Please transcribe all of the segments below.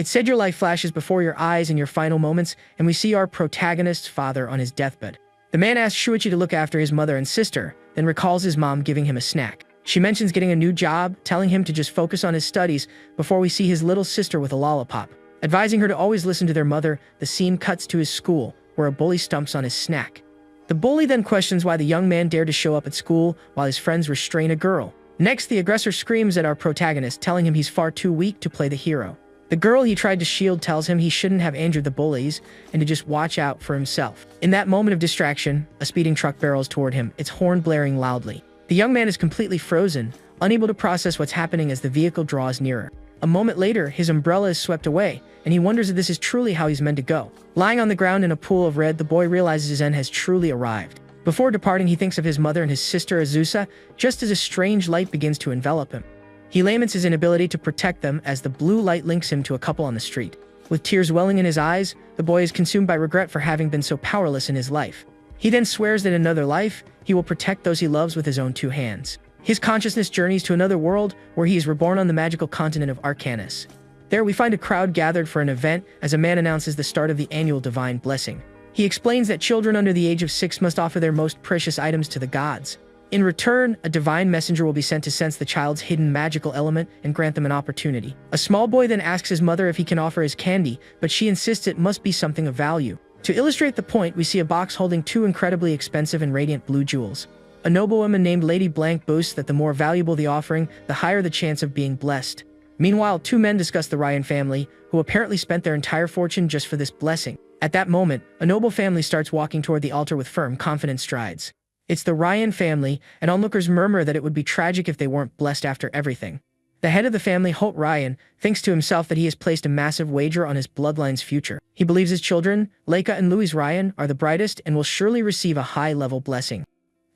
It said your life flashes before your eyes in your final moments, and we see our protagonist's father on his deathbed. The man asks Shuichi to look after his mother and sister, then recalls his mom giving him a snack. She mentions getting a new job, telling him to just focus on his studies before we see his little sister with a lollipop. Advising her to always listen to their mother, the scene cuts to his school, where a bully stumps on his snack. The bully then questions why the young man dared to show up at school while his friends restrain a girl. Next, the aggressor screams at our protagonist, telling him he's far too weak to play the hero. The girl he tried to shield tells him he shouldn't have injured the bullies and to just watch out for himself. In that moment of distraction, a speeding truck barrels toward him, its horn blaring loudly. The young man is completely frozen, unable to process what's happening as the vehicle draws nearer. A moment later, his umbrella is swept away, and he wonders if this is truly how he's meant to go. Lying on the ground in a pool of red, the boy realizes his end has truly arrived. Before departing, he thinks of his mother and his sister Azusa, just as a strange light begins to envelop him. He laments his inability to protect them as the blue light links him to a couple on the street. With tears welling in his eyes, the boy is consumed by regret for having been so powerless in his life. He then swears that in another life, he will protect those he loves with his own two hands. His consciousness journeys to another world where he is reborn on the magical continent of Arcanus. There we find a crowd gathered for an event as a man announces the start of the annual divine blessing. He explains that children under the age of 6 must offer their most precious items to the gods. In return, a divine messenger will be sent to sense the child's hidden magical element and grant them an opportunity. A small boy then asks his mother if he can offer his candy, but she insists it must be something of value. To illustrate the point, we see a box holding 2 incredibly expensive and radiant blue jewels. A noblewoman named Lady Blank boasts that the more valuable the offering, the higher the chance of being blessed. Meanwhile, 2 men discuss the Ryan family, who apparently spent their entire fortune just for this blessing. At that moment, a noble family starts walking toward the altar with firm, confident strides. It's the Ryan family, and onlookers murmur that it would be tragic if they weren't blessed after everything. The head of the family, Holt Ryan, thinks to himself that he has placed a massive wager on his bloodline's future. He believes his children, Leica and Louise Ryan, are the brightest and will surely receive a high-level blessing.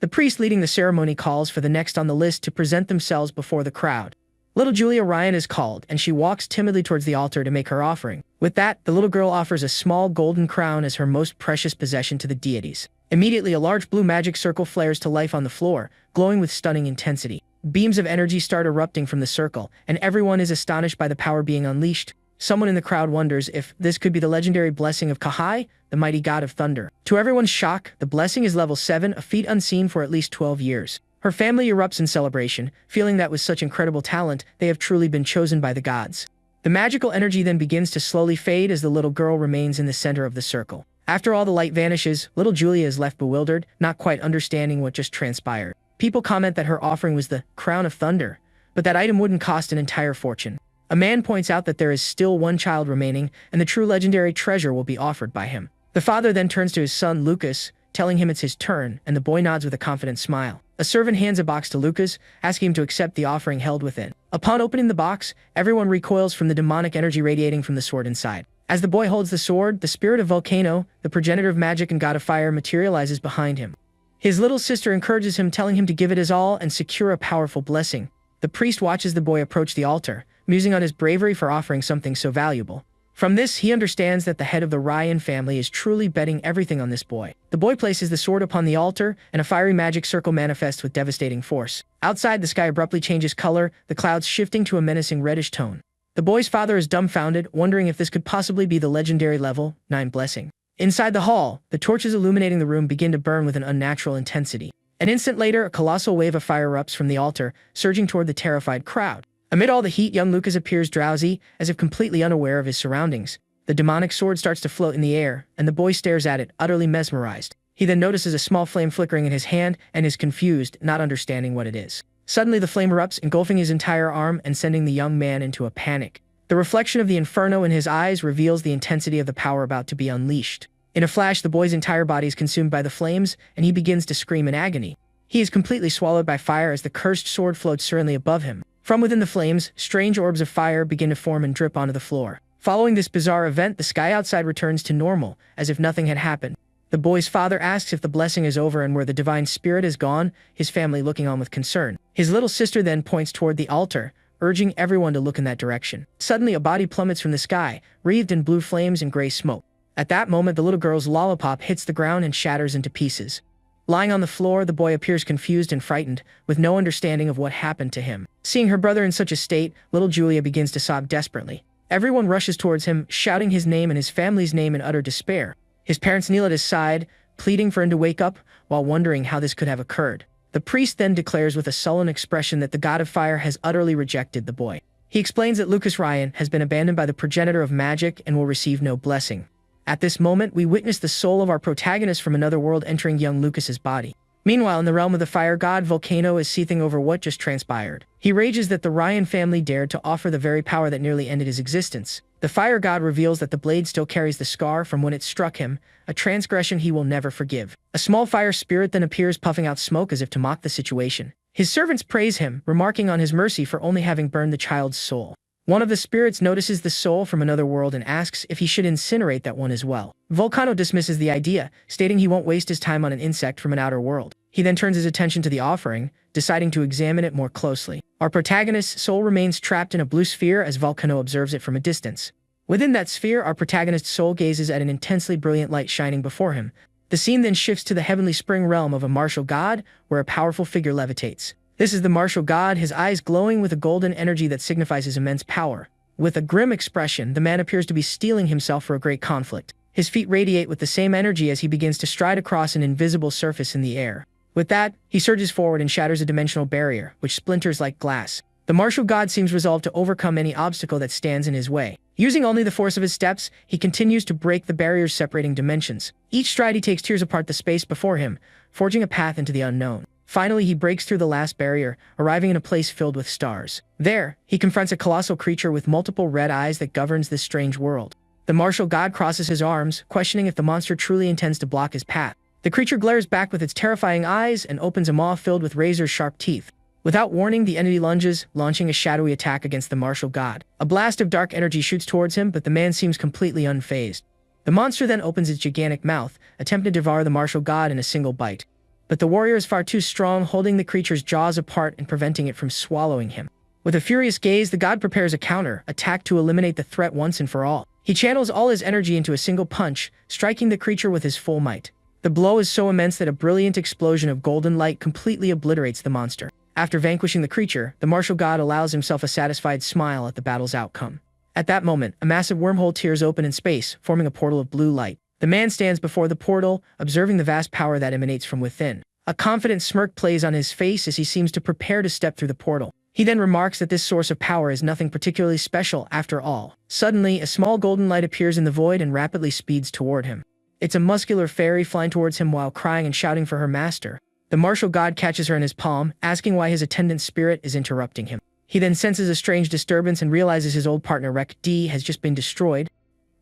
The priest leading the ceremony calls for the next on the list to present themselves before the crowd. Little Julia Ryan is called, and she walks timidly towards the altar to make her offering. With that, the little girl offers a small golden crown as her most precious possession to the deities. Immediately, a large blue magic circle flares to life on the floor, glowing with stunning intensity. Beams of energy start erupting from the circle, and everyone is astonished by the power being unleashed. Someone in the crowd wonders if this could be the legendary blessing of Kahai, the mighty god of thunder. To everyone's shock, the blessing is level 7, a feat unseen for at least 12 years. Her family erupts in celebration, feeling that with such incredible talent, they have truly been chosen by the gods. The magical energy then begins to slowly fade as the little girl remains in the center of the circle. After all the light vanishes, little Julia is left bewildered, not quite understanding what just transpired. People comment that her offering was the Crown of Thunder, but that item wouldn't cost an entire fortune. A man points out that there is still one child remaining, and the true legendary treasure will be offered by him. The father then turns to his son, Lucas, telling him it's his turn, and the boy nods with a confident smile. A servant hands a box to Lucas, asking him to accept the offering held within. Upon opening the box, everyone recoils from the demonic energy radiating from the sword inside. As the boy holds the sword, the spirit of Volcano, the progenitor of magic and god of fire, materializes behind him. His little sister encourages him, telling him to give it his all and secure a powerful blessing. The priest watches the boy approach the altar, musing on his bravery for offering something so valuable. From this, he understands that the head of the Ryan family is truly betting everything on this boy. The boy places the sword upon the altar, and a fiery magic circle manifests with devastating force. Outside, the sky abruptly changes color, the clouds shifting to a menacing reddish tone. The boy's father is dumbfounded, wondering if this could possibly be the legendary level 9 blessing. Inside the hall, the torches illuminating the room begin to burn with an unnatural intensity. An instant later, a colossal wave of fire erupts from the altar, surging toward the terrified crowd. Amid all the heat, young Lucas appears drowsy, as if completely unaware of his surroundings. The demonic sword starts to float in the air, and the boy stares at it, utterly mesmerized. He then notices a small flame flickering in his hand and is confused, not understanding what it is. Suddenly, the flame erupts, engulfing his entire arm and sending the young man into a panic. The reflection of the inferno in his eyes reveals the intensity of the power about to be unleashed. In a flash, the boy's entire body is consumed by the flames, and he begins to scream in agony. He is completely swallowed by fire as the cursed sword floats serenely above him. From within the flames, strange orbs of fire begin to form and drip onto the floor. Following this bizarre event, the sky outside returns to normal, as if nothing had happened. The boy's father asks if the blessing is over and where the divine spirit is gone, his family looking on with concern. His little sister then points toward the altar, urging everyone to look in that direction. Suddenly, a body plummets from the sky, wreathed in blue flames and gray smoke. At that moment, the little girl's lollipop hits the ground and shatters into pieces. Lying on the floor, the boy appears confused and frightened, with no understanding of what happened to him. Seeing her brother in such a state, little Julia begins to sob desperately. Everyone rushes towards him, shouting his name and his family's name in utter despair. His parents kneel at his side, pleading for him to wake up, while wondering how this could have occurred. The priest then declares with a sullen expression that the god of fire has utterly rejected the boy. He explains that Lucas Ryan has been abandoned by the progenitor of magic and will receive no blessing. At this moment, we witness the soul of our protagonist from another world entering young Lucas's body. Meanwhile, in the realm of the fire god, Volcano is seething over what just transpired. He rages that the Ryan family dared to offer the very power that nearly ended his existence. The fire god reveals that the blade still carries the scar from when it struck him, a transgression he will never forgive. A small fire spirit then appears, puffing out smoke as if to mock the situation. His servants praise him, remarking on his mercy for only having burned the child's soul. One of the spirits notices the soul from another world and asks if he should incinerate that one as well. Volcano dismisses the idea, stating he won't waste his time on an insect from an outer world. He then turns his attention to the offering, deciding to examine it more closely. Our protagonist's soul remains trapped in a blue sphere as Volcano observes it from a distance. Within that sphere, our protagonist's soul gazes at an intensely brilliant light shining before him. The scene then shifts to the heavenly spring realm of a martial god, where a powerful figure levitates. This is the martial god, his eyes glowing with a golden energy that signifies his immense power. With a grim expression, the man appears to be steeling himself for a great conflict. His feet radiate with the same energy as he begins to stride across an invisible surface in the air. With that, he surges forward and shatters a dimensional barrier, which splinters like glass. The martial god seems resolved to overcome any obstacle that stands in his way. Using only the force of his steps, he continues to break the barriers separating dimensions. Each stride he takes tears apart the space before him, forging a path into the unknown. Finally, he breaks through the last barrier, arriving in a place filled with stars. There, he confronts a colossal creature with multiple red eyes that governs this strange world. The martial god crosses his arms, questioning if the monster truly intends to block his path. The creature glares back with its terrifying eyes and opens a maw filled with razor-sharp teeth. Without warning, the entity lunges, launching a shadowy attack against the martial god. A blast of dark energy shoots towards him, but the man seems completely unfazed. The monster then opens its gigantic mouth, attempting to devour the martial god in a single bite. But the warrior is far too strong, holding the creature's jaws apart and preventing it from swallowing him. With a furious gaze, the god prepares a counter attack to eliminate the threat once and for all. He channels all his energy into a single punch, striking the creature with his full might. The blow is so immense that a brilliant explosion of golden light completely obliterates the monster. After vanquishing the creature, the martial god allows himself a satisfied smile at the battle's outcome. At that moment, a massive wormhole tears open in space, forming a portal of blue light. The man stands before the portal, observing the vast power that emanates from within. A confident smirk plays on his face as he seems to prepare to step through the portal. He then remarks that this source of power is nothing particularly special after all. Suddenly, a small golden light appears in the void and rapidly speeds toward him. It's a muscular fairy flying towards him while crying and shouting for her master. The martial god catches her in his palm, asking why his attendant spirit is interrupting him. He then senses a strange disturbance and realizes his old partner Rek D has just been destroyed.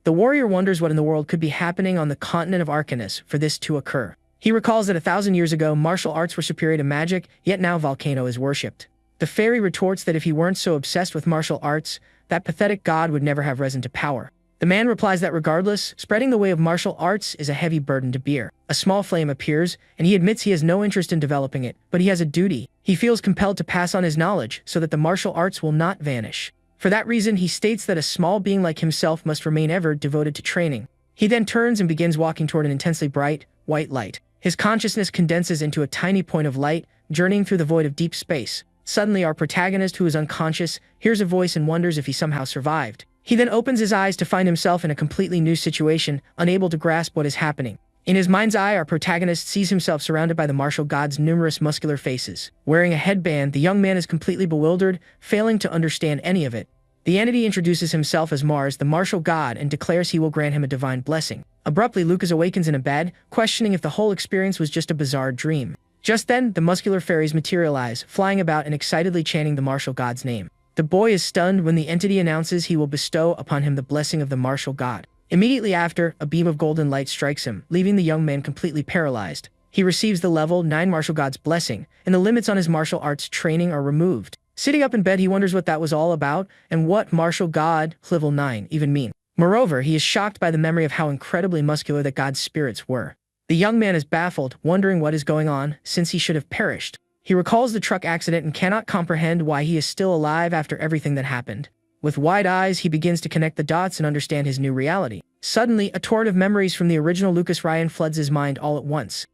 The warrior wonders what in the world could be happening on the continent of Arcanus for this to occur. He recalls that 1,000 years ago, martial arts were superior to magic, yet now Volcano is worshipped. The fairy retorts that if he weren't so obsessed with martial arts, that pathetic god would never have risen to power. The man replies that regardless, spreading the way of martial arts is a heavy burden to bear. A small flame appears, and he admits he has no interest in developing it, but he has a duty. He feels compelled to pass on his knowledge so that the martial arts will not vanish. For that reason, he states that a small being like himself must remain ever devoted to training. He then turns and begins walking toward an intensely bright, white light. His consciousness condenses into a tiny point of light, journeying through the void of deep space. Suddenly, our protagonist, who is unconscious, hears a voice and wonders if he somehow survived. He then opens his eyes to find himself in a completely new situation, unable to grasp what is happening. In his mind's eye, our protagonist sees himself surrounded by the martial god's numerous muscular faces. Wearing a headband, the young man is completely bewildered, failing to understand any of it. The entity introduces himself as Mars, the martial god, and declares he will grant him a divine blessing. Abruptly, Lucas awakens in a bed, questioning if the whole experience was just a bizarre dream. Just then, the muscular fairies materialize, flying about and excitedly chanting the martial god's name. The boy is stunned when the entity announces he will bestow upon him the blessing of the martial god. Immediately after, a beam of golden light strikes him, leaving the young man completely paralyzed. He receives the level 9 martial god's blessing, and the limits on his martial arts training are removed. Sitting up in bed, he wonders what that was all about, and what martial god level 9 even mean. Moreover, he is shocked by the memory of how incredibly muscular the god's spirits were. The young man is baffled, wondering what is going on, since he should have perished. He recalls the truck accident and cannot comprehend why he is still alive after everything that happened. With wide eyes, he begins to connect the dots and understand his new reality. Suddenly, a torrent of memories from the original Lucas Ryan floods his mind all at once.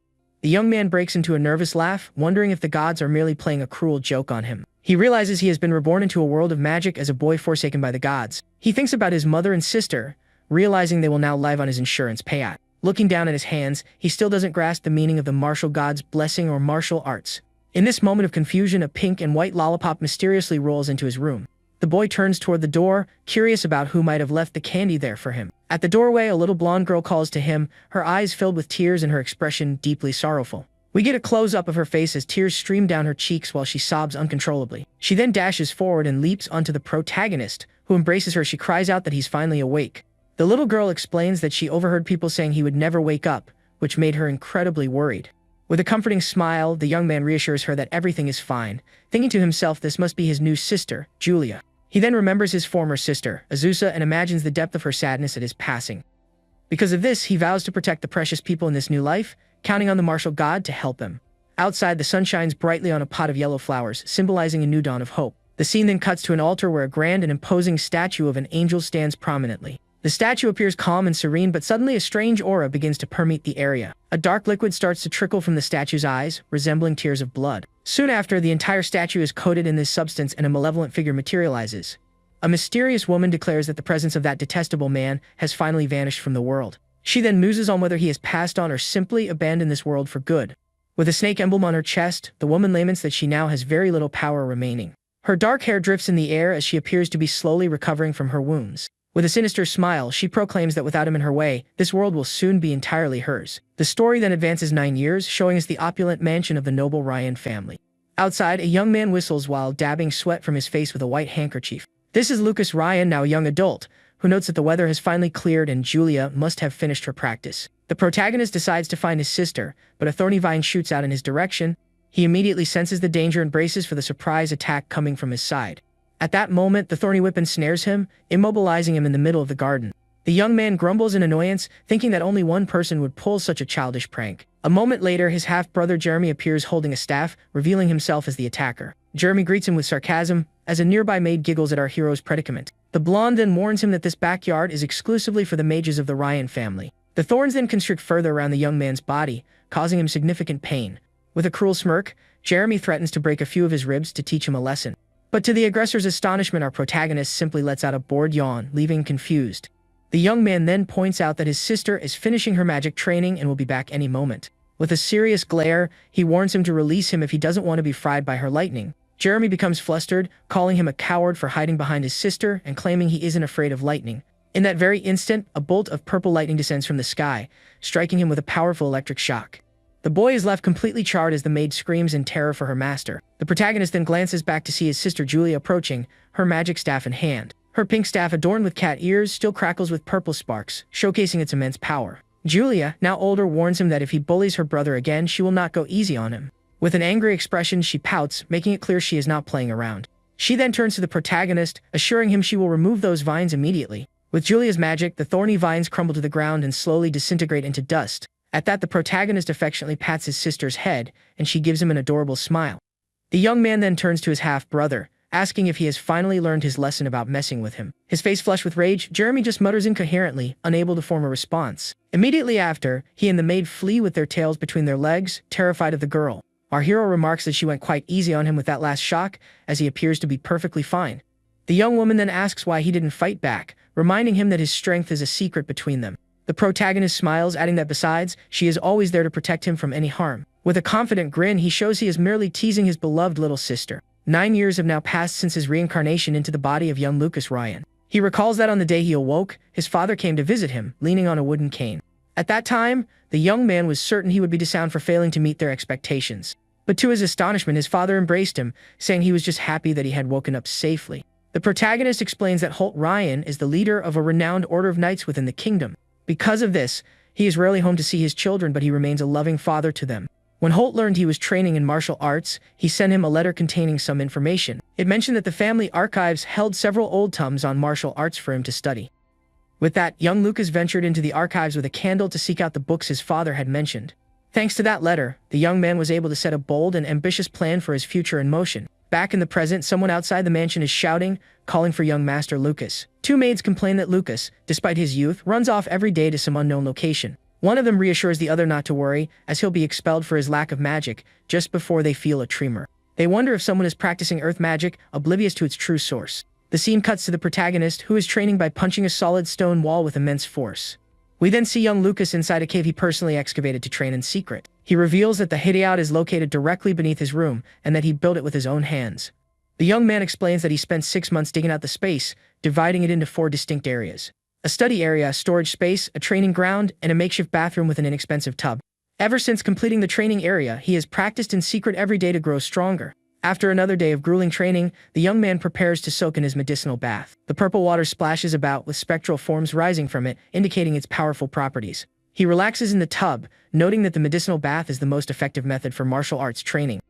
The young man breaks into a nervous laugh, wondering if the gods are merely playing a cruel joke on him. He realizes he has been reborn into a world of magic as a boy forsaken by the gods. He thinks about his mother and sister, realizing they will now live on his insurance payout. Looking down at his hands, he still doesn't grasp the meaning of the martial god's blessing or martial arts. In this moment of confusion, a pink and white lollipop mysteriously rolls into his room. The boy turns toward the door, curious about who might have left the candy there for him. At the doorway, a little blonde girl calls to him, her eyes filled with tears and her expression deeply sorrowful. We get a close-up of her face as tears stream down her cheeks while she sobs uncontrollably. She then dashes forward and leaps onto the protagonist, who embraces her. She cries out that he's finally awake. The little girl explains that she overheard people saying he would never wake up, which made her incredibly worried. With a comforting smile, the young man reassures her that everything is fine, thinking to himself this must be his new sister, Julia. He then remembers his former sister, Azusa, and imagines the depth of her sadness at his passing. Because of this, he vows to protect the precious people in this new life, counting on the martial god to help him. Outside, the sun shines brightly on a pot of yellow flowers, symbolizing a new dawn of hope. The scene then cuts to an altar where a grand and imposing statue of an angel stands prominently. The statue appears calm and serene, but suddenly a strange aura begins to permeate the area. A dark liquid starts to trickle from the statue's eyes, resembling tears of blood. Soon after, the entire statue is coated in this substance and a malevolent figure materializes. A mysterious woman declares that the presence of that detestable man has finally vanished from the world. She then muses on whether he has passed on or simply abandoned this world for good. With a snake emblem on her chest, the woman laments that she now has very little power remaining. Her dark hair drifts in the air as she appears to be slowly recovering from her wounds. With a sinister smile, she proclaims that without him in her way, this world will soon be entirely hers. The story then advances 9 years, showing us the opulent mansion of the noble Ryan family. Outside, a young man whistles while dabbing sweat from his face with a white handkerchief. This is Lucas Ryan, now a young adult, who notes that the weather has finally cleared and Julia must have finished her practice. The protagonist decides to find his sister, but a thorny vine shoots out in his direction. He immediately senses the danger and braces for the surprise attack coming from his side. At that moment, the thorny whip ensnares him, immobilizing him in the middle of the garden. The young man grumbles in annoyance, thinking that only one person would pull such a childish prank. A moment later, his half-brother Jeremy appears holding a staff, revealing himself as the attacker. Jeremy greets him with sarcasm, as a nearby maid giggles at our hero's predicament. The blonde then warns him that this backyard is exclusively for the mages of the Ryan family. The thorns then constrict further around the young man's body, causing him significant pain. With a cruel smirk, Jeremy threatens to break a few of his ribs to teach him a lesson. But to the aggressor's astonishment, our protagonist simply lets out a bored yawn, leaving confused. The young man then points out that his sister is finishing her magic training and will be back any moment. With a serious glare, he warns him to release him if he doesn't want to be fried by her lightning. Jeremy becomes flustered, calling him a coward for hiding behind his sister and claiming he isn't afraid of lightning. In that very instant, a bolt of purple lightning descends from the sky, striking him with a powerful electric shock. The boy is left completely charred as the maid screams in terror for her master. The protagonist then glances back to see his sister Julia approaching, her magic staff in hand. Her pink staff adorned with cat ears still crackles with purple sparks, showcasing its immense power. Julia, now older, warns him that if he bullies her brother again, she will not go easy on him. With an angry expression, she pouts, making it clear she is not playing around. She then turns to the protagonist, assuring him she will remove those vines immediately. With Julia's magic, the thorny vines crumble to the ground and slowly disintegrate into dust. At that, the protagonist affectionately pats his sister's head, and she gives him an adorable smile. The young man then turns to his half-brother, asking if he has finally learned his lesson about messing with him. His face flushed with rage, Jeremy just mutters incoherently, unable to form a response. Immediately after, he and the maid flee with their tails between their legs, terrified of the girl. Our hero remarks that she went quite easy on him with that last shock, as he appears to be perfectly fine. The young woman then asks why he didn't fight back, reminding him that his strength is a secret between them. The protagonist smiles, adding that besides, she is always there to protect him from any harm. With a confident grin, he shows he is merely teasing his beloved little sister. 9 years have now passed since his reincarnation into the body of young Lucas Ryan. He recalls that on the day he awoke, his father came to visit him, leaning on a wooden cane. At that time, the young man was certain he would be disowned for failing to meet their expectations. But to his astonishment, his father embraced him, saying he was just happy that he had woken up safely. The protagonist explains that Holt Ryan is the leader of a renowned order of knights within the kingdom. Because of this, he is rarely home to see his children, but he remains a loving father to them. When Holt learned he was training in martial arts, he sent him a letter containing some information. It mentioned that the family archives held several old tomes on martial arts for him to study. With that, young Lucas ventured into the archives with a candle to seek out the books his father had mentioned. Thanks to that letter, the young man was able to set a bold and ambitious plan for his future in motion. Back in the present, someone outside the mansion is shouting, calling for young Master Lucas. 2 maids complain that Lucas, despite his youth, runs off every day to some unknown location. One of them reassures the other not to worry, as he'll be expelled for his lack of magic, just before they feel a tremor. They wonder if someone is practicing earth magic, oblivious to its true source. The scene cuts to the protagonist, who is training by punching a solid stone wall with immense force. We then see young Lucas inside a cave he personally excavated to train in secret. He reveals that the hideout is located directly beneath his room, and that he built it with his own hands. The young man explains that he spent 6 months digging out the space, dividing it into 4 distinct areas. A study area, a storage space, a training ground, and a makeshift bathroom with an inexpensive tub. Ever since completing the training area, he has practiced in secret every day to grow stronger. After another day of grueling training, the young man prepares to soak in his medicinal bath. The purple water splashes about, with spectral forms rising from it, indicating its powerful properties. He relaxes in the tub, noting that the medicinal bath is the most effective method for martial arts training.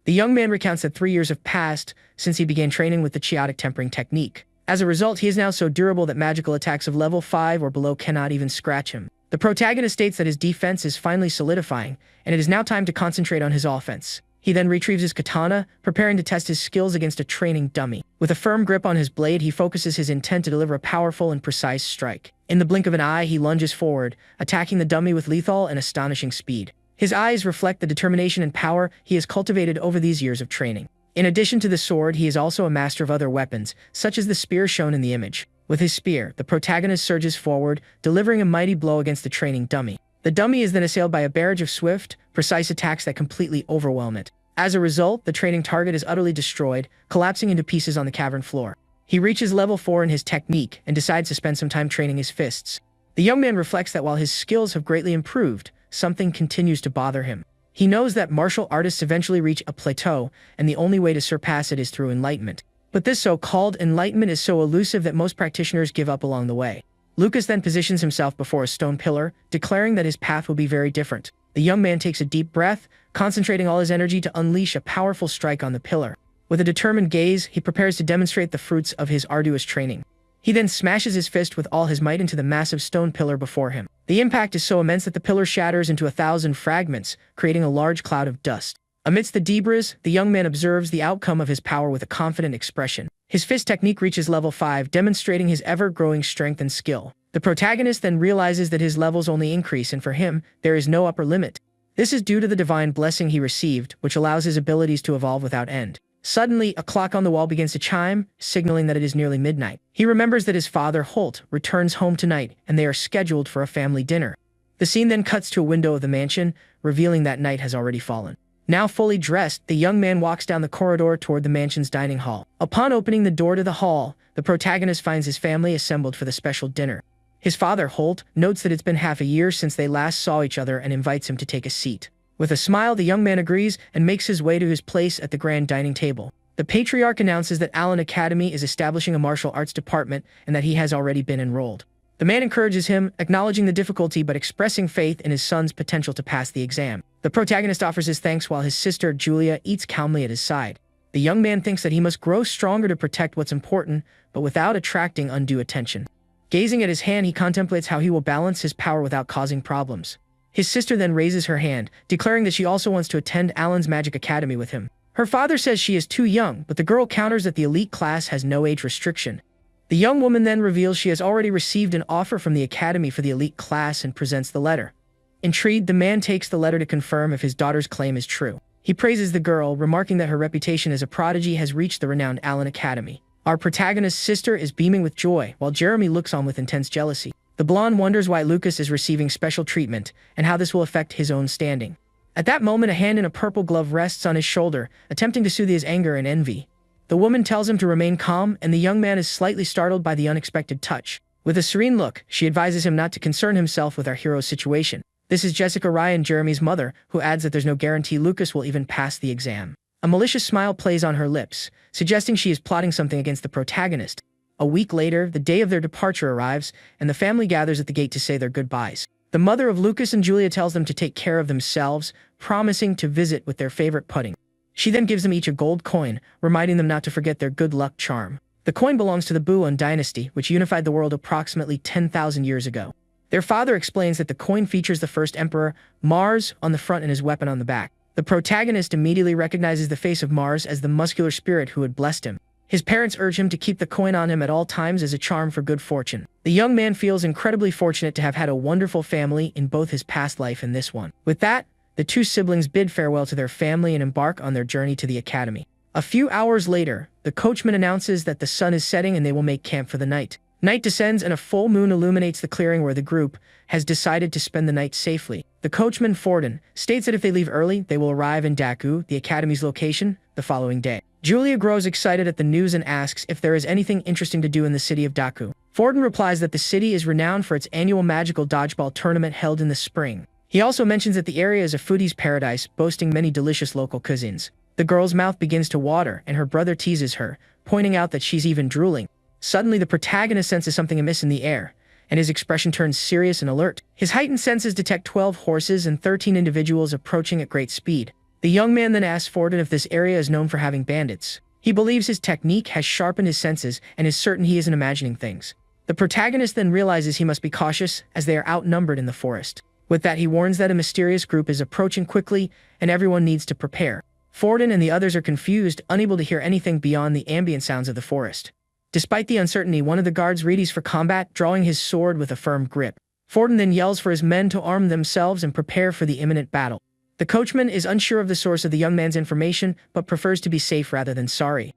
The young man recounts that 3 years have passed since he began training with the chaotic tempering technique. As a result, he is now so durable that magical attacks of level 5 or below cannot even scratch him. The protagonist states that his defense is finally solidifying, and it is now time to concentrate on his offense. He then retrieves his katana, preparing to test his skills against a training dummy. With a firm grip on his blade, he focuses his intent to deliver a powerful and precise strike. In the blink of an eye, he lunges forward, attacking the dummy with lethal and astonishing speed. His eyes reflect the determination and power he has cultivated over these years of training. In addition to the sword, he is also a master of other weapons, such as the spear shown in the image. With his spear, the protagonist surges forward, delivering a mighty blow against the training dummy. The dummy is then assailed by a barrage of swift, precise attacks that completely overwhelm it. As a result, the training target is utterly destroyed, collapsing into pieces on the cavern floor. He reaches level 4 in his technique and decides to spend some time training his fists. The young man reflects that while his skills have greatly improved, something continues to bother him. He knows that martial artists eventually reach a plateau, and the only way to surpass it is through enlightenment. But this so-called enlightenment is so elusive that most practitioners give up along the way. Lucas then positions himself before a stone pillar, declaring that his path will be very different. The young man takes a deep breath, concentrating all his energy to unleash a powerful strike on the pillar. With a determined gaze, he prepares to demonstrate the fruits of his arduous training. He then smashes his fist with all his might into the massive stone pillar before him. The impact is so immense that the pillar shatters into 1,000 fragments, creating a large cloud of dust. Amidst the debris, the young man observes the outcome of his power with a confident expression. His fist technique reaches level 5, demonstrating his ever-growing strength and skill. The protagonist then realizes that his levels only increase, and for him, there is no upper limit. This is due to the divine blessing he received, which allows his abilities to evolve without end. Suddenly, a clock on the wall begins to chime, signaling that it is nearly midnight. He remembers that his father, Holt, returns home tonight, and they are scheduled for a family dinner. The scene then cuts to a window of the mansion, revealing that night has already fallen. Now fully dressed, the young man walks down the corridor toward the mansion's dining hall. Upon opening the door to the hall, the protagonist finds his family assembled for the special dinner. His father, Holt, notes that it's been half a year since they last saw each other and invites him to take a seat. With a smile, the young man agrees and makes his way to his place at the grand dining table. The patriarch announces that Allen Academy is establishing a martial arts department and that he has already been enrolled. The man encourages him, acknowledging the difficulty but expressing faith in his son's potential to pass the exam. The protagonist offers his thanks while his sister, Julia, eats calmly at his side. The young man thinks that he must grow stronger to protect what's important, but without attracting undue attention. Gazing at his hand, he contemplates how he will balance his power without causing problems. His sister then raises her hand, declaring that she also wants to attend Allen's Magic Academy with him. Her father says she is too young, but the girl counters that the elite class has no age restriction. The young woman then reveals she has already received an offer from the academy for the elite class and presents the letter. Intrigued, the man takes the letter to confirm if his daughter's claim is true. He praises the girl, remarking that her reputation as a prodigy has reached the renowned Allen Academy. Our protagonist's sister is beaming with joy, while Jeremy looks on with intense jealousy. The blonde wonders why Lucas is receiving special treatment, and how this will affect his own standing. At that moment, a hand in a purple glove rests on his shoulder, attempting to soothe his anger and envy. The woman tells him to remain calm, and the young man is slightly startled by the unexpected touch. With a serene look, she advises him not to concern himself with our hero's situation. This is Jessica Ryan, Jeremy's mother, who adds that there's no guarantee Lucas will even pass the exam. A malicious smile plays on her lips, suggesting she is plotting something against the protagonist. A week later, the day of their departure arrives, and the family gathers at the gate to say their goodbyes. The mother of Lucas and Julia tells them to take care of themselves, promising to visit with their favorite pudding. She then gives them each a gold coin, reminding them not to forget their good luck charm. The coin belongs to the Buon dynasty, which unified the world approximately 10,000 years ago. Their father explains that the coin features the first emperor, Mars, on the front and his weapon on the back. The protagonist immediately recognizes the face of Mars as the muscular spirit who had blessed him. His parents urge him to keep the coin on him at all times as a charm for good fortune. The young man feels incredibly fortunate to have had a wonderful family in both his past life and this one. With that, the two siblings bid farewell to their family and embark on their journey to the academy. A few hours later, the coachman announces that the sun is setting and they will make camp for the night. Night descends and a full moon illuminates the clearing where the group has decided to spend the night safely. The coachman, Forden, states that if they leave early, they will arrive in Daku, the academy's location, the following day. Julia grows excited at the news and asks if there is anything interesting to do in the city of Daku. Forden replies that the city is renowned for its annual magical dodgeball tournament held in the spring. He also mentions that the area is a foodie's paradise, boasting many delicious local cuisines. The girl's mouth begins to water, and her brother teases her, pointing out that she's even drooling. Suddenly, the protagonist senses something amiss in the air, and his expression turns serious and alert. His heightened senses detect 12 horses and 13 individuals approaching at great speed. The young man then asks Forden if this area is known for having bandits. He believes his technique has sharpened his senses and is certain he isn't imagining things. The protagonist then realizes he must be cautious as they are outnumbered in the forest. With that, he warns that a mysterious group is approaching quickly and everyone needs to prepare. Forden and the others are confused, unable to hear anything beyond the ambient sounds of the forest. Despite the uncertainty, one of the guards readies for combat, drawing his sword with a firm grip. Forden then yells for his men to arm themselves and prepare for the imminent battle. The coachman is unsure of the source of the young man's information, but prefers to be safe rather than sorry.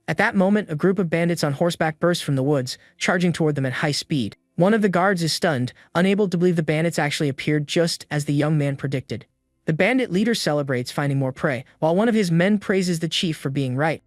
At that moment, a group of bandits on horseback bursts from the woods, charging toward them at high speed. One of the guards is stunned, unable to believe the bandits actually appeared just as the young man predicted. The bandit leader celebrates finding more prey, while one of his men praises the chief for being right.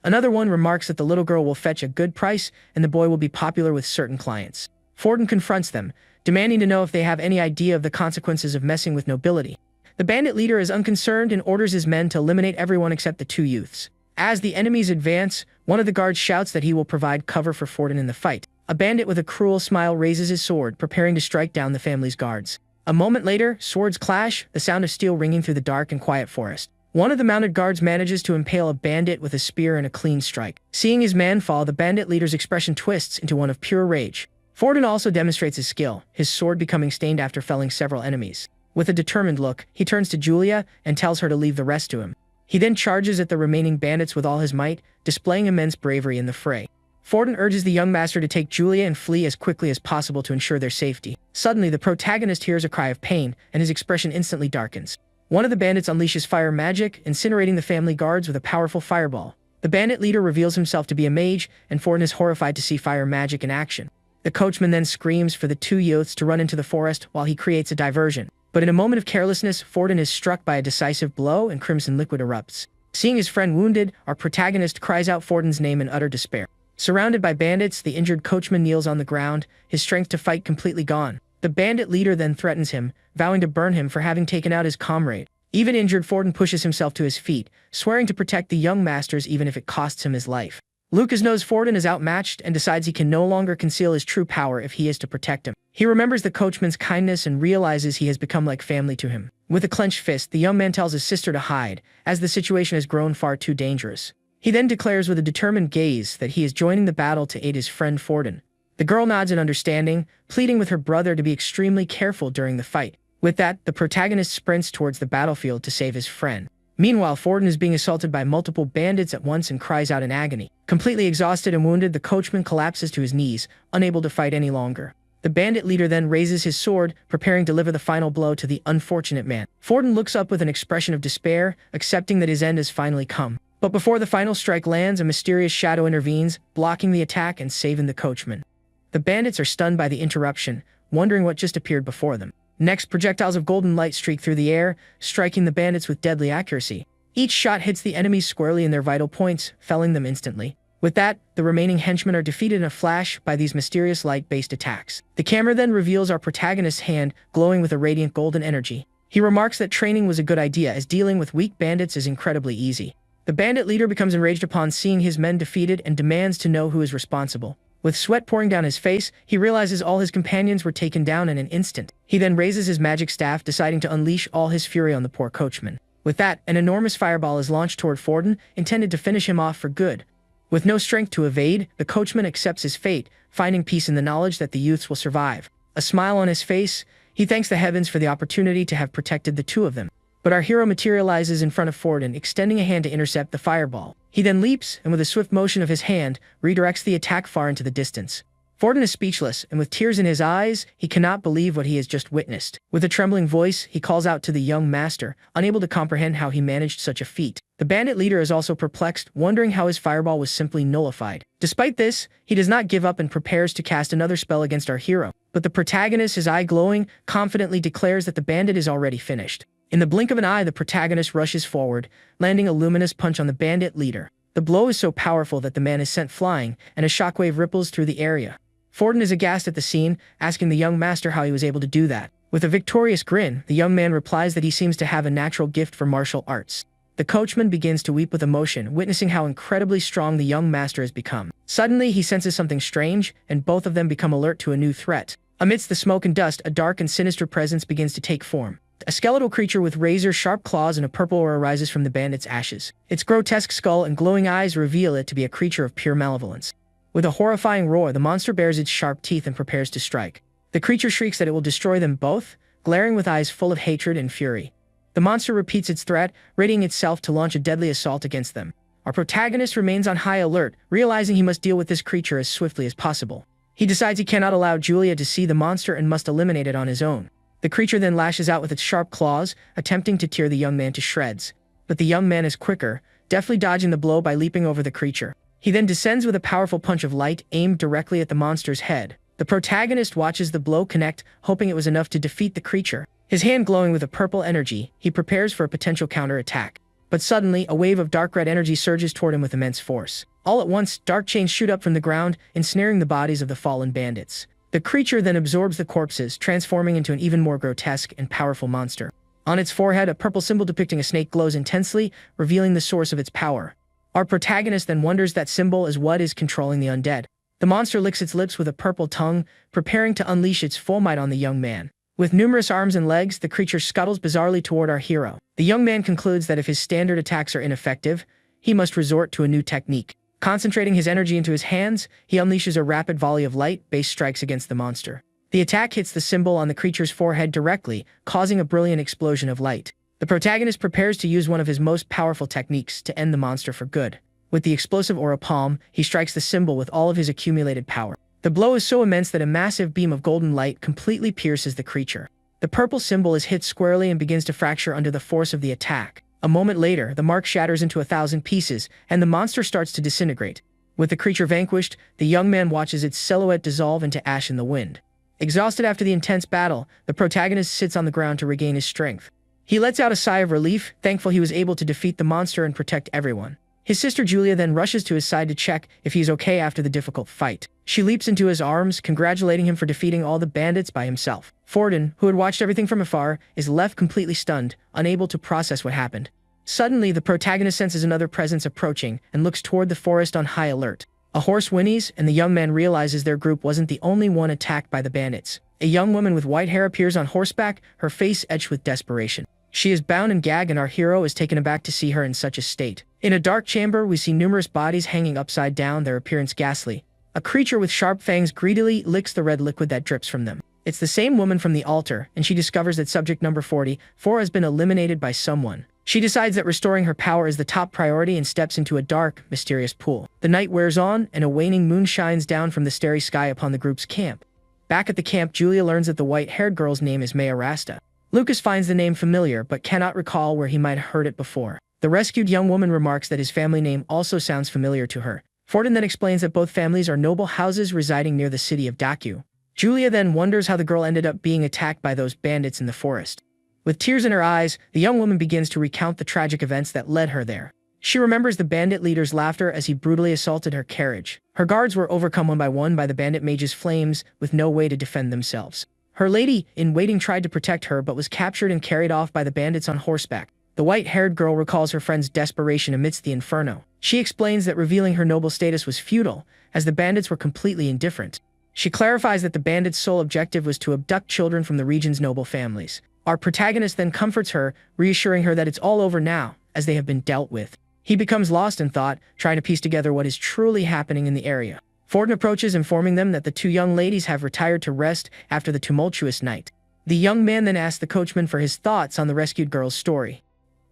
Another one remarks that the little girl will fetch a good price and the boy will be popular with certain clients. Forden confronts them, demanding to know if they have any idea of the consequences of messing with nobility. The bandit leader is unconcerned and orders his men to eliminate everyone except the two youths. As the enemies advance, one of the guards shouts that he will provide cover for Forden in the fight. A bandit with a cruel smile raises his sword, preparing to strike down the family's guards. A moment later, swords clash, the sound of steel ringing through the dark and quiet forest. One of the mounted guards manages to impale a bandit with a spear and a clean strike. Seeing his man fall, the bandit leader's expression twists into one of pure rage. Forden also demonstrates his skill, his sword becoming stained after felling several enemies. With a determined look, he turns to Julia and tells her to leave the rest to him. He then charges at the remaining bandits with all his might, displaying immense bravery in the fray. Forden urges the young master to take Julia and flee as quickly as possible to ensure their safety. Suddenly, the protagonist hears a cry of pain, and his expression instantly darkens. One of the bandits unleashes fire magic, incinerating the family guards with a powerful fireball. The bandit leader reveals himself to be a mage, and Forden is horrified to see fire magic in action. The coachman then screams for the two youths to run into the forest while he creates a diversion. But in a moment of carelessness, Forden is struck by a decisive blow and crimson liquid erupts. Seeing his friend wounded, our protagonist cries out Forden's name in utter despair. Surrounded by bandits, the injured coachman kneels on the ground, his strength to fight completely gone. The bandit leader then threatens him, vowing to burn him for having taken out his comrade. Even injured, Forden pushes himself to his feet, swearing to protect the young masters even if it costs him his life. Lucas knows Forden is outmatched and decides he can no longer conceal his true power if he is to protect him. He remembers the coachman's kindness and realizes he has become like family to him. With a clenched fist, the young man tells his sister to hide, as the situation has grown far too dangerous. He then declares with a determined gaze that he is joining the battle to aid his friend Forden. The girl nods in understanding, pleading with her brother to be extremely careful during the fight. With that, the protagonist sprints towards the battlefield to save his friend. Meanwhile, Forden is being assaulted by multiple bandits at once and cries out in agony. Completely exhausted and wounded, the coachman collapses to his knees, unable to fight any longer. The bandit leader then raises his sword, preparing to deliver the final blow to the unfortunate man. Forden looks up with an expression of despair, accepting that his end has finally come. But before the final strike lands, a mysterious shadow intervenes, blocking the attack and saving the coachman. The bandits are stunned by the interruption, wondering what just appeared before them. Next, projectiles of golden light streak through the air, striking the bandits with deadly accuracy. Each shot hits the enemies squarely in their vital points, felling them instantly. With that, the remaining henchmen are defeated in a flash by these mysterious light-based attacks. The camera then reveals our protagonist's hand, glowing with a radiant golden energy. He remarks that training was a good idea, as dealing with weak bandits is incredibly easy. The bandit leader becomes enraged upon seeing his men defeated and demands to know who is responsible. With sweat pouring down his face, he realizes all his companions were taken down in an instant. He then raises his magic staff, deciding to unleash all his fury on the poor coachman. With that, an enormous fireball is launched toward Forden, intended to finish him off for good. With no strength to evade, the coachman accepts his fate, finding peace in the knowledge that the youths will survive. A smile on his face, he thanks the heavens for the opportunity to have protected the two of them. But our hero materializes in front of Forden, extending a hand to intercept the fireball. He then leaps, and with a swift motion of his hand, redirects the attack far into the distance. Forden is speechless, and with tears in his eyes, he cannot believe what he has just witnessed. With a trembling voice, he calls out to the young master, unable to comprehend how he managed such a feat. The bandit leader is also perplexed, wondering how his fireball was simply nullified. Despite this, he does not give up and prepares to cast another spell against our hero. But the protagonist, his eye glowing, confidently declares that the bandit is already finished. In the blink of an eye, the protagonist rushes forward, landing a luminous punch on the bandit leader. The blow is so powerful that the man is sent flying, and a shockwave ripples through the area. Forden is aghast at the scene, asking the young master how he was able to do that. With a victorious grin, the young man replies that he seems to have a natural gift for martial arts. The coachman begins to weep with emotion, witnessing how incredibly strong the young master has become. Suddenly, he senses something strange, and both of them become alert to a new threat. Amidst the smoke and dust, a dark and sinister presence begins to take form. A skeletal creature with razor-sharp claws and a purple aura rises from the bandit's ashes. Its grotesque skull and glowing eyes reveal it to be a creature of pure malevolence. With a horrifying roar, the monster bares its sharp teeth and prepares to strike. The creature shrieks that it will destroy them both, glaring with eyes full of hatred and fury. The monster repeats its threat, readying itself to launch a deadly assault against them. Our protagonist remains on high alert, realizing he must deal with this creature as swiftly as possible. He decides he cannot allow Julia to see the monster and must eliminate it on his own. The creature then lashes out with its sharp claws, attempting to tear the young man to shreds. But the young man is quicker, deftly dodging the blow by leaping over the creature. He then descends with a powerful punch of light aimed directly at the monster's head. The protagonist watches the blow connect, hoping it was enough to defeat the creature. His hand glowing with a purple energy, he prepares for a potential counterattack. But suddenly, a wave of dark red energy surges toward him with immense force. All at once, dark chains shoot up from the ground, ensnaring the bodies of the fallen bandits. The creature then absorbs the corpses, transforming into an even more grotesque and powerful monster. On its forehead, a purple symbol depicting a snake glows intensely, revealing the source of its power. Our protagonist then wonders that symbol is what is controlling the undead. The monster licks its lips with a purple tongue, preparing to unleash its full might on the young man. With numerous arms and legs, the creature scuttles bizarrely toward our hero. The young man concludes that if his standard attacks are ineffective, he must resort to a new technique. Concentrating his energy into his hands, he unleashes a rapid volley of light-based strikes against the monster. The attack hits the symbol on the creature's forehead directly, causing a brilliant explosion of light. The protagonist prepares to use one of his most powerful techniques to end the monster for good. With the explosive aura palm, he strikes the symbol with all of his accumulated power. The blow is so immense that a massive beam of golden light completely pierces the creature. The purple symbol is hit squarely and begins to fracture under the force of the attack. A moment later, the mark shatters into 1,000 pieces, and the monster starts to disintegrate. With the creature vanquished, the young man watches its silhouette dissolve into ash in the wind. Exhausted after the intense battle, the protagonist sits on the ground to regain his strength. He lets out a sigh of relief, thankful he was able to defeat the monster and protect everyone. His sister Julia then rushes to his side to check if he's okay after the difficult fight. She leaps into his arms, congratulating him for defeating all the bandits by himself. Forden, who had watched everything from afar, is left completely stunned, unable to process what happened. Suddenly, the protagonist senses another presence approaching and looks toward the forest on high alert. A horse whinnies, and the young man realizes their group wasn't the only one attacked by the bandits. A young woman with white hair appears on horseback, her face etched with desperation. She is bound and gagged, and our hero is taken aback to see her in such a state. In a dark chamber, we see numerous bodies hanging upside down, their appearance ghastly. A creature with sharp fangs greedily licks the red liquid that drips from them. It's the same woman from the altar, and she discovers that subject number 44 has been eliminated by someone. She decides that restoring her power is the top priority and steps into a dark, mysterious pool. The night wears on, and a waning moon shines down from the starry sky upon the group's camp. Back at the camp, Julia learns that the white-haired girl's name is Maya Rasta. Lucas finds the name familiar, but cannot recall where he might have heard it before. The rescued young woman remarks that his family name also sounds familiar to her. Forden then explains that both families are noble houses residing near the city of Daku. Julia then wonders how the girl ended up being attacked by those bandits in the forest. With tears in her eyes, the young woman begins to recount the tragic events that led her there. She remembers the bandit leader's laughter as he brutally assaulted her carriage. Her guards were overcome one by the bandit mage's flames, with no way to defend themselves. Her lady-in-waiting tried to protect her but was captured and carried off by the bandits on horseback. The white-haired girl recalls her friend's desperation amidst the inferno. She explains that revealing her noble status was futile, as the bandits were completely indifferent. She clarifies that the bandits' sole objective was to abduct children from the region's noble families. Our protagonist then comforts her, reassuring her that it's all over now, as they have been dealt with. He becomes lost in thought, trying to piece together what is truly happening in the area. Forden approaches, informing them that the two young ladies have retired to rest after the tumultuous night. The young man then asks the coachman for his thoughts on the rescued girl's story.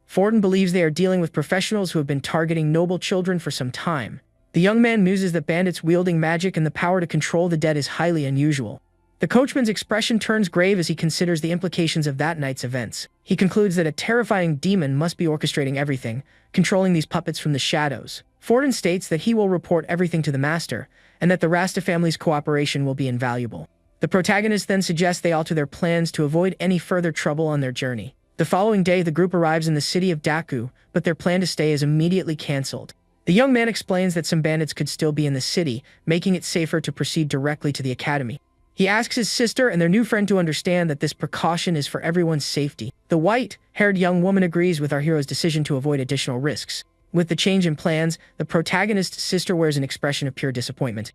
Forden believes they are dealing with professionals who have been targeting noble children for some time. The young man muses that bandits wielding magic and the power to control the dead is highly unusual. The coachman's expression turns grave as he considers the implications of that night's events. He concludes that a terrifying demon must be orchestrating everything, controlling these puppets from the shadows. Forden states that he will report everything to the master, and that the Rasta family's cooperation will be invaluable. The protagonist then suggests they alter their plans to avoid any further trouble on their journey. The following day, the group arrives in the city of Daku, but their plan to stay is immediately cancelled. The young man explains that some bandits could still be in the city, making it safer to proceed directly to the academy. He asks his sister and their new friend to understand that this precaution is for everyone's safety. The white-haired young woman agrees with our hero's decision to avoid additional risks. With the change in plans, the protagonist's sister wears an expression of pure disappointment.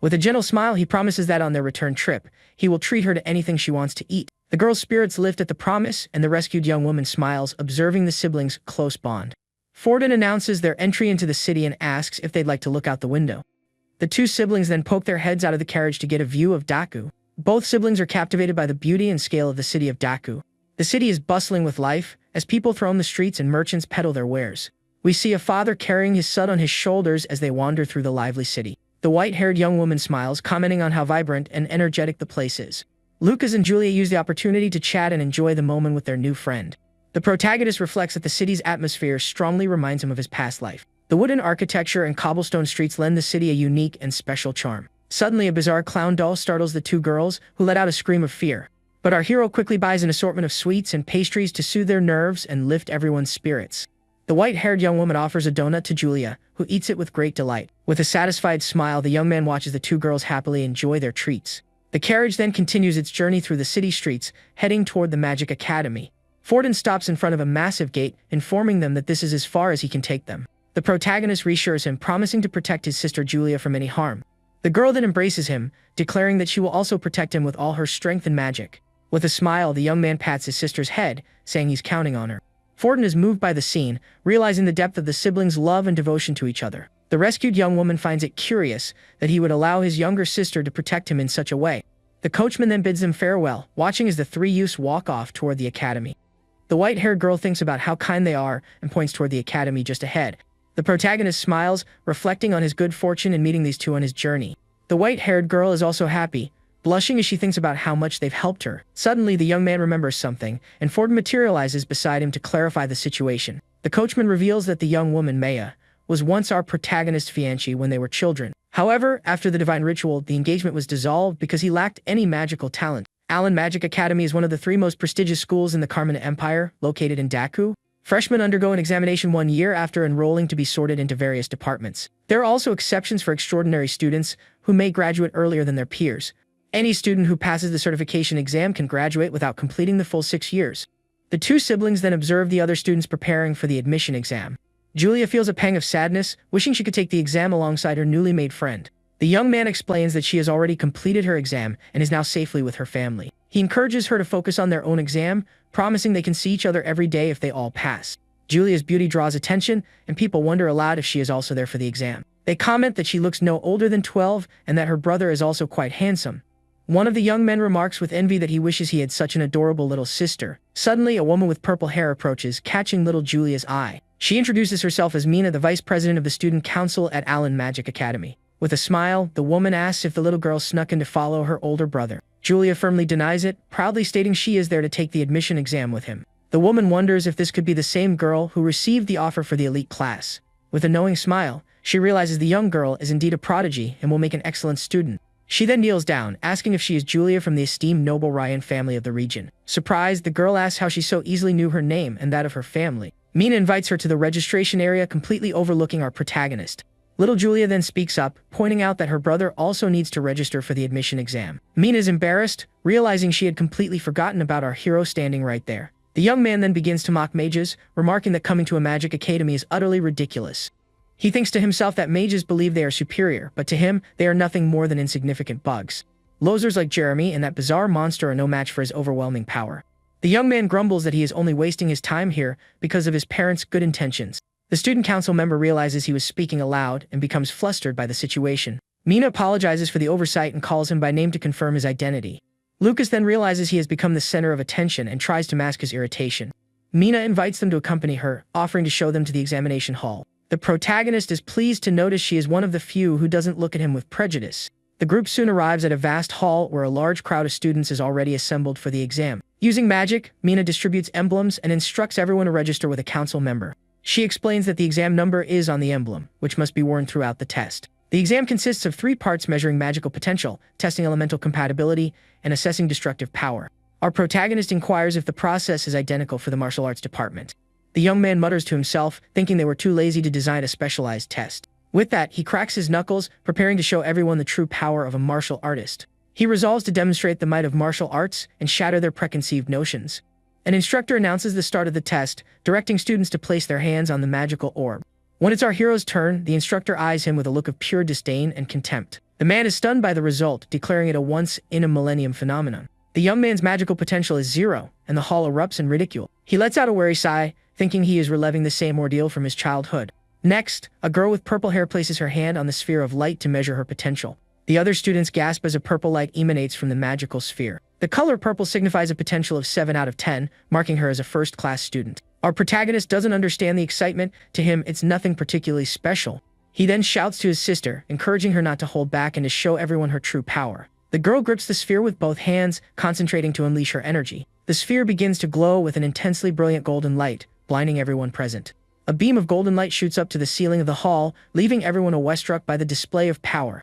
With a gentle smile, he promises that on their return trip, he will treat her to anything she wants to eat. The girl's spirits lift at the promise, and the rescued young woman smiles, observing the siblings' close bond. Forden announces their entry into the city and asks if they'd like to look out the window. The two siblings then poke their heads out of the carriage to get a view of Daku. Both siblings are captivated by the beauty and scale of the city of Daku. The city is bustling with life, as people throng the streets and merchants peddle their wares. We see a father carrying his son on his shoulders as they wander through the lively city. The white-haired young woman smiles, commenting on how vibrant and energetic the place is. Lucas and Julia use the opportunity to chat and enjoy the moment with their new friend. The protagonist reflects that the city's atmosphere strongly reminds him of his past life. The wooden architecture and cobblestone streets lend the city a unique and special charm. Suddenly, a bizarre clown doll startles the two girls, who let out a scream of fear. But our hero quickly buys an assortment of sweets and pastries to soothe their nerves and lift everyone's spirits. The white-haired young woman offers a donut to Julia, who eats it with great delight. With a satisfied smile, the young man watches the two girls happily enjoy their treats. The carriage then continues its journey through the city streets, heading toward the Magic Academy. Forden stops in front of a massive gate, informing them that this is as far as he can take them. The protagonist reassures him, promising to protect his sister Julia from any harm. The girl then embraces him, declaring that she will also protect him with all her strength and magic. With a smile, the young man pats his sister's head, saying he's counting on her. Forden is moved by the scene, realizing the depth of the siblings' love and devotion to each other. The rescued young woman finds it curious that he would allow his younger sister to protect him in such a way. The coachman then bids them farewell, watching as the three youths walk off toward the academy. The white-haired girl thinks about how kind they are and points toward the academy just ahead. The protagonist smiles, reflecting on his good fortune in meeting these two on his journey. The white-haired girl is also happy, blushing as she thinks about how much they've helped her. Suddenly, the young man remembers something, and Forden materializes beside him to clarify the situation. The coachman reveals that the young woman, Maya, was once our protagonist's fiancée when they were children. However, after the divine ritual, the engagement was dissolved because he lacked any magical talent. Allen Magic Academy is one of the three most prestigious schools in the Carmina Empire, located in Daku. Freshmen undergo an examination 1 year after enrolling to be sorted into various departments. There are also exceptions for extraordinary students who may graduate earlier than their peers. Any student who passes the certification exam can graduate without completing the full 6 years. The two siblings then observe the other students preparing for the admission exam. Julia feels a pang of sadness, wishing she could take the exam alongside her newly made friend. The young man explains that she has already completed her exam and is now safely with her family. He encourages her to focus on their own exam, promising they can see each other every day if they all pass. Julia's beauty draws attention, and people wonder aloud if she is also there for the exam. They comment that she looks no older than 12 and that her brother is also quite handsome. One of the young men remarks with envy that he wishes he had such an adorable little sister. Suddenly, a woman with purple hair approaches, catching little Julia's eye. She introduces herself as Mina, the vice president of the student council at Allen Magic Academy. With a smile, the woman asks if the little girl snuck in to follow her older brother. Julia firmly denies it, proudly stating she is there to take the admission exam with him. The woman wonders if this could be the same girl who received the offer for the elite class. With a knowing smile, she realizes the young girl is indeed a prodigy and will make an excellent student. She then kneels down, asking if she is Julia from the esteemed noble Ryan family of the region. Surprised, the girl asks how she so easily knew her name and that of her family. Mina invites her to the registration area, completely overlooking our protagonist. Little Julia then speaks up, pointing out that her brother also needs to register for the admission exam. Mina is embarrassed, realizing she had completely forgotten about our hero standing right there. The young man then begins to mock mages, remarking that coming to a magic academy is utterly ridiculous. He thinks to himself that mages believe they are superior, but to him, they are nothing more than insignificant bugs. Losers like Jeremy and that bizarre monster are no match for his overwhelming power. The young man grumbles that he is only wasting his time here because of his parents' good intentions. The student council member realizes he was speaking aloud and becomes flustered by the situation. Mina apologizes for the oversight and calls him by name to confirm his identity. Lucas then realizes he has become the center of attention and tries to mask his irritation. Mina invites them to accompany her, offering to show them to the examination hall. The protagonist is pleased to notice she is one of the few who doesn't look at him with prejudice. The group soon arrives at a vast hall where a large crowd of students is already assembled for the exam. Using magic, Mina distributes emblems and instructs everyone to register with a council member. She explains that the exam number is on the emblem, which must be worn throughout the test. The exam consists of 3 parts measuring magical potential, testing elemental compatibility, and assessing destructive power. Our protagonist inquires if the process is identical for the martial arts department. The young man mutters to himself, thinking they were too lazy to design a specialized test. With that, he cracks his knuckles, preparing to show everyone the true power of a martial artist. He resolves to demonstrate the might of martial arts and shatter their preconceived notions. An instructor announces the start of the test, directing students to place their hands on the magical orb. When it's our hero's turn, the instructor eyes him with a look of pure disdain and contempt. The man is stunned by the result, declaring it a once-in-a-millennium phenomenon. The young man's magical potential is 0, and the hall erupts in ridicule. He lets out a weary sigh, thinking he is reliving the same ordeal from his childhood. Next, a girl with purple hair places her hand on the sphere of light to measure her potential. The other students gasp as a purple light emanates from the magical sphere. The color purple signifies a potential of 7 out of 10, marking her as a first-class student. Our protagonist doesn't understand the excitement. To him, it's nothing particularly special. He then shouts to his sister, encouraging her not to hold back and to show everyone her true power. The girl grips the sphere with both hands, concentrating to unleash her energy. The sphere begins to glow with an intensely brilliant golden light, blinding everyone present. A beam of golden light shoots up to the ceiling of the hall, leaving everyone awestruck by the display of power.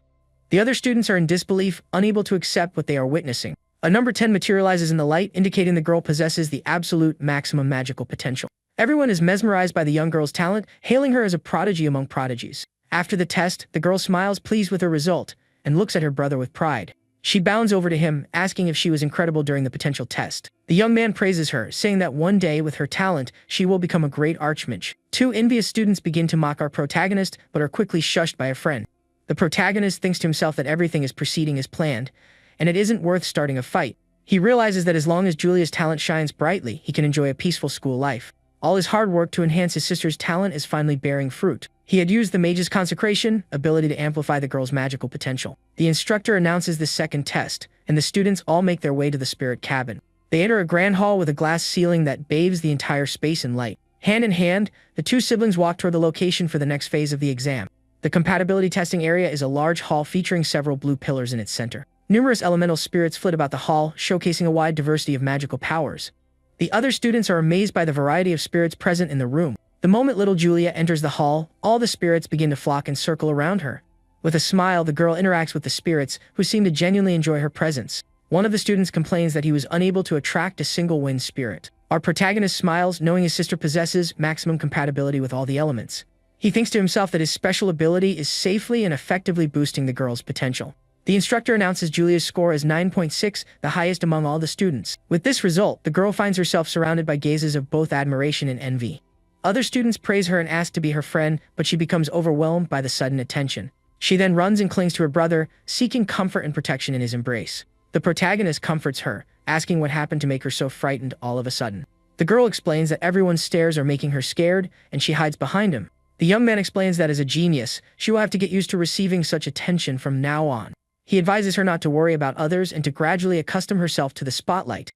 The other students are in disbelief, unable to accept what they are witnessing. A number 10 materializes in the light, indicating the girl possesses the absolute maximum magical potential. Everyone is mesmerized by the young girl's talent, hailing her as a prodigy among prodigies. After the test, the girl smiles, pleased with her result, and looks at her brother with pride. She bounds over to him, asking if she was incredible during the potential test. The young man praises her, saying that one day, with her talent, she will become a great archmage. 2 envious students begin to mock our protagonist, but are quickly shushed by a friend. The protagonist thinks to himself that everything is proceeding as planned, and it isn't worth starting a fight. He realizes that as long as Julia's talent shines brightly, he can enjoy a peaceful school life. All his hard work to enhance his sister's talent is finally bearing fruit. He had used the mage's consecration, ability to amplify the girl's magical potential. The instructor announces the second test, and the students all make their way to the spirit cabin. They enter a grand hall with a glass ceiling that bathes the entire space in light. Hand in hand, the 2 siblings walk toward the location for the next phase of the exam. The compatibility testing area is a large hall featuring several blue pillars in its center. Numerous elemental spirits flit about the hall, showcasing a wide diversity of magical powers. The other students are amazed by the variety of spirits present in the room. The moment little Julia enters the hall, all the spirits begin to flock and circle around her. With a smile, the girl interacts with the spirits, who seem to genuinely enjoy her presence. One of the students complains that he was unable to attract a single wind spirit. Our protagonist smiles, knowing his sister possesses maximum compatibility with all the elements. He thinks to himself that his special ability is safely and effectively boosting the girl's potential. The instructor announces Julia's score as 9.6, the highest among all the students. With this result, the girl finds herself surrounded by gazes of both admiration and envy. Other students praise her and ask to be her friend, but she becomes overwhelmed by the sudden attention. She then runs and clings to her brother, seeking comfort and protection in his embrace. The protagonist comforts her, asking what happened to make her so frightened all of a sudden. The girl explains that everyone's stares are making her scared, and she hides behind him. The young man explains that as a genius, she will have to get used to receiving such attention from now on. He advises her not to worry about others and to gradually accustom herself to the spotlight.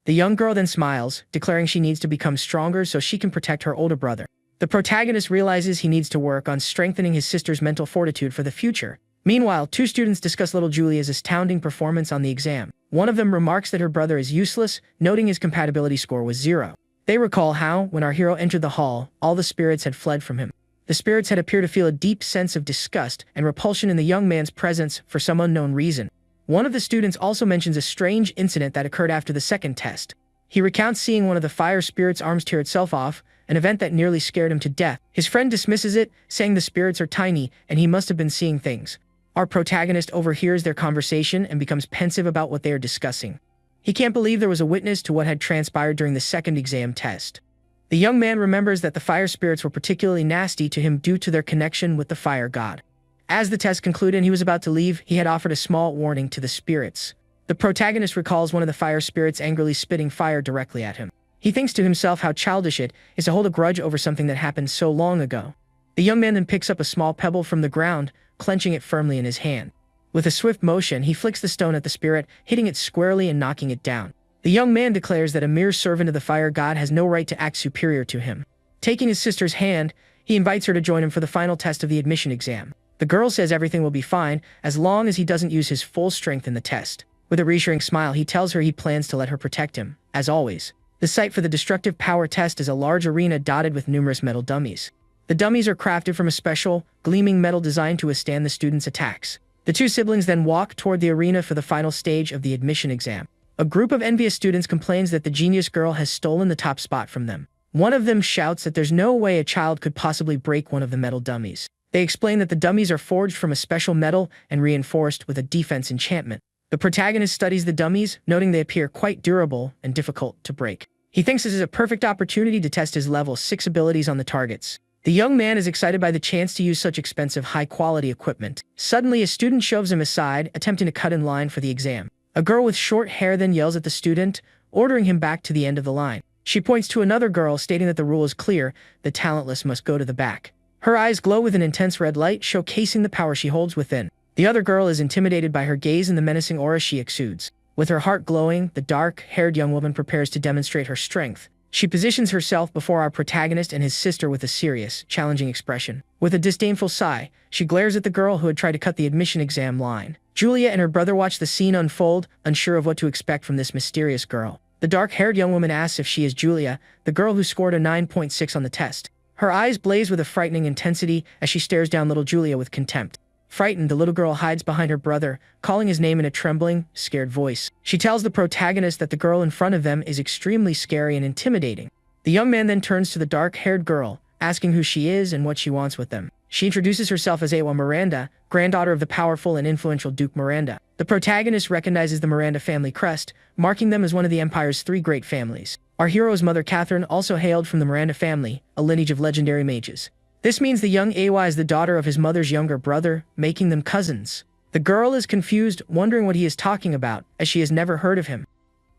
The young girl then smiles, declaring she needs to become stronger so she can protect her older brother. The protagonist realizes he needs to work on strengthening his sister's mental fortitude for the future. Meanwhile, 2 students discuss little Julia's astounding performance on the exam. One of them remarks that her brother is useless, noting his compatibility score was 0. They recall how, when our hero entered the hall, all the spirits had fled from him. The spirits had appeared to feel a deep sense of disgust and repulsion in the young man's presence for some unknown reason. One of the students also mentions a strange incident that occurred after the second test. He recounts seeing one of the fire spirits' arms tear itself off, an event that nearly scared him to death. His friend dismisses it, saying the spirits are tiny and he must have been seeing things. Our protagonist overhears their conversation and becomes pensive about what they are discussing. He can't believe there was a witness to what had transpired during the second exam test. The young man remembers that the fire spirits were particularly nasty to him due to their connection with the fire god. As the test concluded and he was about to leave, he had offered a small warning to the spirits. The protagonist recalls one of the fire spirits angrily spitting fire directly at him. He thinks to himself how childish it is to hold a grudge over something that happened so long ago. The young man then picks up a small pebble from the ground, clenching it firmly in his hand. With a swift motion, he flicks the stone at the spirit, hitting it squarely and knocking it down. The young man declares that a mere servant of the fire god has no right to act superior to him. Taking his sister's hand, He invites her to join him for the final test of the admission exam. The girl says everything will be fine as long as he doesn't use his full strength in the test. With a reassuring smile, he tells her he plans to let her protect him, as always. The site for the destructive power test is a large arena dotted with numerous metal dummies. The dummies are crafted from a special, gleaming metal designed to withstand the students' attacks. The two siblings then walk toward the arena for the final stage of the admission exam. A group of envious students complains that the genius girl has stolen the top spot from them. One of them shouts that there's no way a child could possibly break one of the metal dummies. They explain that the dummies are forged from a special metal and reinforced with a defense enchantment. The protagonist studies the dummies, noting they appear quite durable and difficult to break. He thinks this is a perfect opportunity to test his level 6 abilities on the targets. The young man is excited by the chance to use such expensive, high-quality equipment. Suddenly, a student shoves him aside, attempting to cut in line for the exam. A girl with short hair then yells at the student, ordering him back to the end of the line. She points to another girl, stating that the rule is clear: the talentless must go to the back. Her eyes glow with an intense red light, showcasing the power she holds within. The other girl is intimidated by her gaze and the menacing aura she exudes. With her heart glowing, the dark-haired young woman prepares to demonstrate her strength. She positions herself before our protagonist and his sister with a serious, challenging expression. With a disdainful sigh, she glares at the girl who had tried to cut the admission exam line. Julia and her brother watch the scene unfold, unsure of what to expect from this mysterious girl. The dark-haired young woman asks if she is Julia, the girl who scored a 9.6 on the test. Her eyes blaze with a frightening intensity as she stares down little Julia with contempt. Frightened, the little girl hides behind her brother, calling his name in a trembling, scared voice. She tells the protagonist that the girl in front of them is extremely scary and intimidating. The young man then turns to the dark-haired girl, asking who she is and what she wants with them. She introduces herself as Awa Miranda, granddaughter of the powerful and influential Duke Miranda. The protagonist recognizes the Miranda family crest, marking them as one of the Empire's 3 great families. Our hero's mother, Catherine, also hailed from the Miranda family, a lineage of legendary mages. This means the young Awa is the daughter of his mother's younger brother, making them cousins. The girl is confused, wondering what he is talking about, as she has never heard of him.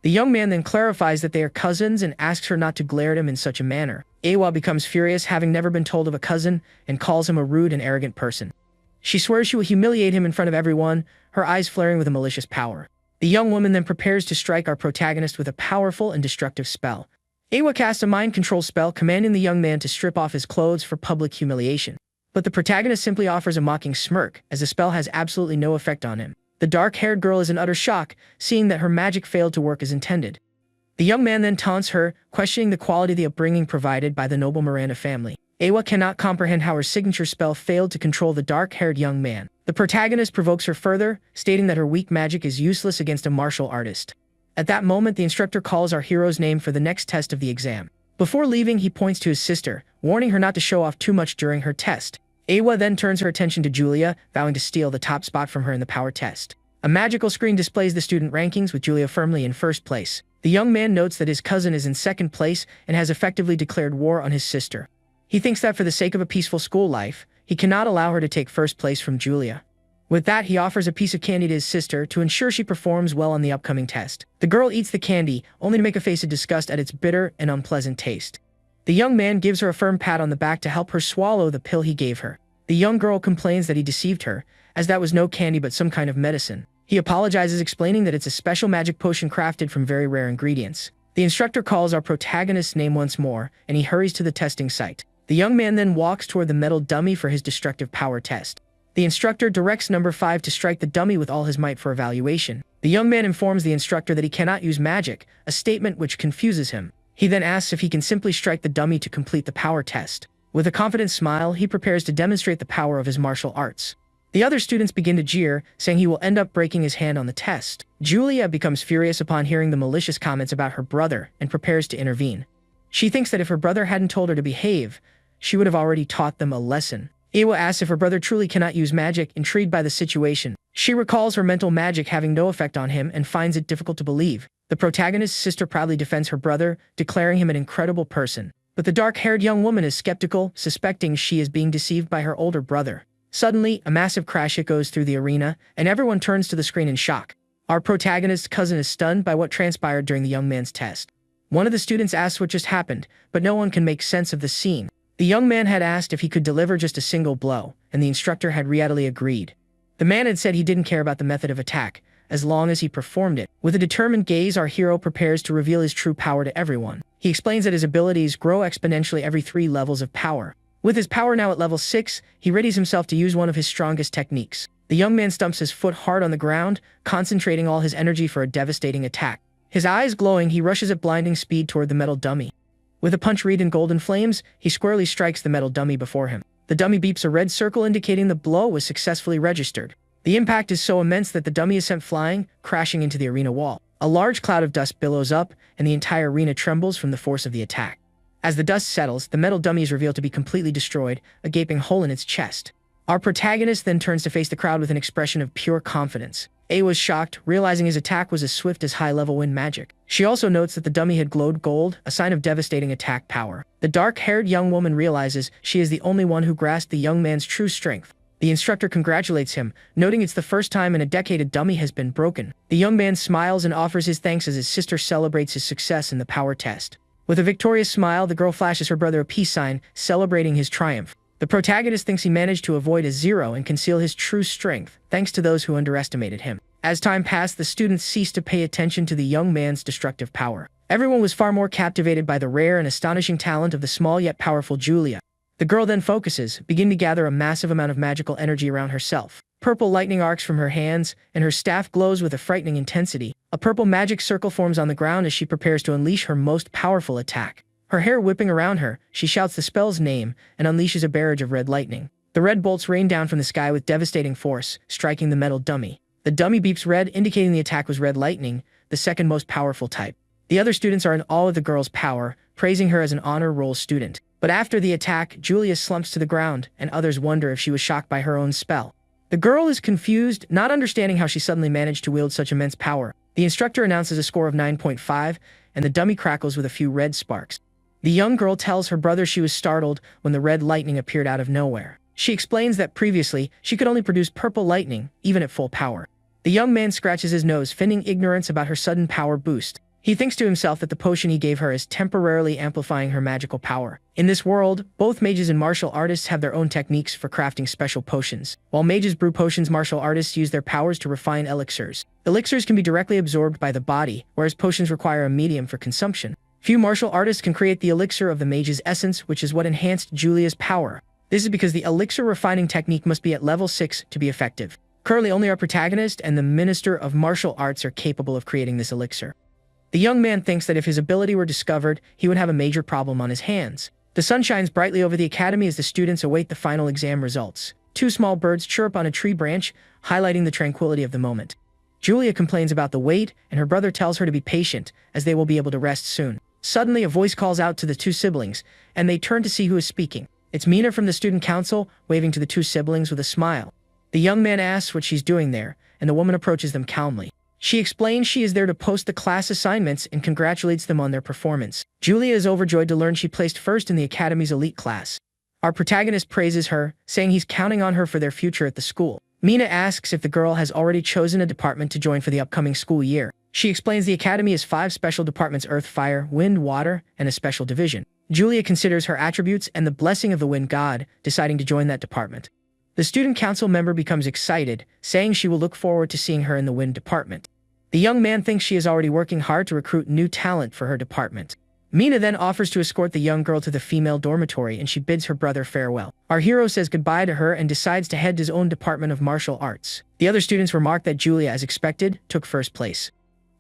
The young man then clarifies that they are cousins and asks her not to glare at him in such a manner. Awa becomes furious, having never been told of a cousin, and calls him a rude and arrogant person. She swears she will humiliate him in front of everyone, her eyes flaring with a malicious power. The young woman then prepares to strike our protagonist with a powerful and destructive spell. Awa casts a mind control spell, commanding the young man to strip off his clothes for public humiliation. But the protagonist simply offers a mocking smirk, as the spell has absolutely no effect on him. The dark-haired girl is in utter shock, seeing that her magic failed to work as intended. The young man then taunts her, questioning the quality of the upbringing provided by the noble Miranda family. Awa cannot comprehend how her signature spell failed to control the dark-haired young man. The protagonist provokes her further, stating that her weak magic is useless against a martial artist. At that moment, the instructor calls our hero's name for the next test of the exam. Before leaving, he points to his sister, warning her not to show off too much during her test. Awa then turns her attention to Julia, vowing to steal the top spot from her in the power test. A magical screen displays the student rankings, with Julia firmly in first place. The young man notes that his cousin is in second place and has effectively declared war on his sister. He thinks that for the sake of a peaceful school life, he cannot allow her to take first place from Julia. With that, he offers a piece of candy to his sister to ensure she performs well on the upcoming test. The girl eats the candy, only to make a face of disgust at its bitter and unpleasant taste. The young man gives her a firm pat on the back to help her swallow the pill he gave her. The young girl complains that he deceived her, as that was no candy but some kind of medicine. He apologizes, explaining that it's a special magic potion crafted from very rare ingredients. The instructor calls our protagonist's name once more, and he hurries to the testing site. The young man then walks toward the metal dummy for his destructive power test. The instructor directs number 5 to strike the dummy with all his might for evaluation. The young man informs the instructor that he cannot use magic, a statement which confuses him. He then asks if he can simply strike the dummy to complete the power test. With a confident smile, he prepares to demonstrate the power of his martial arts. The other students begin to jeer, saying he will end up breaking his hand on the test. Julia becomes furious upon hearing the malicious comments about her brother and prepares to intervene. She thinks that if her brother hadn't told her to behave, she would have already taught them a lesson. Awa asks if her brother truly cannot use magic, intrigued by the situation. She recalls her mental magic having no effect on him and finds it difficult to believe. The protagonist's sister proudly defends her brother, declaring him an incredible person. But the dark-haired young woman is skeptical, suspecting she is being deceived by her older brother. Suddenly, a massive crash echoes through the arena, and everyone turns to the screen in shock. Our protagonist's cousin is stunned by what transpired during the young man's test. One of the students asks what just happened, but no one can make sense of the scene. The young man had asked if he could deliver just a single blow, and the instructor had readily agreed. The man had said he didn't care about the method of attack, as long as he performed it. With a determined gaze, our hero prepares to reveal his true power to everyone. He explains that his abilities grow exponentially every 3 levels of power. With his power now at level 6, he readies himself to use one of his strongest techniques. The young man stumps his foot hard on the ground, concentrating all his energy for a devastating attack. His eyes glowing, he rushes at blinding speed toward the metal dummy. With a punch wreathed in golden flames, he squarely strikes the metal dummy before him. The dummy beeps a red circle indicating the blow was successfully registered. The impact is so immense that the dummy is sent flying, crashing into the arena wall. A large cloud of dust billows up, and the entire arena trembles from the force of the attack. As the dust settles, the metal dummy is revealed to be completely destroyed, a gaping hole in its chest. Our protagonist then turns to face the crowd with an expression of pure confidence. A was shocked, realizing his attack was as swift as high-level wind magic. She also notes that the dummy had glowed gold, a sign of devastating attack power. The dark-haired young woman realizes she is the only one who grasped the young man's true strength. The instructor congratulates him, noting it's the first time in a decade a dummy has been broken. The young man smiles and offers his thanks as his sister celebrates his success in the power test. With a victorious smile, the girl flashes her brother a peace sign, celebrating his triumph. The protagonist thinks he managed to avoid a 0 and conceal his true strength, thanks to those who underestimated him. As time passed, the students ceased to pay attention to the young man's destructive power. Everyone was far more captivated by the rare and astonishing talent of the small yet powerful Julia. The girl then focuses, beginning to gather a massive amount of magical energy around herself. Purple lightning arcs from her hands, and her staff glows with a frightening intensity. A purple magic circle forms on the ground as she prepares to unleash her most powerful attack. Her hair whipping around her, she shouts the spell's name and unleashes a barrage of red lightning. The red bolts rain down from the sky with devastating force, striking the metal dummy. The dummy beeps red, indicating the attack was red lightning, the second most powerful type. The other students are in awe of the girl's power, praising her as an honor roll student. But after the attack, Julia slumps to the ground, and others wonder if she was shocked by her own spell. The girl is confused, not understanding how she suddenly managed to wield such immense power. The instructor announces a score of 9.5, and the dummy crackles with a few red sparks. The young girl tells her brother she was startled when the red lightning appeared out of nowhere. She explains that previously, she could only produce purple lightning, even at full power. The young man scratches his nose, feigning ignorance about her sudden power boost. He thinks to himself that the potion he gave her is temporarily amplifying her magical power. In this world, both mages and martial artists have their own techniques for crafting special potions. While mages brew potions, martial artists use their powers to refine elixirs. Elixirs can be directly absorbed by the body, whereas potions require a medium for consumption. Few martial artists can create the elixir of the mage's essence, which is what enhanced Julia's power. This is because the elixir refining technique must be at level 6 to be effective. Currently, only our protagonist and the Minister of Martial Arts are capable of creating this elixir. The young man thinks that if his ability were discovered, he would have a major problem on his hands. The sun shines brightly over the academy as the students await the final exam results. Two small birds chirp on a tree branch, highlighting the tranquility of the moment. Julia complains about the wait, and her brother tells her to be patient, as they will be able to rest soon. Suddenly, a voice calls out to the two siblings, and they turn to see who is speaking. It's Mina from the student council, waving to the two siblings with a smile. The young man asks what she's doing there, and the woman approaches them calmly. She explains she is there to post the class assignments and congratulates them on their performance. Julia is overjoyed to learn she placed first in the academy's elite class. Our protagonist praises her, saying he's counting on her for their future at the school. Mina asks if the girl has already chosen a department to join for the upcoming school year. She explains the academy has 5 special departments: earth, fire, wind, water, and a special division. Julia considers her attributes and the blessing of the wind god, deciding to join that department. The student council member becomes excited, saying she will look forward to seeing her in the wind department. The young man thinks she is already working hard to recruit new talent for her department. Mina then offers to escort the young girl to the female dormitory, and she bids her brother farewell. Our hero says goodbye to her and decides to head to his own department of martial arts. The other students remark that Julia, as expected, took first place.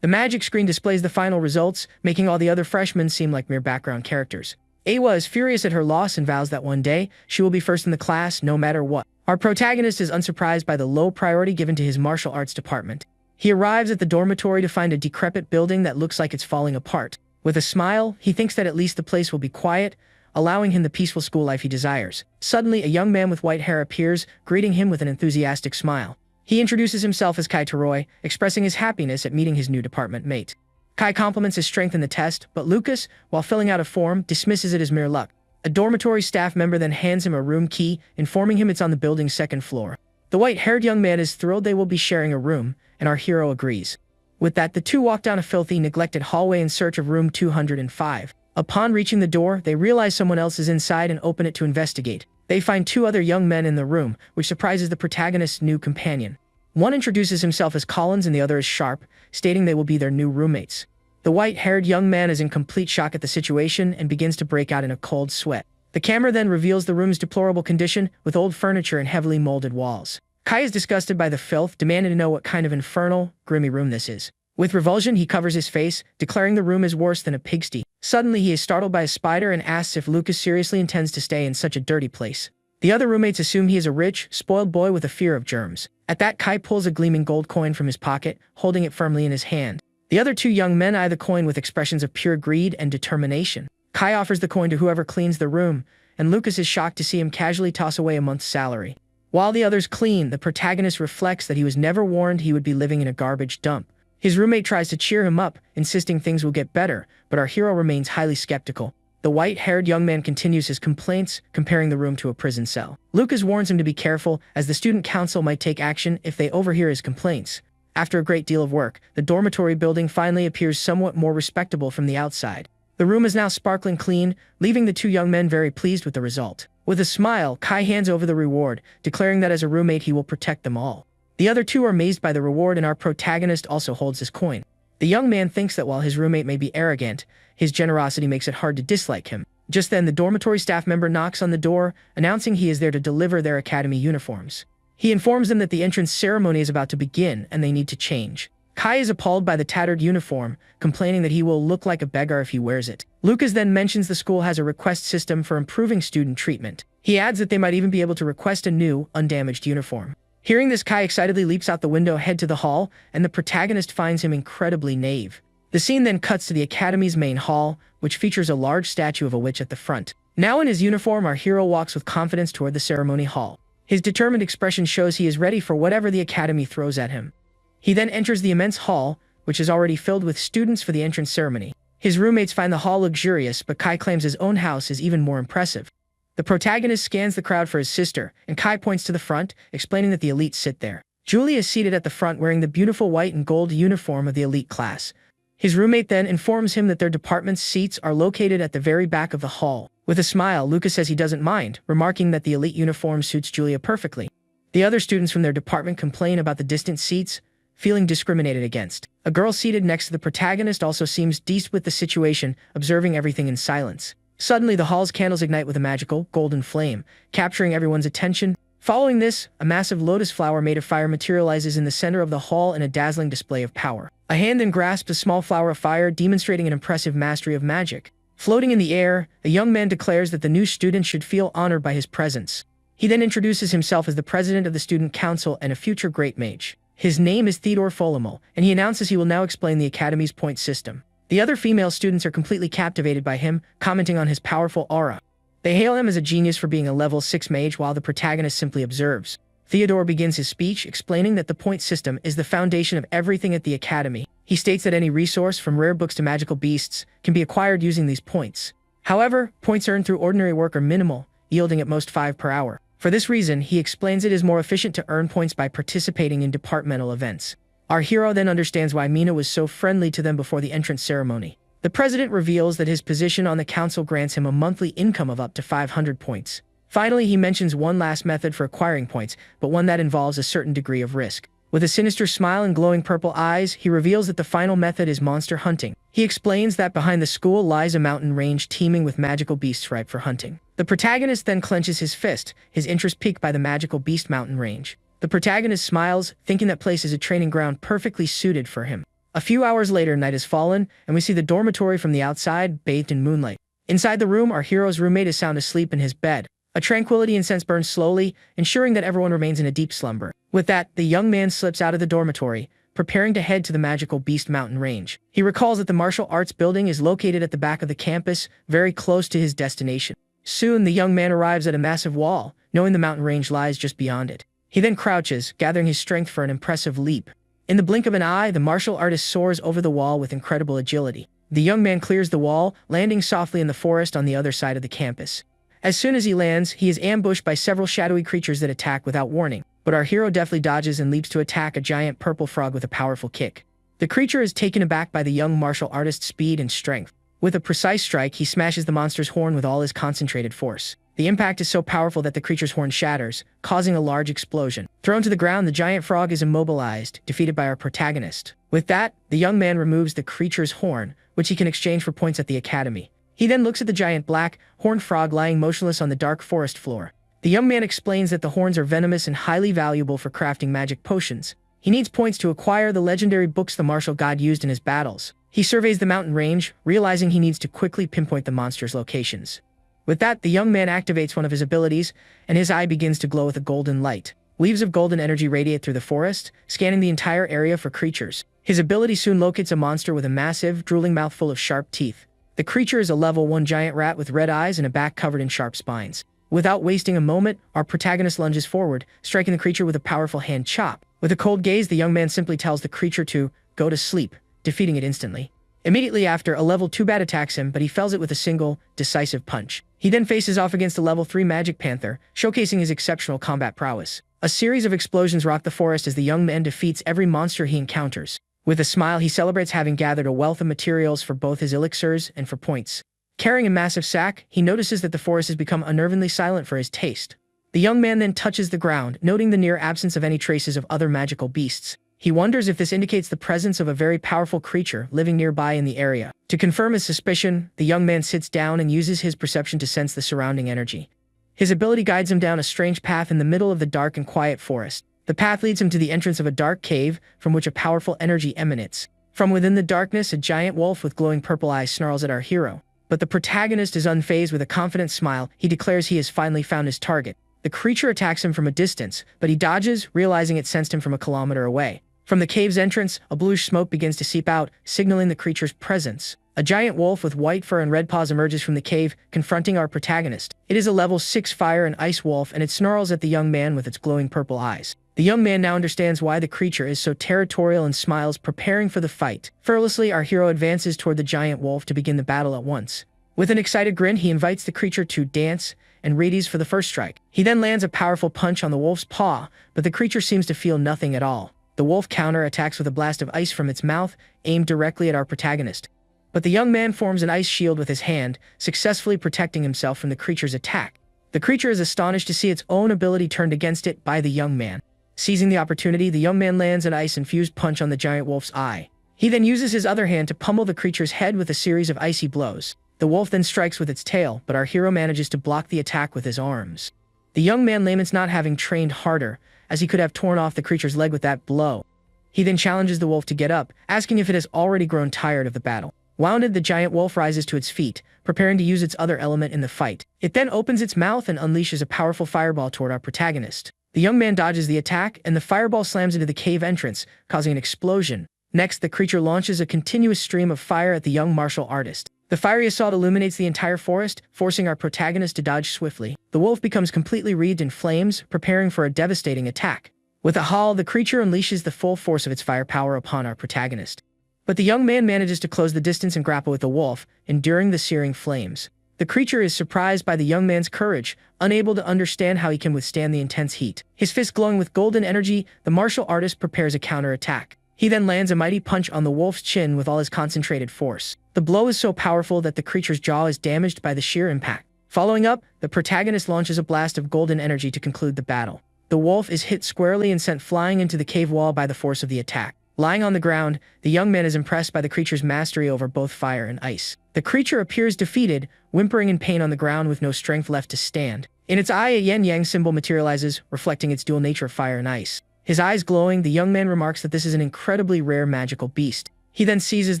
The magic screen displays the final results, making all the other freshmen seem like mere background characters. Awa is furious at her loss and vows that one day, she will be first in the class no matter what. Our protagonist is unsurprised by the low priority given to his martial arts department. He arrives at the dormitory to find a decrepit building that looks like it's falling apart. With a smile, he thinks that at least the place will be quiet, allowing him the peaceful school life he desires. Suddenly, a young man with white hair appears, greeting him with an enthusiastic smile. He introduces himself as Kai Taroy, expressing his happiness at meeting his new department mate. Kai compliments his strength in the test, but Lucas, while filling out a form, dismisses it as mere luck. A dormitory staff member then hands him a room key, informing him it's on the building's 2nd floor. The white-haired young man is thrilled they will be sharing a room, and our hero agrees. With that, the two walk down a filthy, neglected hallway in search of room 205. Upon reaching the door, they realize someone else is inside and open it to investigate. They find 2 other young men in the room, which surprises the protagonist's new companion. One introduces himself as Collins and the other as Sharp, stating they will be their new roommates. The white-haired young man is in complete shock at the situation and begins to break out in a cold sweat. The camera then reveals the room's deplorable condition with old furniture and heavily molded walls. Kai is disgusted by the filth, demanding to know what kind of infernal, grimy room this is. With revulsion, he covers his face, declaring the room is worse than a pigsty. Suddenly, he is startled by a spider and asks if Lucas seriously intends to stay in such a dirty place. The other roommates assume he is a rich, spoiled boy with a fear of germs. At that, Kai pulls a gleaming gold coin from his pocket, holding it firmly in his hand. The other two young men eye the coin with expressions of pure greed and determination. Kai offers the coin to whoever cleans the room, and Lucas is shocked to see him casually toss away a month's salary. While the others clean, the protagonist reflects that he was never warned he would be living in a garbage dump. His roommate tries to cheer him up, insisting things will get better, but our hero remains highly skeptical. The white-haired young man continues his complaints, comparing the room to a prison cell. Lucas warns him to be careful, as the student council might take action if they overhear his complaints. After a great deal of work, the dormitory building finally appears somewhat more respectable from the outside. The room is now sparkling clean, leaving the two young men very pleased with the result. With a smile, Kai hands over the reward, declaring that as a roommate he will protect them all. The other two are amazed by the reward, and our protagonist also holds his coin. The young man thinks that while his roommate may be arrogant, his generosity makes it hard to dislike him. Just then, the dormitory staff member knocks on the door, announcing he is there to deliver their academy uniforms. He informs them that the entrance ceremony is about to begin and they need to change. Kai is appalled by the tattered uniform, complaining that he will look like a beggar if he wears it. Lucas then mentions the school has a request system for improving student treatment. He adds that they might even be able to request a new, undamaged uniform. Hearing this, Kai excitedly leaps out the window, head to the hall, and the protagonist finds him incredibly naive. The scene then cuts to the academy's main hall, which features a large statue of a witch at the front. Now in his uniform, our hero walks with confidence toward the ceremony hall. His determined expression shows he is ready for whatever the academy throws at him. He then enters the immense hall, which is already filled with students for the entrance ceremony. His roommates find the hall luxurious, but Kai claims his own house is even more impressive. The protagonist scans the crowd for his sister, and Kai points to the front, explaining that the elite sit there. Julie is seated at the front wearing the beautiful white and gold uniform of the elite class. His roommate then informs him that their department's seats are located at the very back of the hall. With a smile, Lucas says he doesn't mind, remarking that the elite uniform suits Julia perfectly. The other students from their department complain about the distant seats, feeling discriminated against. A girl seated next to the protagonist also seems dazed with the situation, observing everything in silence. Suddenly, the hall's candles ignite with a magical, golden flame, capturing everyone's attention. Following this, a massive lotus flower made of fire materializes in the center of the hall in a dazzling display of power. A hand then grasps a small flower of fire, demonstrating an impressive mastery of magic. Floating in the air, a young man declares that the new student should feel honored by his presence. He then introduces himself as the president of the student council and a future great mage. His name is Theodore Folomel, and he announces he will now explain the academy's point system. The other female students are completely captivated by him, commenting on his powerful aura. They hail him as a genius for being a level 6 mage, while the protagonist simply observes. Theodore begins his speech, explaining that the point system is the foundation of everything at the academy. He states that any resource, from rare books to magical beasts, can be acquired using these points. However, points earned through ordinary work are minimal, yielding at most 5 per hour. For this reason, he explains it is more efficient to earn points by participating in departmental events. Our hero then understands why Mina was so friendly to them before the entrance ceremony. The president reveals that his position on the council grants him a monthly income of up to 500 points. Finally, he mentions one last method for acquiring points, but one that involves a certain degree of risk. With a sinister smile and glowing purple eyes, he reveals that the final method is monster hunting. He explains that behind the school lies a mountain range teeming with magical beasts ripe for hunting. The protagonist then clenches his fist, his interest piqued by the magical beast mountain range. The protagonist smiles, thinking that place is a training ground perfectly suited for him. A few hours later, night has fallen, and we see the dormitory from the outside, bathed in moonlight. Inside the room, our hero's roommate is sound asleep in his bed. A tranquility incense burns slowly, ensuring that everyone remains in a deep slumber. With that, the young man slips out of the dormitory, preparing to head to the magical beast mountain range. He recalls that the martial arts building is located at the back of the campus, very close to his destination. Soon, the young man arrives at a massive wall, knowing the mountain range lies just beyond it. He then crouches, gathering his strength for an impressive leap. In the blink of an eye, the martial artist soars over the wall with incredible agility. The young man clears the wall, landing softly in the forest on the other side of the campus. As soon as he lands, he is ambushed by several shadowy creatures that attack without warning, but our hero deftly dodges and leaps to attack a giant purple frog with a powerful kick. The creature is taken aback by the young martial artist's speed and strength. With a precise strike, he smashes the monster's horn with all his concentrated force. The impact is so powerful that the creature's horn shatters, causing a large explosion. Thrown to the ground, the giant frog is immobilized, defeated by our protagonist. With that, the young man removes the creature's horn, which he can exchange for points at the academy. He then looks at the giant black, horned frog lying motionless on the dark forest floor. The young man explains that the horns are venomous and highly valuable for crafting magic potions. He needs points to acquire the legendary books the martial god used in his battles. He surveys the mountain range, realizing he needs to quickly pinpoint the monster's locations. With that, the young man activates one of his abilities, and his eye begins to glow with a golden light. Weaves of golden energy radiate through the forest, scanning the entire area for creatures. His ability soon locates a monster with a massive, drooling mouth full of sharp teeth. The creature is a level 1 giant rat with red eyes and a back covered in sharp spines. Without wasting a moment, our protagonist lunges forward, striking the creature with a powerful hand chop. With a cold gaze, the young man simply tells the creature to go to sleep, defeating it instantly. Immediately after, a level 2 bat attacks him, but he fells it with a single, decisive punch. He then faces off against a level 3 magic panther, showcasing his exceptional combat prowess. A series of explosions rock the forest as the young man defeats every monster he encounters. With a smile, he celebrates having gathered a wealth of materials for both his elixirs and for points. Carrying a massive sack, he notices that the forest has become unnervingly silent for his taste. The young man then touches the ground, noting the near absence of any traces of other magical beasts. He wonders if this indicates the presence of a very powerful creature living nearby in the area. To confirm his suspicion, the young man sits down and uses his perception to sense the surrounding energy. His ability guides him down a strange path in the middle of the dark and quiet forest. The path leads him to the entrance of a dark cave, from which a powerful energy emanates. From within the darkness, a giant wolf with glowing purple eyes snarls at our hero. But the protagonist is unfazed. With a confident smile, he declares he has finally found his target. The creature attacks him from a distance, but he dodges, realizing it sensed him from a kilometer away. From the cave's entrance, a bluish smoke begins to seep out, signaling the creature's presence. A giant wolf with white fur and red paws emerges from the cave, confronting our protagonist. It is a level 6 fire and ice wolf, and it snarls at the young man with its glowing purple eyes. The young man now understands why the creature is so territorial and smiles, preparing for the fight. Fearlessly, our hero advances toward the giant wolf to begin the battle at once. With an excited grin, he invites the creature to dance and readies for the first strike. He then lands a powerful punch on the wolf's paw, but the creature seems to feel nothing at all. The wolf counter-attacks with a blast of ice from its mouth, aimed directly at our protagonist. But the young man forms an ice shield with his hand, successfully protecting himself from the creature's attack. The creature is astonished to see its own ability turned against it by the young man. Seizing the opportunity, the young man lands an ice-infused punch on the giant wolf's eye. He then uses his other hand to pummel the creature's head with a series of icy blows. The wolf then strikes with its tail, but our hero manages to block the attack with his arms. The young man laments not having trained harder, as he could have torn off the creature's leg with that blow. He then challenges the wolf to get up, asking if it has already grown tired of the battle. Wounded, the giant wolf rises to its feet, preparing to use its other element in the fight. It then opens its mouth and unleashes a powerful fireball toward our protagonist. The young man dodges the attack, and the fireball slams into the cave entrance, causing an explosion. Next, the creature launches a continuous stream of fire at the young martial artist. The fiery assault illuminates the entire forest, forcing our protagonist to dodge swiftly. The wolf becomes completely wreathed in flames, preparing for a devastating attack. With a howl, the creature unleashes the full force of its firepower upon our protagonist. But the young man manages to close the distance and grapple with the wolf, enduring the searing flames. The creature is surprised by the young man's courage, unable to understand how he can withstand the intense heat. His fist glowing with golden energy, the martial artist prepares a counterattack. He then lands a mighty punch on the wolf's chin with all his concentrated force. The blow is so powerful that the creature's jaw is damaged by the sheer impact. Following up, the protagonist launches a blast of golden energy to conclude the battle. The wolf is hit squarely and sent flying into the cave wall by the force of the attack. Lying on the ground, the young man is impressed by the creature's mastery over both fire and ice. The creature appears defeated, whimpering in pain on the ground with no strength left to stand. In its eye, a yin-yang symbol materializes, reflecting its dual nature of fire and ice. His eyes glowing, the young man remarks that this is an incredibly rare magical beast. He then seizes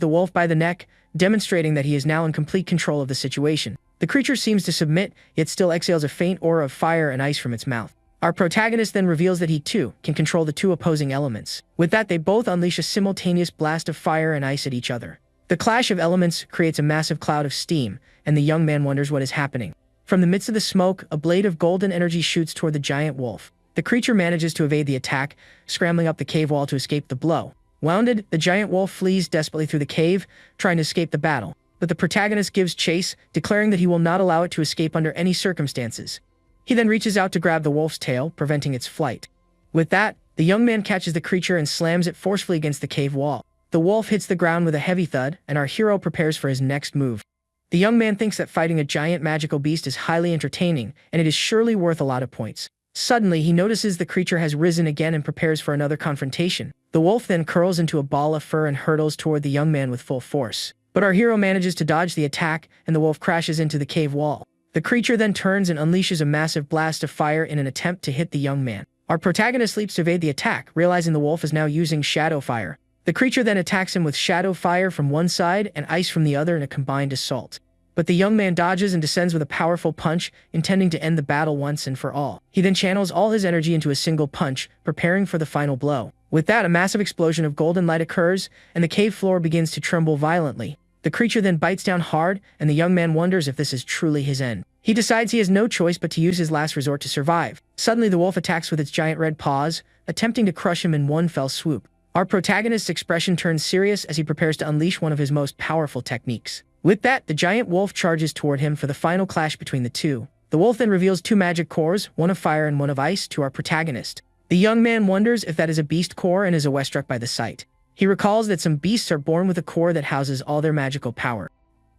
the wolf by the neck, demonstrating that he is now in complete control of the situation. The creature seems to submit, yet still exhales a faint aura of fire and ice from its mouth. Our protagonist then reveals that he, too, can control the two opposing elements. With that, they both unleash a simultaneous blast of fire and ice at each other. The clash of elements creates a massive cloud of steam, and the young man wonders what is happening. From the midst of the smoke, a blade of golden energy shoots toward the giant wolf. The creature manages to evade the attack, scrambling up the cave wall to escape the blow. Wounded, the giant wolf flees desperately through the cave, trying to escape the battle. But the protagonist gives chase, declaring that he will not allow it to escape under any circumstances. He then reaches out to grab the wolf's tail, preventing its flight. With that, the young man catches the creature and slams it forcefully against the cave wall. The wolf hits the ground with a heavy thud, and our hero prepares for his next move. The young man thinks that fighting a giant magical beast is highly entertaining, and it is surely worth a lot of points. Suddenly, he notices the creature has risen again and prepares for another confrontation. The wolf then curls into a ball of fur and hurtles toward the young man with full force. But our hero manages to dodge the attack, and the wolf crashes into the cave wall. The creature then turns and unleashes a massive blast of fire in an attempt to hit the young man. Our protagonist leaps to evade the attack, realizing the wolf is now using shadow fire. The creature then attacks him with shadow fire from one side and ice from the other in a combined assault. But the young man dodges and descends with a powerful punch, intending to end the battle once and for all. He then channels all his energy into a single punch, preparing for the final blow. With that, a massive explosion of golden light occurs, and the cave floor begins to tremble violently. The creature then bites down hard, and the young man wonders if this is truly his end. He decides he has no choice but to use his last resort to survive. Suddenly, the wolf attacks with its giant red paws, attempting to crush him in one fell swoop. Our protagonist's expression turns serious as he prepares to unleash one of his most powerful techniques. With that, the giant wolf charges toward him for the final clash between the two. The wolf then reveals two magic cores, one of fire and one of ice, to our protagonist. The young man wonders if that is a beast core and is awestruck by the sight. He recalls that some beasts are born with a core that houses all their magical power.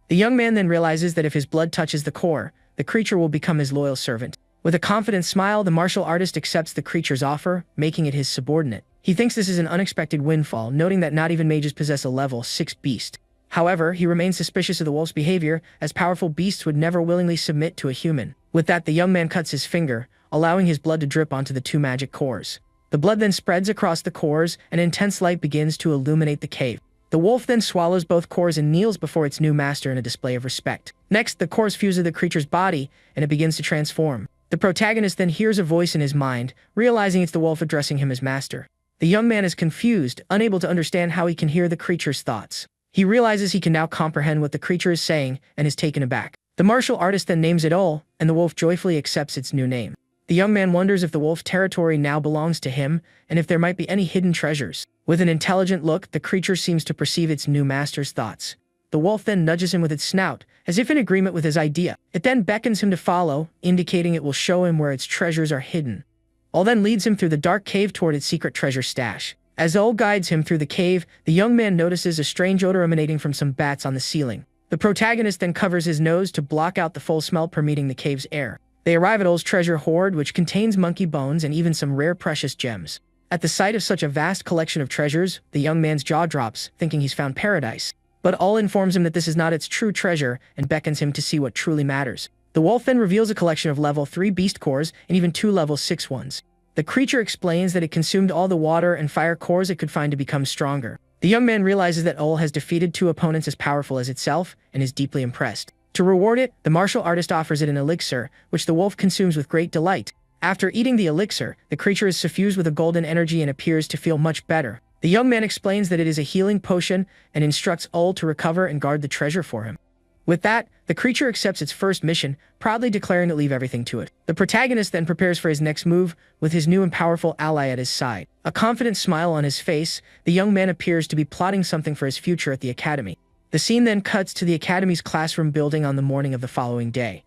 The young man then realizes that if his blood touches the core, the creature will become his loyal servant. With a confident smile, the martial artist accepts the creature's offer, making it his subordinate. He thinks this is an unexpected windfall, noting that not even mages possess a level 6 beast. However, he remains suspicious of the wolf's behavior, as powerful beasts would never willingly submit to a human. With that, the young man cuts his finger, allowing his blood to drip onto the two magic cores. The blood then spreads across the cores, and intense light begins to illuminate the cave. The wolf then swallows both cores and kneels before its new master in a display of respect. Next, the cores fuse with the creature's body, and it begins to transform. The protagonist then hears a voice in his mind, realizing it's the wolf addressing him as master. The young man is confused, unable to understand how he can hear the creature's thoughts. He realizes he can now comprehend what the creature is saying, and is taken aback. The martial artist then names it all, and the wolf joyfully accepts its new name. The young man wonders if the wolf territory now belongs to him, and if there might be any hidden treasures. With an intelligent look, the creature seems to perceive its new master's thoughts. The wolf then nudges him with its snout, as if in agreement with his idea. It then beckons him to follow, indicating it will show him where its treasures are hidden. All then leads him through the dark cave toward its secret treasure stash. As Ol guides him through the cave, the young man notices a strange odor emanating from some bats on the ceiling. The protagonist then covers his nose to block out the foul smell permeating the cave's air. They arrive at Ol's treasure hoard, which contains monkey bones and even some rare precious gems. At the sight of such a vast collection of treasures, the young man's jaw drops, thinking he's found paradise. But Ol informs him that this is not its true treasure and beckons him to see what truly matters. The wolf then reveals a collection of level 3 beast cores and even 2 level 6 ones. The creature explains that it consumed all the water and fire cores it could find to become stronger. The young man realizes that Ol has defeated 2 opponents as powerful as itself and is deeply impressed. To reward it, the martial artist offers it an elixir, which the wolf consumes with great delight. After eating the elixir, the creature is suffused with a golden energy and appears to feel much better. The young man explains that it is a healing potion and instructs Ol to recover and guard the treasure for him. With that, the creature accepts its first mission, proudly declaring to leave everything to it. The protagonist then prepares for his next move, with his new and powerful ally at his side. A confident smile on his face, the young man appears to be plotting something for his future at the academy. The scene then cuts to the academy's classroom building on the morning of the following day.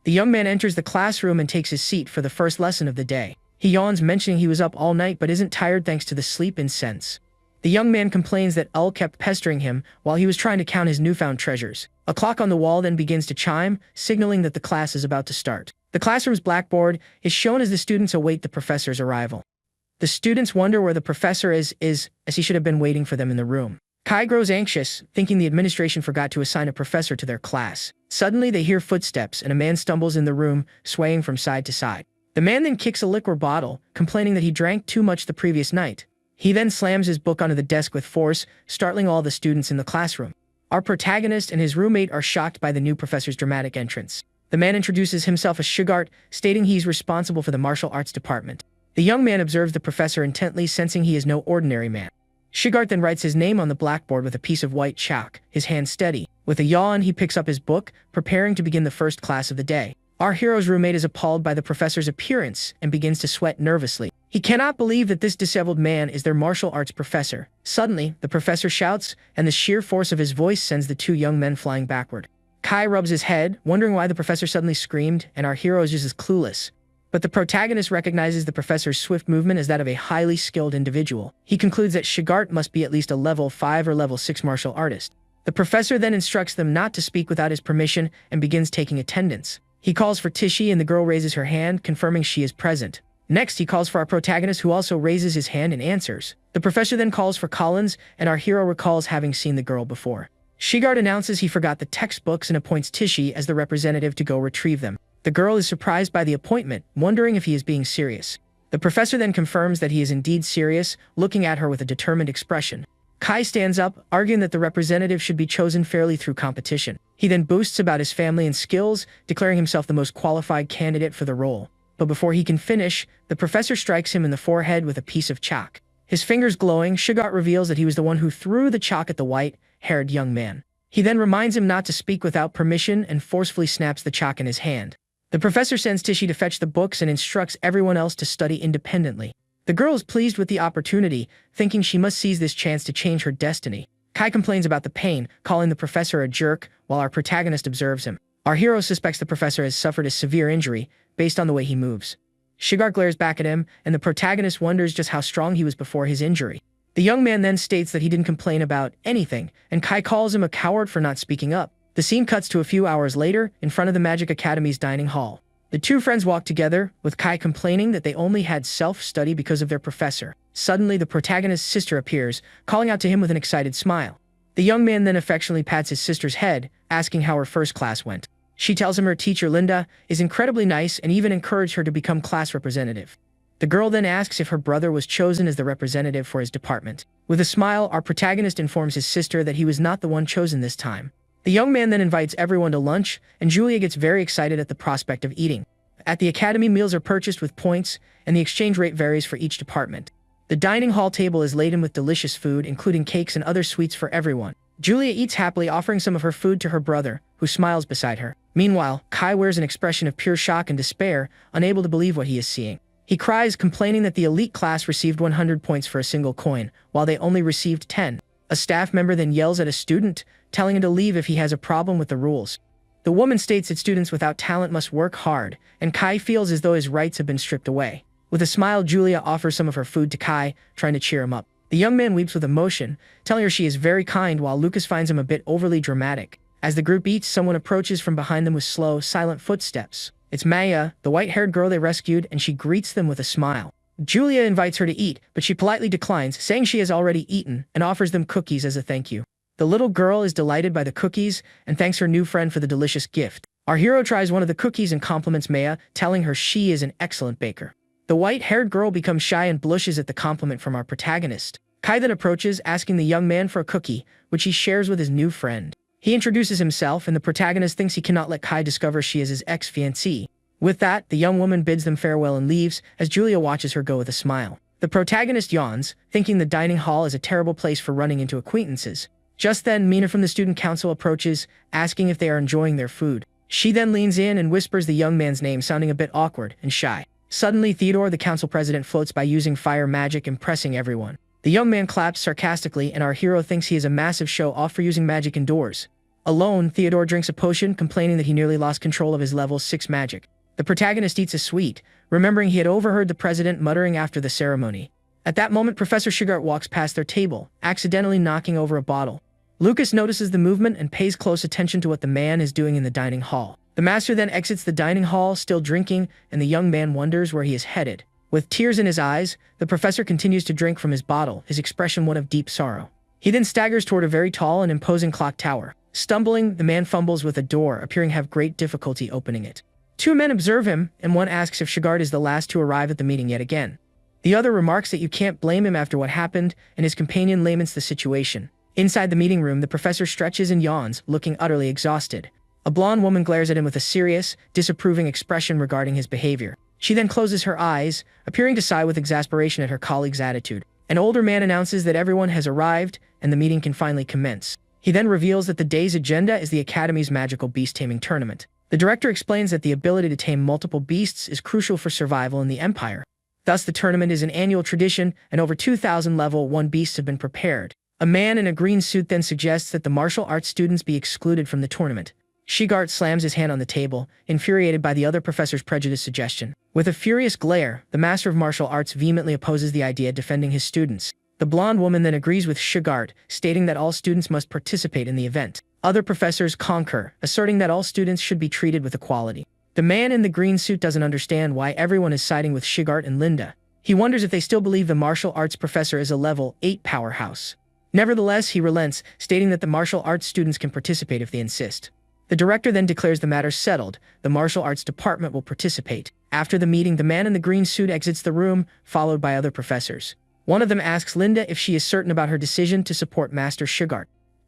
The young man enters the classroom and takes his seat for the first lesson of the day. He yawns, mentioning he was up all night but isn't tired thanks to the sleep incense. The young man complains that Ol kept pestering him while he was trying to count his newfound treasures. A clock on the wall then begins to chime, signaling that the class is about to start. The classroom's blackboard is shown as the students await the professor's arrival. The students wonder where the professor is, as he should have been waiting for them in the room. Kai grows anxious, thinking the administration forgot to assign a professor to their class. Suddenly, they hear footsteps and a man stumbles in the room, swaying from side to side. The man then kicks a liquor bottle, complaining that he drank too much the previous night. He then slams his book onto the desk with force, startling all the students in the classroom. Our protagonist and his roommate are shocked by the new professor's dramatic entrance. The man introduces himself as Shugart, stating he's responsible for the martial arts department. The young man observes the professor intently, sensing he is no ordinary man. Shugart then writes his name on the blackboard with a piece of white chalk, his hand steady. With a yawn, he picks up his book, preparing to begin the first class of the day. Our hero's roommate is appalled by the professor's appearance and begins to sweat nervously. He cannot believe that this disheveled man is their martial arts professor. Suddenly, the professor shouts, and the sheer force of his voice sends the two young men flying backward. Kai rubs his head, wondering why the professor suddenly screamed, and our hero is just as clueless. But the protagonist recognizes the professor's swift movement as that of a highly skilled individual. He concludes that Shugart must be at least a level 5 or level 6 martial artist. The professor then instructs them not to speak without his permission and begins taking attendance. He calls for Tishy and the girl raises her hand, confirming she is present. Next, he calls for our protagonist, who also raises his hand and answers. The professor then calls for Collins, and our hero recalls having seen the girl before. Shigart announces he forgot the textbooks and appoints Tishi as the representative to go retrieve them. The girl is surprised by the appointment, wondering if he is being serious. The professor then confirms that he is indeed serious, looking at her with a determined expression. Kai stands up, arguing that the representative should be chosen fairly through competition. He then boasts about his family and skills, declaring himself the most qualified candidate for the role. But before he can finish, the professor strikes him in the forehead with a piece of chalk. His fingers glowing, Shigart reveals that he was the one who threw the chalk at the white-haired young man. He then reminds him not to speak without permission and forcefully snaps the chalk in his hand. The professor sends Tishi to fetch the books and instructs everyone else to study independently. The girl is pleased with the opportunity, thinking she must seize this chance to change her destiny. Kai complains about the pain, calling the professor a jerk, while our protagonist observes him. Our hero suspects the professor has suffered a severe injury, based on the way he moves. Shigart glares back at him, and the protagonist wonders just how strong he was before his injury. The young man then states that he didn't complain about anything, and Kai calls him a coward for not speaking up. The scene cuts to a few hours later, in front of the Magic Academy's dining hall. The two friends walk together, with Kai complaining that they only had self-study because of their professor. Suddenly, the protagonist's sister appears, calling out to him with an excited smile. The young man then affectionately pats his sister's head, asking how her first class went. She tells him her teacher, Linda, is incredibly nice and even encouraged her to become class representative. The girl then asks if her brother was chosen as the representative for his department. With a smile, our protagonist informs his sister that he was not the one chosen this time. The young man then invites everyone to lunch, and Julia gets very excited at the prospect of eating. At the academy, meals are purchased with points, and the exchange rate varies for each department. The dining hall table is laden with delicious food, including cakes and other sweets for everyone. Julia eats happily, offering some of her food to her brother, who smiles beside her. Meanwhile, Kai wears an expression of pure shock and despair, unable to believe what he is seeing. He cries, complaining that the elite class received 100 points for a single coin, while they only received 10. A staff member then yells at a student, telling him to leave if he has a problem with the rules. The woman states that students without talent must work hard, and Kai feels as though his rights have been stripped away. With a smile, Julia offers some of her food to Kai, trying to cheer him up. The young man weeps with emotion, telling her she is very kind, while Lucas finds him a bit overly dramatic. As the group eats, someone approaches from behind them with slow, silent footsteps. It's Maya, the white-haired girl they rescued, and she greets them with a smile. Julia invites her to eat, but she politely declines, saying she has already eaten, and offers them cookies as a thank you. The little girl is delighted by the cookies and thanks her new friend for the delicious gift. Our hero tries one of the cookies and compliments Maya, telling her she is an excellent baker. The white-haired girl becomes shy and blushes at the compliment from our protagonist. Kai then approaches, asking the young man for a cookie, which he shares with his new friend. He introduces himself, and the protagonist thinks he cannot let Kai discover she is his ex-fiancée. With that, the young woman bids them farewell and leaves, as Julia watches her go with a smile. The protagonist yawns, thinking the dining hall is a terrible place for running into acquaintances. Just then, Mina from the student council approaches, asking if they are enjoying their food. She then leans in and whispers the young man's name, sounding a bit awkward and shy. Suddenly, Theodore, the council president, floats by using fire magic, impressing everyone. The young man claps sarcastically, and our hero thinks he is a massive show-off for using magic indoors. Alone, Theodore drinks a potion, complaining that he nearly lost control of his level 6 magic. The protagonist eats a sweet, remembering he had overheard the president muttering after the ceremony. At that moment, Professor Shigart walks past their table, accidentally knocking over a bottle. Lucas notices the movement and pays close attention to what the man is doing in the dining hall. The master then exits the dining hall, still drinking, and the young man wonders where he is headed. With tears in his eyes, the professor continues to drink from his bottle, his expression one of deep sorrow. He then staggers toward a very tall and imposing clock tower. Stumbling, the man fumbles with a door, appearing to have great difficulty opening it. Two men observe him, and one asks if Shigart is the last to arrive at the meeting yet again. The other remarks that you can't blame him after what happened, and his companion laments the situation. Inside the meeting room, the professor stretches and yawns, looking utterly exhausted. A blonde woman glares at him with a serious, disapproving expression regarding his behavior. She then closes her eyes, appearing to sigh with exasperation at her colleague's attitude. An older man announces that everyone has arrived, and the meeting can finally commence. He then reveals that the day's agenda is the Academy's magical beast-taming tournament. The director explains that the ability to tame multiple beasts is crucial for survival in the Empire. Thus, the tournament is an annual tradition, and over 2,000 level 1 beasts have been prepared. A man in a green suit then suggests that the martial arts students be excluded from the tournament. Shigart slams his hand on the table, infuriated by the other professor's prejudiced suggestion. With a furious glare, the master of martial arts vehemently opposes the idea, defending his students. The blonde woman then agrees with Shigart, stating that all students must participate in the event. Other professors concur, asserting that all students should be treated with equality. The man in the green suit doesn't understand why everyone is siding with Shigart and Linda. He wonders if they still believe the martial arts professor is a level 8 powerhouse. Nevertheless, he relents, stating that the martial arts students can participate if they insist. The director then declares the matter settled. The martial arts department will participate. After the meeting, the man in the green suit exits the room, followed by other professors. One of them asks Linda if she is certain about her decision to support Master Shugart.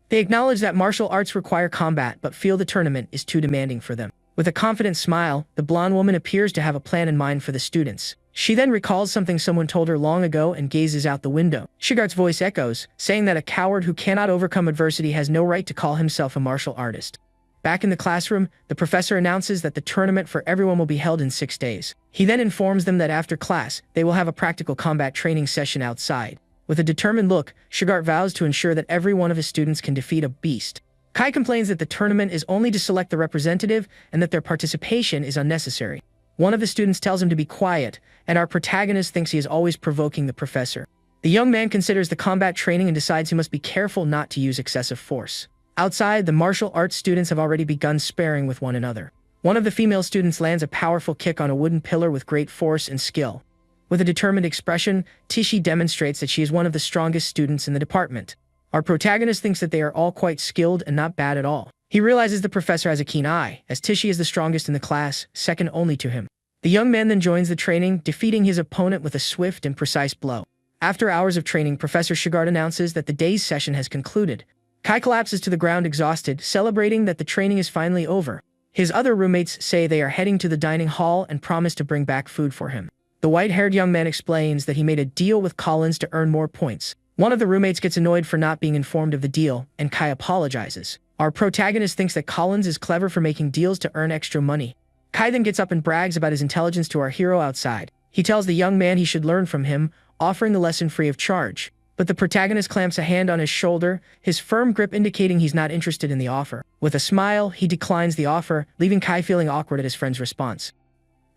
They acknowledge that martial arts require combat but feel the tournament is too demanding for them. With a confident smile, the blonde woman appears to have a plan in mind for the students. She then recalls something someone told her long ago and gazes out the window. Shugart's voice echoes, saying that a coward who cannot overcome adversity has no right to call himself a martial artist. Back in the classroom, the professor announces that the tournament for everyone will be held in 6 days. He then informs them that after class, they will have a practical combat training session outside. With a determined look, Shugart vows to ensure that every one of his students can defeat a beast. Kai complains that the tournament is only to select the representative and that their participation is unnecessary. One of the students tells him to be quiet, and our protagonist thinks he is always provoking the professor. The young man considers the combat training and decides he must be careful not to use excessive force. Outside, the martial arts students have already begun sparring with one another. One of the female students lands a powerful kick on a wooden pillar with great force and skill. With a determined expression, Tishi demonstrates that she is one of the strongest students in the department. Our protagonist thinks that they are all quite skilled and not bad at all. He realizes the professor has a keen eye, as Tishi is the strongest in the class, second only to him. The young man then joins the training, defeating his opponent with a swift and precise blow. After hours of training, Professor Shugart announces that the day's session has concluded. Kai collapses to the ground exhausted, celebrating that the training is finally over. His other roommates say they are heading to the dining hall and promise to bring back food for him. The white-haired young man explains that he made a deal with Collins to earn more points. One of the roommates gets annoyed for not being informed of the deal, and Kai apologizes. Our protagonist thinks that Collins is clever for making deals to earn extra money. Kai then gets up and brags about his intelligence to our hero outside. He tells the young man he should learn from him, offering the lesson free of charge. But the protagonist clamps a hand on his shoulder, his firm grip indicating he's not interested in the offer. With a smile, he declines the offer, leaving Kai feeling awkward at his friend's response.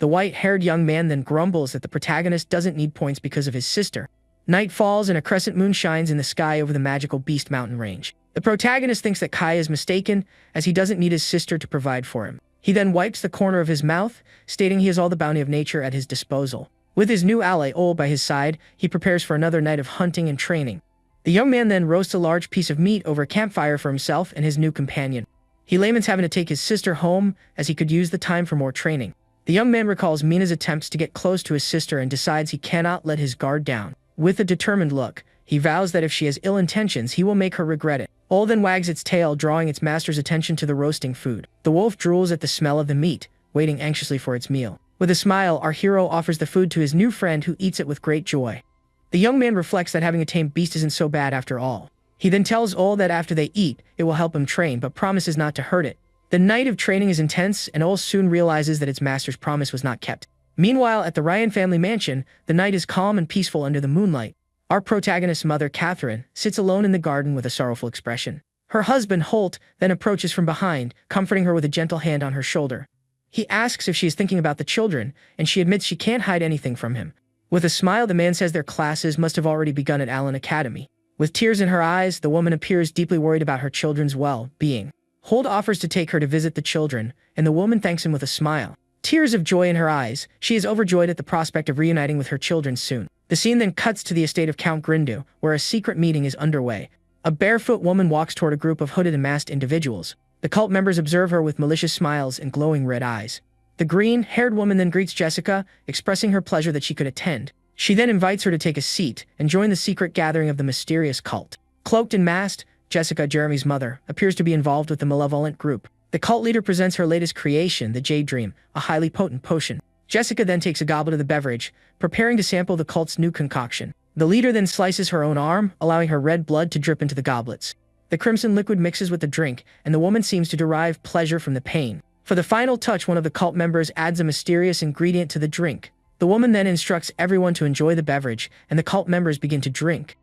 The white-haired young man then grumbles that the protagonist doesn't need points because of his sister. Night falls and a crescent moon shines in the sky over the magical Beast Mountain range. The protagonist thinks that Kai is mistaken, as he doesn't need his sister to provide for him. He then wipes the corner of his mouth, stating he has all the bounty of nature at his disposal. With his new ally Ol by his side, he prepares for another night of hunting and training. The young man then roasts a large piece of meat over a campfire for himself and his new companion. He laments having to take his sister home, as he could use the time for more training. The young man recalls Mina's attempts to get close to his sister and decides he cannot let his guard down. With a determined look, he vows that if she has ill intentions, he will make her regret it. Ol then wags its tail, drawing its master's attention to the roasting food. The wolf drools at the smell of the meat, waiting anxiously for its meal. With a smile, our hero offers the food to his new friend, who eats it with great joy. The young man reflects that having a tame beast isn't so bad after all. He then tells Ol that after they eat, it will help him train, but promises not to hurt it. The night of training is intense, and Ol soon realizes that its master's promise was not kept. Meanwhile, at the Ryan family mansion, the night is calm and peaceful under the moonlight. Our protagonist's mother, Catherine, sits alone in the garden with a sorrowful expression. Her husband, Holt, then approaches from behind, comforting her with a gentle hand on her shoulder. He asks if she is thinking about the children, and she admits she can't hide anything from him. With a smile, the man says their classes must have already begun at Allen Academy. With tears in her eyes, the woman appears deeply worried about her children's well-being. Holt offers to take her to visit the children, and the woman thanks him with a smile. Tears of joy in her eyes, she is overjoyed at the prospect of reuniting with her children soon. The scene then cuts to the estate of Count Grindu, where a secret meeting is underway. A barefoot woman walks toward a group of hooded and masked individuals. The cult members observe her with malicious smiles and glowing red eyes. The green-haired woman then greets Jessica, expressing her pleasure that she could attend. She then invites her to take a seat and join the secret gathering of the mysterious cult. Cloaked and masked, Jessica, Jeremy's mother, appears to be involved with the malevolent group. The cult leader presents her latest creation, the Jade Dream, a highly potent potion. Jessica then takes a goblet of the beverage, preparing to sample the cult's new concoction. The leader then slices her own arm, allowing her red blood to drip into the goblets. The crimson liquid mixes with the drink, and the woman seems to derive pleasure from the pain. For the final touch, one of the cult members adds a mysterious ingredient to the drink. The woman then instructs everyone to enjoy the beverage, and the cult members begin to drink.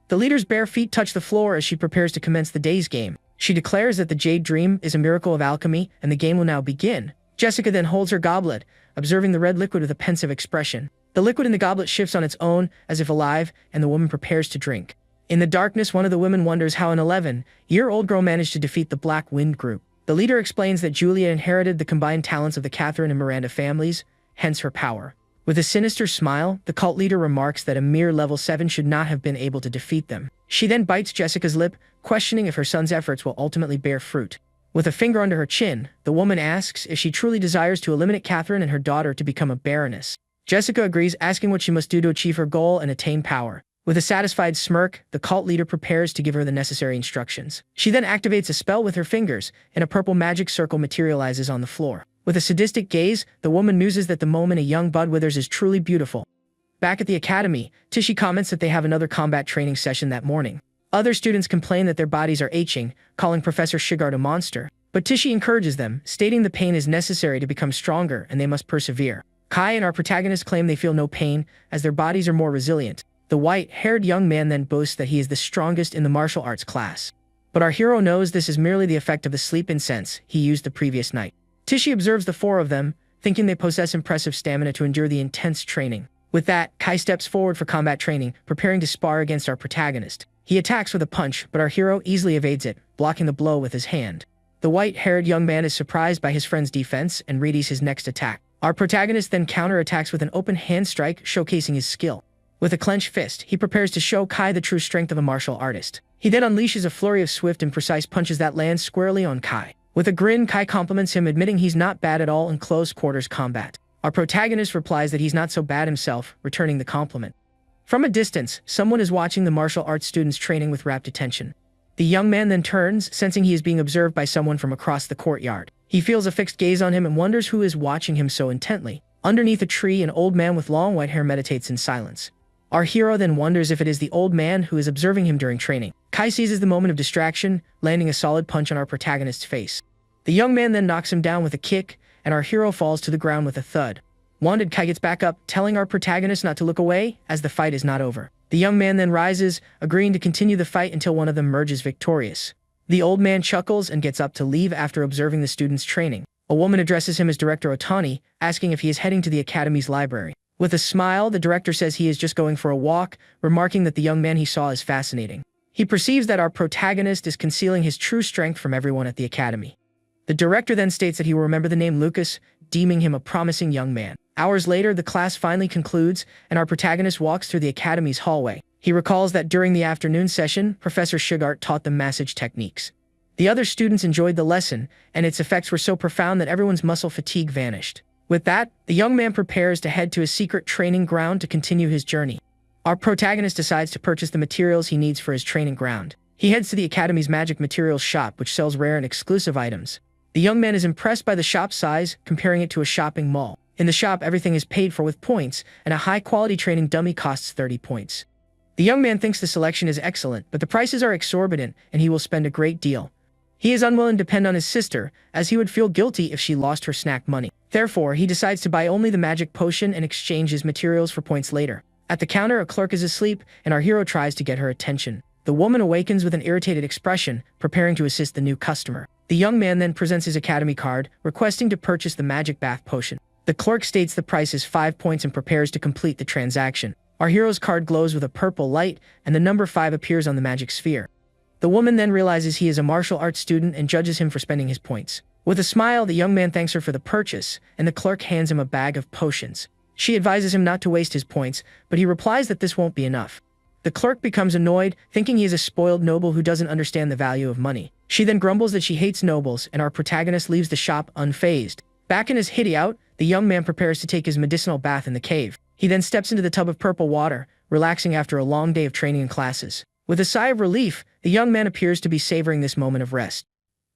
The leader's bare feet touch the floor as she prepares to commence the day's game. She declares that the Jade Dream is a miracle of alchemy, and the game will now begin. Jessica then holds her goblet, observing the red liquid with a pensive expression. The liquid in the goblet shifts on its own, as if alive, and the woman prepares to drink. In the darkness, one of the women wonders how an 11-year-old girl managed to defeat the Black Wind group. The leader explains that Julia inherited the combined talents of the Catherine and Miranda families, hence her power. With a sinister smile, the cult leader remarks that a mere level 7 should not have been able to defeat them. She then bites Jessica's lip, questioning if her son's efforts will ultimately bear fruit. With a finger under her chin, the woman asks if she truly desires to eliminate Catherine and her daughter to become a baroness. Jessica agrees, asking what she must do to achieve her goal and attain power. With a satisfied smirk, the cult leader prepares to give her the necessary instructions. She then activates a spell with her fingers, and a purple magic circle materializes on the floor. With a sadistic gaze, the woman muses that the moment a young bud withers is truly beautiful. Back at the academy, Tichy comments that they have another combat training session that morning. Other students complain that their bodies are aching, calling Professor Shigart a monster. But Tichy encourages them, stating the pain is necessary to become stronger and they must persevere. Kai and our protagonist claim they feel no pain, as their bodies are more resilient. The white-haired young man then boasts that he is the strongest in the martial arts class. But our hero knows this is merely the effect of the sleep incense he used the previous night. Tichy observes the four of them, thinking they possess impressive stamina to endure the intense training. With that, Kai steps forward for combat training, preparing to spar against our protagonist. He attacks with a punch, but our hero easily evades it, blocking the blow with his hand. The white-haired young man is surprised by his friend's defense and readies his next attack. Our protagonist then counterattacks with an open hand strike, showcasing his skill. With a clenched fist, he prepares to show Kai the true strength of a martial artist. He then unleashes a flurry of swift and precise punches that land squarely on Kai. With a grin, Kai compliments him, admitting he's not bad at all in close-quarters combat. Our protagonist replies that he's not so bad himself, returning the compliment. From a distance, someone is watching the martial arts students training with rapt attention. The young man then turns, sensing he is being observed by someone from across the courtyard. He feels a fixed gaze on him and wonders who is watching him so intently. Underneath a tree, an old man with long white hair meditates in silence. Our hero then wonders if it is the old man who is observing him during training. Kai seizes the moment of distraction, landing a solid punch on our protagonist's face. The young man then knocks him down with a kick, and our hero falls to the ground with a thud. Wounded, Kai gets back up, telling our protagonist not to look away, as the fight is not over. The young man then rises, agreeing to continue the fight until one of them emerges victorious. The old man chuckles and gets up to leave after observing the students' training. A woman addresses him as Director Otani, asking if he is heading to the academy's library. With a smile, the director says he is just going for a walk, remarking that the young man he saw is fascinating. He perceives that our protagonist is concealing his true strength from everyone at the academy. The director then states that he will remember the name Lucas, deeming him a promising young man. Hours later, the class finally concludes, and our protagonist walks through the academy's hallway. He recalls that during the afternoon session, Professor Shigart taught them massage techniques. The other students enjoyed the lesson, and its effects were so profound that everyone's muscle fatigue vanished. With that, the young man prepares to head to his secret training ground to continue his journey. Our protagonist decides to purchase the materials he needs for his training ground. He heads to the academy's magic materials shop, which sells rare and exclusive items. The young man is impressed by the shop's size, comparing it to a shopping mall. In the shop, everything is paid for with points, and a high-quality training dummy costs 30 points. The young man thinks the selection is excellent, but the prices are exorbitant, and he will spend a great deal. He is unwilling to depend on his sister, as he would feel guilty if she lost her snack money. Therefore, he decides to buy only the magic potion and exchange his materials for points later. At the counter, a clerk is asleep, and our hero tries to get her attention. The woman awakens with an irritated expression, preparing to assist the new customer. The young man then presents his academy card, requesting to purchase the magic bath potion. The clerk states the price is 5 points and prepares to complete the transaction. Our hero's card glows with a purple light, and the number 5 appears on the magic sphere. The woman then realizes he is a martial arts student and judges him for spending his points. With a smile, the young man thanks her for the purchase, and the clerk hands him a bag of potions. She advises him not to waste his points, but he replies that this won't be enough. The clerk becomes annoyed, thinking he is a spoiled noble who doesn't understand the value of money. She then grumbles that she hates nobles, and our protagonist leaves the shop unfazed. Back in his hideout, the young man prepares to take his medicinal bath in the cave. He then steps into the tub of purple water, relaxing after a long day of training and classes. With a sigh of relief, the young man appears to be savoring this moment of rest.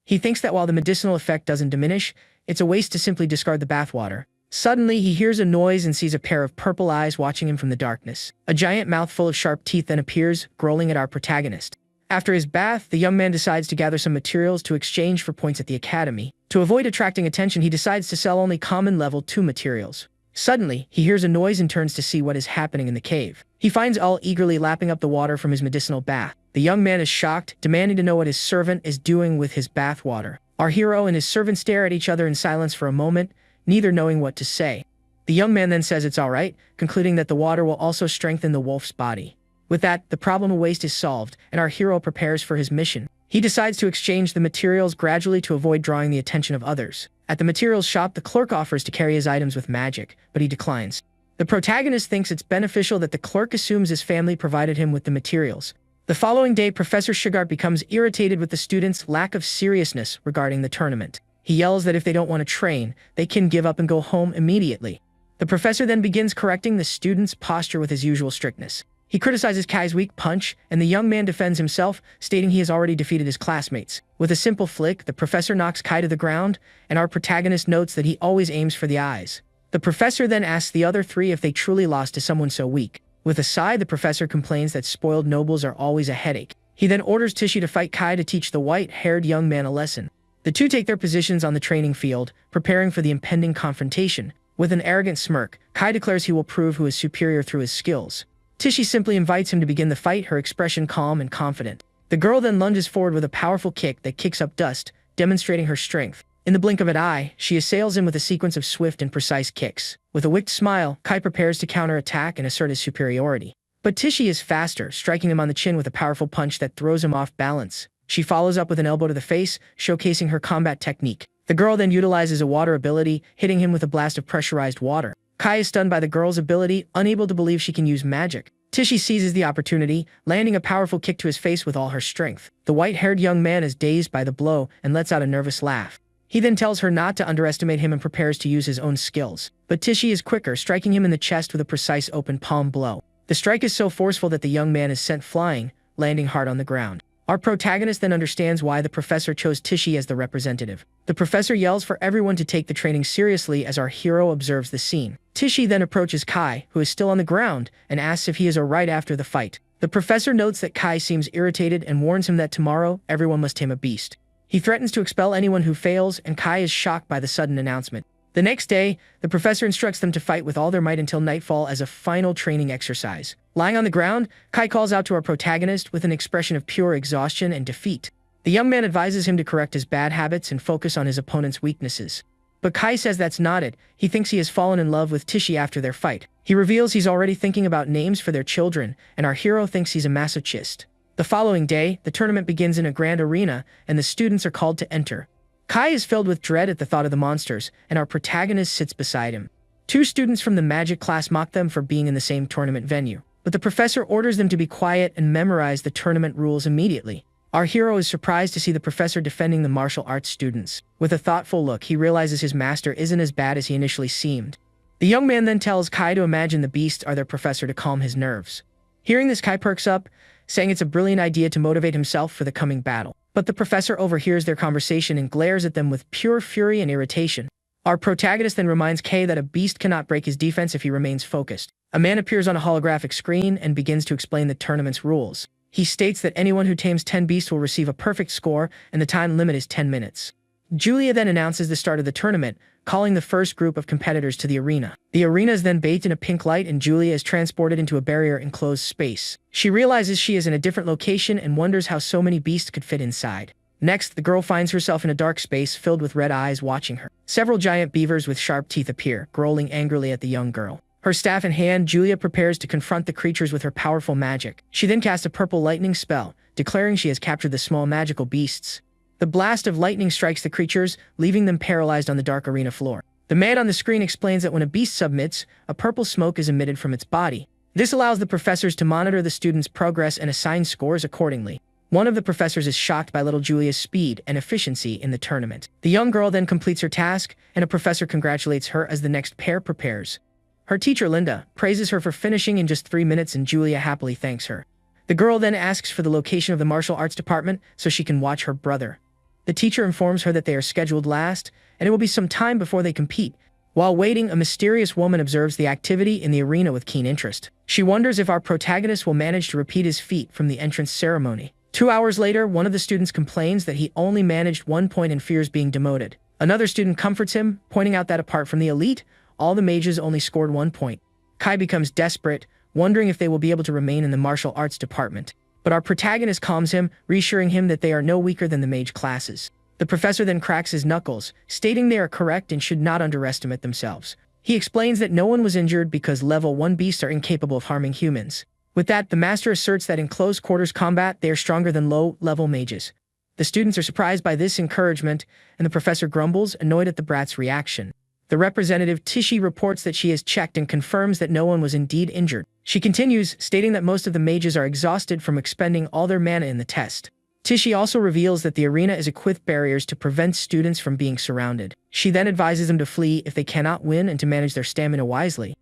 He thinks that while the medicinal effect doesn't diminish, it's a waste to simply discard the bathwater. Suddenly, he hears a noise and sees a pair of purple eyes watching him from the darkness. A giant mouth full of sharp teeth then appears, growling at our protagonist. After his bath, the young man decides to gather some materials to exchange for points at the academy. To avoid attracting attention, he decides to sell only common level 2 materials. Suddenly, he hears a noise and turns to see what is happening in the cave. He finds Ul eagerly lapping up the water from his medicinal bath. The young man is shocked, demanding to know what his servant is doing with his bath water. Our hero and his servant stare at each other in silence for a moment, neither knowing what to say. The young man then says it's alright, concluding that the water will also strengthen the wolf's body. With that, the problem of waste is solved, and our hero prepares for his mission. He decides to exchange the materials gradually to avoid drawing the attention of others. At the materials shop, the clerk offers to carry his items with magic, but he declines. The protagonist thinks it's beneficial that the clerk assumes his family provided him with the materials. The following day, Professor Sugart becomes irritated with the students' lack of seriousness regarding the tournament. He yells that if they don't want to train, they can give up and go home immediately. The professor then begins correcting the students' posture with his usual strictness. He criticizes Kai's weak punch, and the young man defends himself, stating he has already defeated his classmates. With a simple flick, the professor knocks Kai to the ground, and our protagonist notes that he always aims for the eyes. The professor then asks the other three if they truly lost to someone so weak. With a sigh, the professor complains that spoiled nobles are always a headache. He then orders Tishy to fight Kai to teach the white-haired young man a lesson. The two take their positions on the training field, preparing for the impending confrontation. With an arrogant smirk, Kai declares he will prove who is superior through his skills. Tishy simply invites him to begin the fight, her expression calm and confident. The girl then lunges forward with a powerful kick that kicks up dust, demonstrating her strength. In the blink of an eye, she assails him with a sequence of swift and precise kicks. With a wicked smile, Kai prepares to counterattack and assert his superiority. But Tishy is faster, striking him on the chin with a powerful punch that throws him off balance. She follows up with an elbow to the face, showcasing her combat technique. The girl then utilizes a water ability, hitting him with a blast of pressurized water. Kai is stunned by the girl's ability, unable to believe she can use magic. Tishy seizes the opportunity, landing a powerful kick to his face with all her strength. The white-haired young man is dazed by the blow and lets out a nervous laugh. He then tells her not to underestimate him and prepares to use his own skills. But Tishy is quicker, striking him in the chest with a precise open palm blow. The strike is so forceful that the young man is sent flying, landing hard on the ground. Our protagonist then understands why the professor chose Tishy as the representative. The professor yells for everyone to take the training seriously as our hero observes the scene. Tishy then approaches Kai, who is still on the ground, and asks if he is alright after the fight. The professor notes that Kai seems irritated and warns him that tomorrow, everyone must tame a beast. He threatens to expel anyone who fails, and Kai is shocked by the sudden announcement. The next day, the professor instructs them to fight with all their might until nightfall as a final training exercise. Lying on the ground, Kai calls out to our protagonist with an expression of pure exhaustion and defeat. The young man advises him to correct his bad habits and focus on his opponent's weaknesses. But Kai says that's not it. He thinks he has fallen in love with Tishy after their fight. He reveals he's already thinking about names for their children, and our hero thinks he's a masochist. The following day, the tournament begins in a grand arena, and the students are called to enter. Kai is filled with dread at the thought of the monsters, and our protagonist sits beside him. Two students from the magic class mock them for being in the same tournament venue, but the professor orders them to be quiet and memorize the tournament rules immediately. Our hero is surprised to see the professor defending the martial arts students. With a thoughtful look, he realizes his master isn't as bad as he initially seemed. The young man then tells Kai to imagine the beasts are their professor to calm his nerves. Hearing this, Kai perks up, saying it's a brilliant idea to motivate himself for the coming battle. But the professor overhears their conversation and glares at them with pure fury and irritation. Our protagonist then reminds Kai that a beast cannot break his defense if he remains focused. A man appears on a holographic screen and begins to explain the tournament's rules. He states that anyone who tames 10 beasts will receive a perfect score, and the time limit is 10 minutes. Julia then announces the start of the tournament, calling the first group of competitors to the arena. The arena is then bathed in a pink light, and Julia is transported into a barrier-enclosed space. She realizes she is in a different location and wonders how so many beasts could fit inside. Next, the girl finds herself in a dark space filled with red eyes watching her. Several giant beavers with sharp teeth appear, growling angrily at the young girl. Her staff in hand, Julia prepares to confront the creatures with her powerful magic. She then casts a purple lightning spell, declaring she has captured the small magical beasts. The blast of lightning strikes the creatures, leaving them paralyzed on the dark arena floor. The man on the screen explains that when a beast submits, a purple smoke is emitted from its body. This allows the professors to monitor the students' progress and assign scores accordingly. One of the professors is shocked by little Julia's speed and efficiency in the tournament. The young girl then completes her task, and a professor congratulates her as the next pair prepares. Her teacher, Linda, praises her for finishing in just 3 minutes, and Julia happily thanks her. The girl then asks for the location of the martial arts department so she can watch her brother. The teacher informs her that they are scheduled last, and it will be some time before they compete. While waiting, a mysterious woman observes the activity in the arena with keen interest. She wonders if our protagonist will manage to repeat his feat from the entrance ceremony. 2 hours later, one of the students complains that he only managed 1 point and fears being demoted. Another student comforts him, pointing out that apart from the elite, all the mages only scored 1 point. Kai becomes desperate, wondering if they will be able to remain in the martial arts department. But our protagonist calms him, reassuring him that they are no weaker than the mage classes. The professor then cracks his knuckles, stating they are correct and should not underestimate themselves. He explains that no one was injured because level 1 beasts are incapable of harming humans. With that, the master asserts that in close quarters combat, they are stronger than low-level mages. The students are surprised by this encouragement, and the professor grumbles, annoyed at the brat's reaction. The representative Tishi reports that she has checked and confirms that no one was indeed injured. She continues, stating that most of the mages are exhausted from expending all their mana in the test. Tishi also reveals that the arena is equipped with barriers to prevent students from being surrounded. She then advises them to flee if they cannot win and to manage their stamina wisely.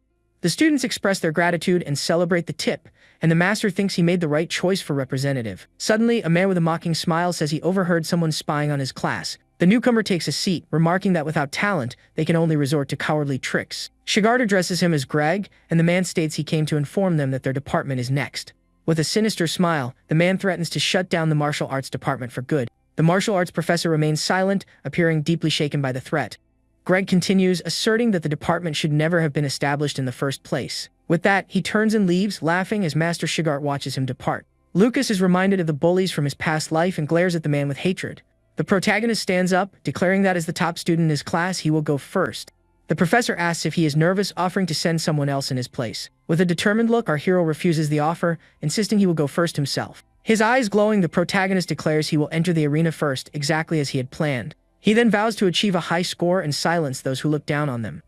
The students express their gratitude and celebrate the tip, and the master thinks he made the right choice for representative. Suddenly, a man with a mocking smile says he overheard someone spying on his class. The newcomer takes a seat, remarking that without talent, they can only resort to cowardly tricks. Shigard addresses him as Greg, and the man states he came to inform them that their department is next. With a sinister smile, the man threatens to shut down the martial arts department for good. The martial arts professor remains silent, appearing deeply shaken by the threat. Greg continues, asserting that the department should never have been established in the first place. With that, he turns and leaves, laughing as Master Shigart watches him depart. Lucas is reminded of the bullies from his past life and glares at the man with hatred. The protagonist stands up, declaring that as the top student in his class, he will go first. The professor asks if he is nervous, offering to send someone else in his place. With a determined look, our hero refuses the offer, insisting he will go first himself. His eyes glowing, the protagonist declares he will enter the arena first, exactly as he had planned. He then vows to achieve a high score and silence those who look down on them.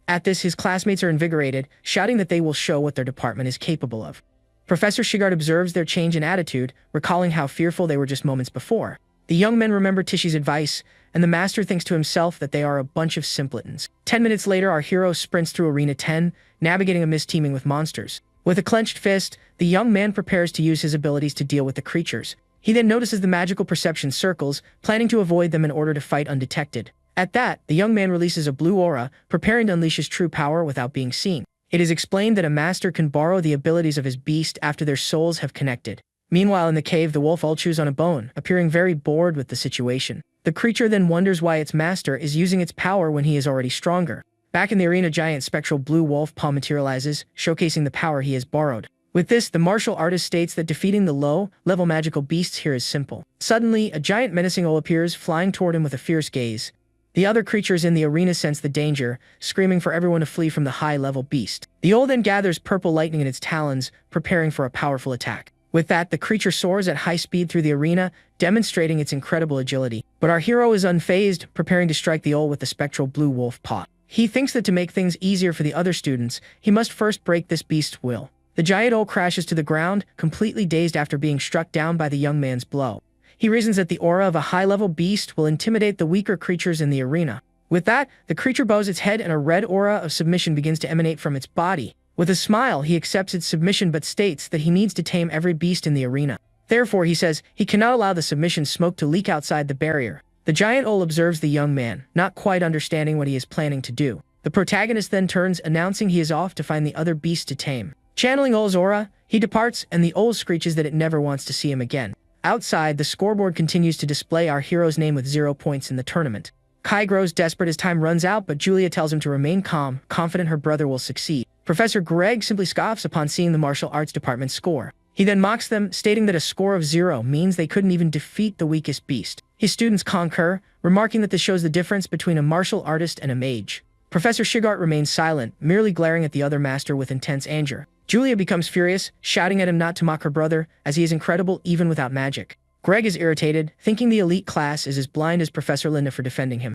At this, his classmates are invigorated, shouting that they will show what their department is capable of. Professor Shigart observes their change in attitude, recalling how fearful they were just moments before. The young men remember Tishi's advice, and the master thinks to himself that they are a bunch of simpletons. 10 minutes later, our hero sprints through Arena 10, navigating a mist teeming with monsters. With a clenched fist, the young man prepares to use his abilities to deal with the creatures. He then notices the magical perception circles, planning to avoid them in order to fight undetected. At that, the young man releases a blue aura, preparing to unleash his true power without being seen. It is explained that a master can borrow the abilities of his beast after their souls have connected. Meanwhile, in the cave, the wolf all chews on a bone, appearing very bored with the situation. The creature then wonders why its master is using its power when he is already stronger. Back in the arena, giant spectral blue wolf paw materializes, showcasing the power he has borrowed. With this, the martial artist states that defeating the low-level magical beasts here is simple. Suddenly, a giant menacing owl appears, flying toward him with a fierce gaze. The other creatures in the arena sense the danger, screaming for everyone to flee from the high-level beast. The owl then gathers purple lightning in its talons, preparing for a powerful attack. With that, the creature soars at high speed through the arena, demonstrating its incredible agility. But our hero is unfazed, preparing to strike the owl with the spectral blue wolf paw. He thinks that to make things easier for the other students, he must first break this beast's will. The giant owl crashes to the ground, completely dazed after being struck down by the young man's blow. He reasons that the aura of a high-level beast will intimidate the weaker creatures in the arena. With that, the creature bows its head and a red aura of submission begins to emanate from its body. With a smile, he accepts its submission but states that he needs to tame every beast in the arena. Therefore, he says, he cannot allow the submission smoke to leak outside the barrier. The giant owl observes the young man, not quite understanding what he is planning to do. The protagonist then turns, announcing he is off to find the other beast to tame. Channeling Owl's aura, he departs, and the owl screeches that it never wants to see him again. Outside, the scoreboard continues to display our hero's name with 0 points in the tournament. Kai grows desperate as time runs out, but Julia tells him to remain calm, confident her brother will succeed. Professor Greg simply scoffs upon seeing the martial arts department's score. He then mocks them, stating that a score of 0 means they couldn't even defeat the weakest beast. His students concur, remarking that this shows the difference between a martial artist and a mage. Professor Shigart remains silent, merely glaring at the other master with intense anger. Julia becomes furious, shouting at him not to mock her brother, as he is incredible even without magic. Greg is irritated, thinking the elite class is as blind as Professor Linda for defending him.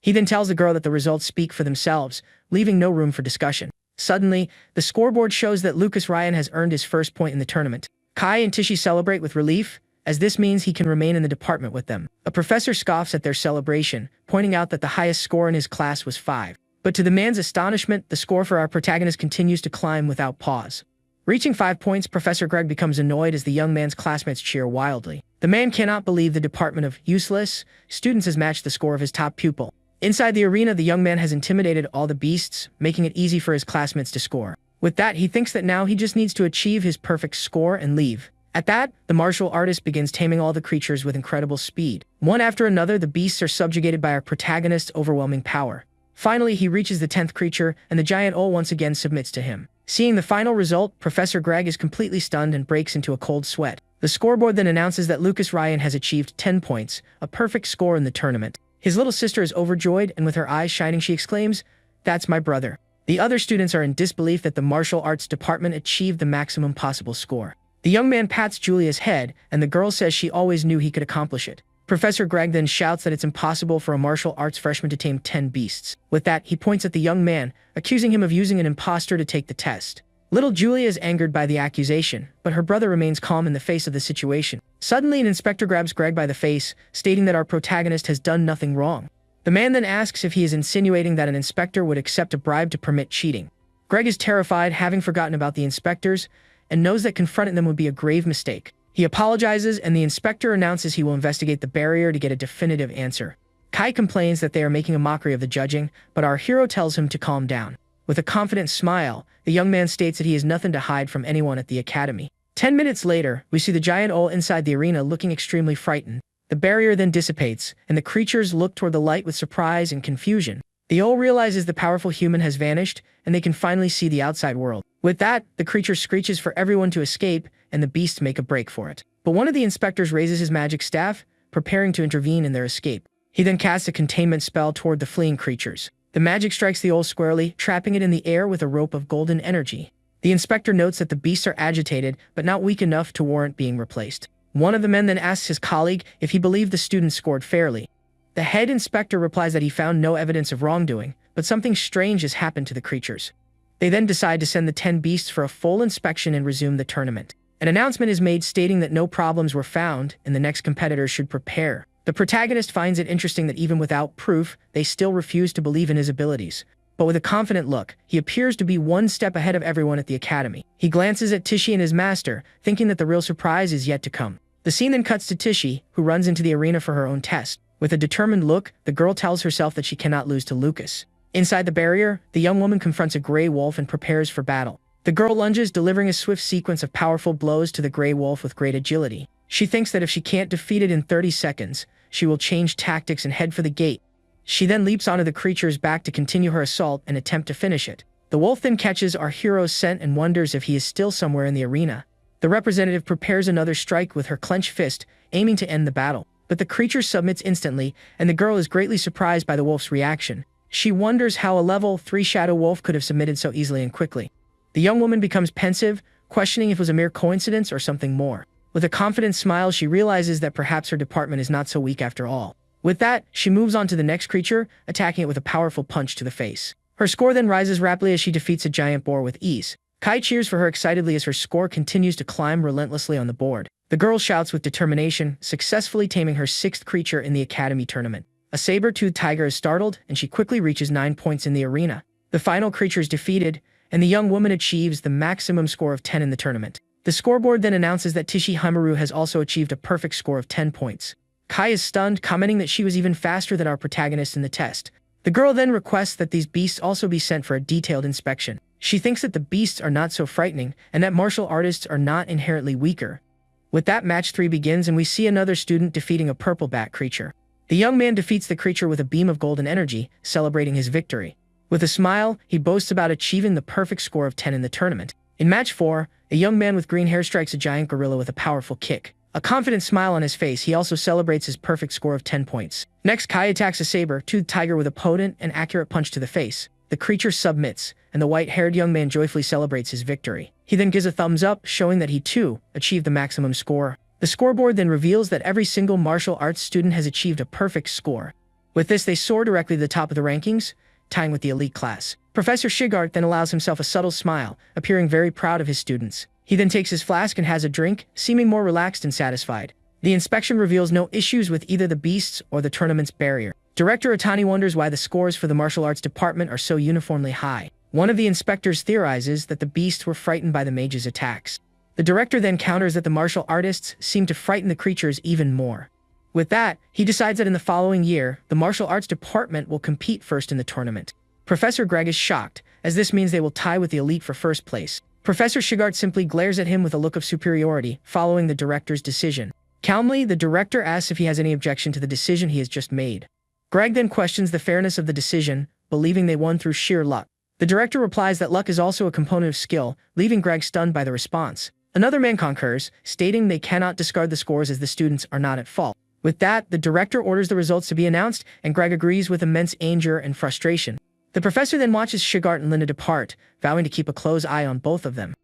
He then tells the girl that the results speak for themselves, leaving no room for discussion. Suddenly, the scoreboard shows that Lucas Ryan has earned his first point in the tournament. Kai and Tishi celebrate with relief, as this means he can remain in the department with them. A professor scoffs at their celebration, pointing out that the highest score in his class was 5. But to the man's astonishment, the score for our protagonist continues to climb without pause. Reaching 5 points, Professor Greg becomes annoyed as the young man's classmates cheer wildly. The man cannot believe the department of useless students has matched the score of his top pupil. Inside the arena, the young man has intimidated all the beasts, making it easy for his classmates to score. With that, he thinks that now he just needs to achieve his perfect score and leave. At that, the martial artist begins taming all the creatures with incredible speed. One after another, the beasts are subjugated by our protagonist's overwhelming power. Finally, he reaches the 10th creature, and the giant owl once again submits to him. Seeing the final result, Professor Greg is completely stunned and breaks into a cold sweat. The scoreboard then announces that Lucas Ryan has achieved 10 points, a perfect score in the tournament. His little sister is overjoyed, and with her eyes shining, she exclaims, "That's my brother." The other students are in disbelief that the martial arts department achieved the maximum possible score. The young man pats Julia's head, and the girl says she always knew he could accomplish it. Professor Greg then shouts that it's impossible for a martial arts freshman to tame 10 beasts. With that, he points at the young man, accusing him of using an imposter to take the test. Little Julia is angered by the accusation, but her brother remains calm in the face of the situation. Suddenly, an inspector grabs Greg by the face, stating that our protagonist has done nothing wrong. The man then asks if he is insinuating that an inspector would accept a bribe to permit cheating. Greg is terrified, having forgotten about the inspectors, and knows that confronting them would be a grave mistake. He apologizes, and the inspector announces he will investigate the barrier to get a definitive answer. Kai complains that they are making a mockery of the judging, but our hero tells him to calm down. With a confident smile, the young man states that he has nothing to hide from anyone at the academy. 10 minutes later, we see the giant owl inside the arena looking extremely frightened. The barrier then dissipates, and the creatures look toward the light with surprise and confusion. The owl realizes the powerful human has vanished, and they can finally see the outside world. With that, the creature screeches for everyone to escape, and the beasts make a break for it. But one of the inspectors raises his magic staff, preparing to intervene in their escape. He then casts a containment spell toward the fleeing creatures. The magic strikes the owl squarely, trapping it in the air with a rope of golden energy. The inspector notes that the beasts are agitated, but not weak enough to warrant being replaced. One of the men then asks his colleague if he believed the students scored fairly. The head inspector replies that he found no evidence of wrongdoing, but something strange has happened to the creatures. They then decide to send the 10 beasts for a full inspection and resume the tournament. An announcement is made stating that no problems were found and the next competitors should prepare. The protagonist finds it interesting that even without proof, they still refuse to believe in his abilities. But with a confident look, he appears to be one step ahead of everyone at the academy. He glances at Tichy and his master, thinking that the real surprise is yet to come. The scene then cuts to Tichy, who runs into the arena for her own test. With a determined look, the girl tells herself that she cannot lose to Lucas. Inside the barrier, the young woman confronts a gray wolf and prepares for battle. The girl lunges, delivering a swift sequence of powerful blows to the gray wolf with great agility. She thinks that if she can't defeat it in 30 seconds, she will change tactics and head for the gate. She then leaps onto the creature's back to continue her assault and attempt to finish it. The wolf then catches our hero's scent and wonders if he is still somewhere in the arena. The representative prepares another strike with her clenched fist, aiming to end the battle. But the creature submits instantly, and the girl is greatly surprised by the wolf's reaction. She wonders how a level 3 shadow wolf could have submitted so easily and quickly. The young woman becomes pensive, questioning if it was a mere coincidence or something more. With a confident smile, she realizes that perhaps her department is not so weak after all. With that, she moves on to the next creature, attacking it with a powerful punch to the face. Her score then rises rapidly as she defeats a giant boar with ease. Kai cheers for her excitedly as her score continues to climb relentlessly on the board. The girl shouts with determination, successfully taming her 6th creature in the academy tournament. A saber-toothed tiger is startled, and she quickly reaches 9 points in the arena. The final creature is defeated, and the young woman achieves the maximum score of 10 in the tournament. The scoreboard then announces that Tishi Himaru has also achieved a perfect score of 10 points. Kai is stunned, commenting that she was even faster than our protagonist in the test. The girl then requests that these beasts also be sent for a detailed inspection. She thinks that the beasts are not so frightening, and that martial artists are not inherently weaker. With that, match 3 begins, and we see another student defeating a purple bat creature. The young man defeats the creature with a beam of golden energy, celebrating his victory. With a smile, he boasts about achieving the perfect score of 10 in the tournament. In match 4, a young man with green hair strikes a giant gorilla with a powerful kick. A confident smile on his face, he also celebrates his perfect score of 10 points. Next, Kai attacks a saber-toothed tiger with a potent and accurate punch to the face. The creature submits, and the white-haired young man joyfully celebrates his victory. He then gives a thumbs up, showing that he too achieved the maximum score. The scoreboard then reveals that every single martial arts student has achieved a perfect score. With this, they soar directly to the top of the rankings, tying with the elite class. Professor Shigart then allows himself a subtle smile, appearing very proud of his students. He then takes his flask and has a drink, seeming more relaxed and satisfied. The inspection reveals no issues with either the beasts or the tournament's barrier. Director Otani wonders why the scores for the martial arts department are so uniformly high. One of the inspectors theorizes that the beasts were frightened by the mage's attacks. The director then counters that the martial artists seem to frighten the creatures even more. With that, he decides that in the following year, the martial arts department will compete first in the tournament. Professor Greg is shocked, as this means they will tie with the elite for first place. Professor Shigart simply glares at him with a look of superiority, following the director's decision. Calmly, the director asks if he has any objection to the decision he has just made. Greg then questions the fairness of the decision, believing they won through sheer luck. The director replies that luck is also a component of skill, leaving Greg stunned by the response. Another man concurs, stating they cannot discard the scores as the students are not at fault. With that, the director orders the results to be announced, and Greg agrees with immense anger and frustration. The professor then watches Shigart and Linda depart, vowing to keep a close eye on both of them.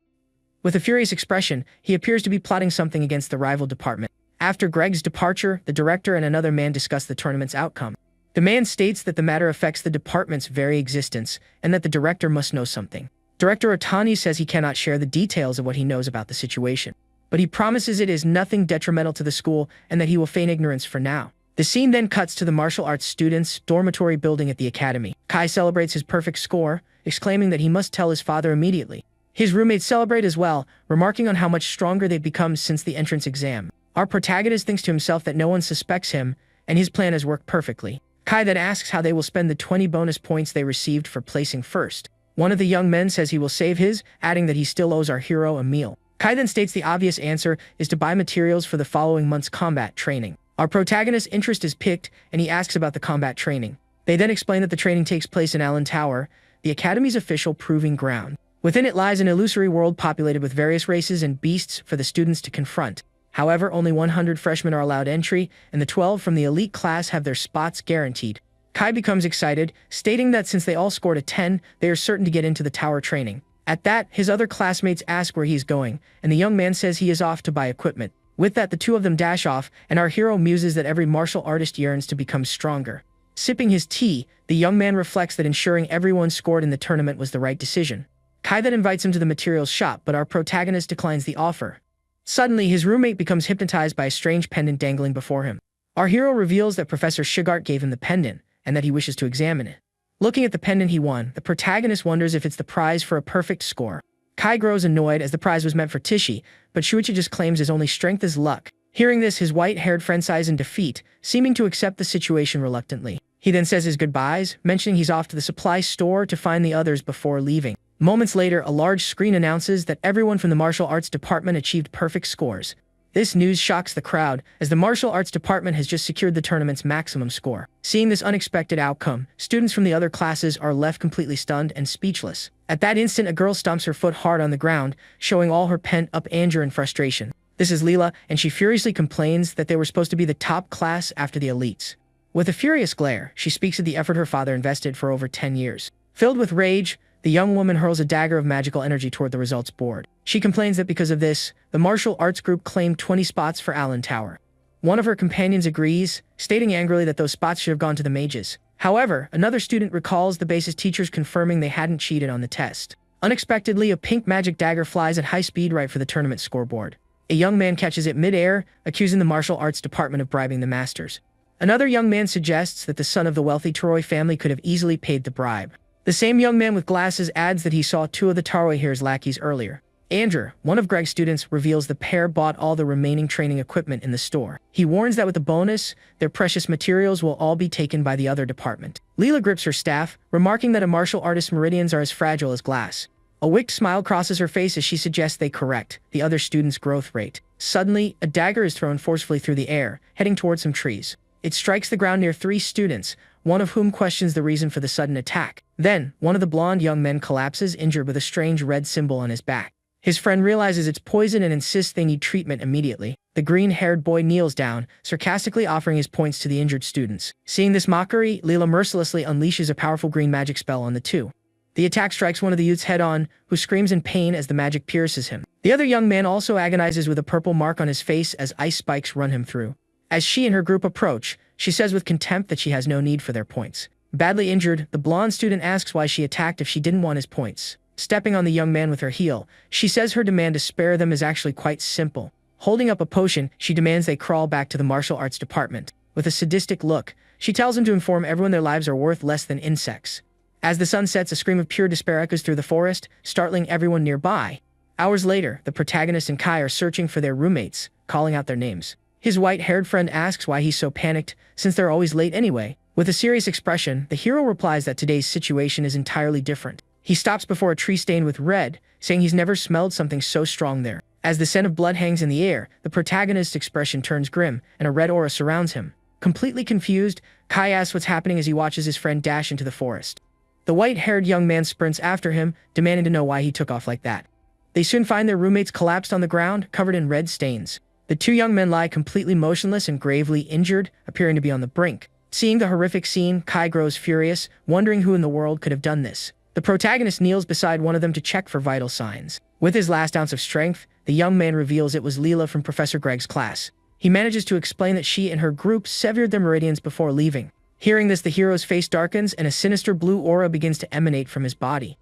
With a furious expression, he appears to be plotting something against the rival department. After Greg's departure, the director and another man discuss the tournament's outcome. The man states that the matter affects the department's very existence and that the director must know something. Director Otani says he cannot share the details of what he knows about the situation, but he promises it is nothing detrimental to the school and that he will feign ignorance for now. The scene then cuts to the martial arts students' dormitory building at the academy. Kai celebrates his perfect score, exclaiming that he must tell his father immediately. His roommates celebrate as well, remarking on how much stronger they've become since the entrance exam. Our protagonist thinks to himself that no one suspects him, and his plan has worked perfectly. Kai then asks how they will spend the 20 bonus points they received for placing first. One of the young men says he will save his, adding that he still owes our hero a meal. Kai then states the obvious answer is to buy materials for the following month's combat training. Our protagonist's interest is piqued, and he asks about the combat training. They then explain that the training takes place in Manhwa Tower, the Academy's official proving ground. Within it lies an illusory world populated with various races and beasts for the students to confront. However, only 100 freshmen are allowed entry, and the 12 from the elite class have their spots guaranteed. Kai becomes excited, stating that since they all scored a 10, they are certain to get into the tower training. At that, his other classmates ask where he's going, and the young man says he is off to buy equipment. With that, the two of them dash off, and our hero muses that every martial artist yearns to become stronger. Sipping his tea, the young man reflects that ensuring everyone scored in the tournament was the right decision. Kai then invites him to the materials shop, but our protagonist declines the offer. Suddenly, his roommate becomes hypnotized by a strange pendant dangling before him. Our hero reveals that Professor Shigart gave him the pendant, and that he wishes to examine it. Looking at the pendant he won, the protagonist wonders if it's the prize for a perfect score. Kai grows annoyed as the prize was meant for Tishi, but Shuichi just claims his only strength is luck. Hearing this, his white-haired friend sighs in defeat, seeming to accept the situation reluctantly. He then says his goodbyes, mentioning he's off to the supply store to find the others before leaving. Moments later, a large screen announces that everyone from the martial arts department achieved perfect scores. This news shocks the crowd, as the martial arts department has just secured the tournament's maximum score. Seeing this unexpected outcome, students from the other classes are left completely stunned and speechless. At that instant, a girl stomps her foot hard on the ground, showing all her pent-up anger and frustration. This is Leela, and she furiously complains that they were supposed to be the top class after the elites. With a furious glare, she speaks of the effort her father invested for over 10 years. Filled with rage, the young woman hurls a dagger of magical energy toward the results board. She complains that because of this, the martial arts group claimed 20 spots for Manhwa Tower. One of her companions agrees, stating angrily that those spots should have gone to the mages. However, another student recalls the base's teachers confirming they hadn't cheated on the test. Unexpectedly, a pink magic dagger flies at high speed right for the tournament scoreboard. A young man catches it mid-air, accusing the martial arts department of bribing the masters. Another young man suggests that the son of the wealthy Toroi family could have easily paid the bribe. The same young man with glasses adds that he saw two of the Taroihere's lackeys earlier. Andrew, one of Greg's students, reveals the pair bought all the remaining training equipment in the store. He warns that with the bonus, their precious materials will all be taken by the other department. Leela grips her staff, remarking that a martial artist's meridians are as fragile as glass. A wicked smile crosses her face as she suggests they correct the other student's growth rate. Suddenly, a dagger is thrown forcefully through the air, heading towards some trees. It strikes the ground near 3 students, one of whom questions the reason for the sudden attack. Then, one of the blonde young men collapses, injured with a strange red symbol on his back. His friend realizes it's poison and insists they need treatment immediately. The green-haired boy kneels down, sarcastically offering his points to the injured students. Seeing this mockery, Leela mercilessly unleashes a powerful green magic spell on the two. The attack strikes one of the youths head-on, who screams in pain as the magic pierces him. The other young man also agonizes with a purple mark on his face as ice spikes run him through. As she and her group approach, she says with contempt that she has no need for their points. Badly injured, the blonde student asks why she attacked if she didn't want his points. Stepping on the young man with her heel, she says her demand to spare them is actually quite simple. Holding up a potion, she demands they crawl back to the martial arts department. With a sadistic look, she tells them to inform everyone their lives are worth less than insects. As the sun sets, a scream of pure despair echoes through the forest, startling everyone nearby. Hours later, the protagonist and Kai are searching for their roommates, calling out their names. His white-haired friend asks why he's so panicked, since they're always late anyway. With a serious expression, the hero replies that today's situation is entirely different. He stops before a tree stained with red, saying he's never smelled something so strong there. As the scent of blood hangs in the air, the protagonist's expression turns grim, and a red aura surrounds him. Completely confused, Kai asks what's happening as he watches his friend dash into the forest. The white-haired young man sprints after him, demanding to know why he took off like that. They soon find their roommates collapsed on the ground, covered in red stains. The two young men lie completely motionless and gravely injured, appearing to be on the brink. Seeing the horrific scene, Kai grows furious, wondering who in the world could have done this. The protagonist kneels beside one of them to check for vital signs. With his last ounce of strength, the young man reveals it was Leela from Professor Greg's class. He manages to explain that she and her group severed their meridians before leaving. Hearing this, the hero's face darkens and a sinister blue aura begins to emanate from his body.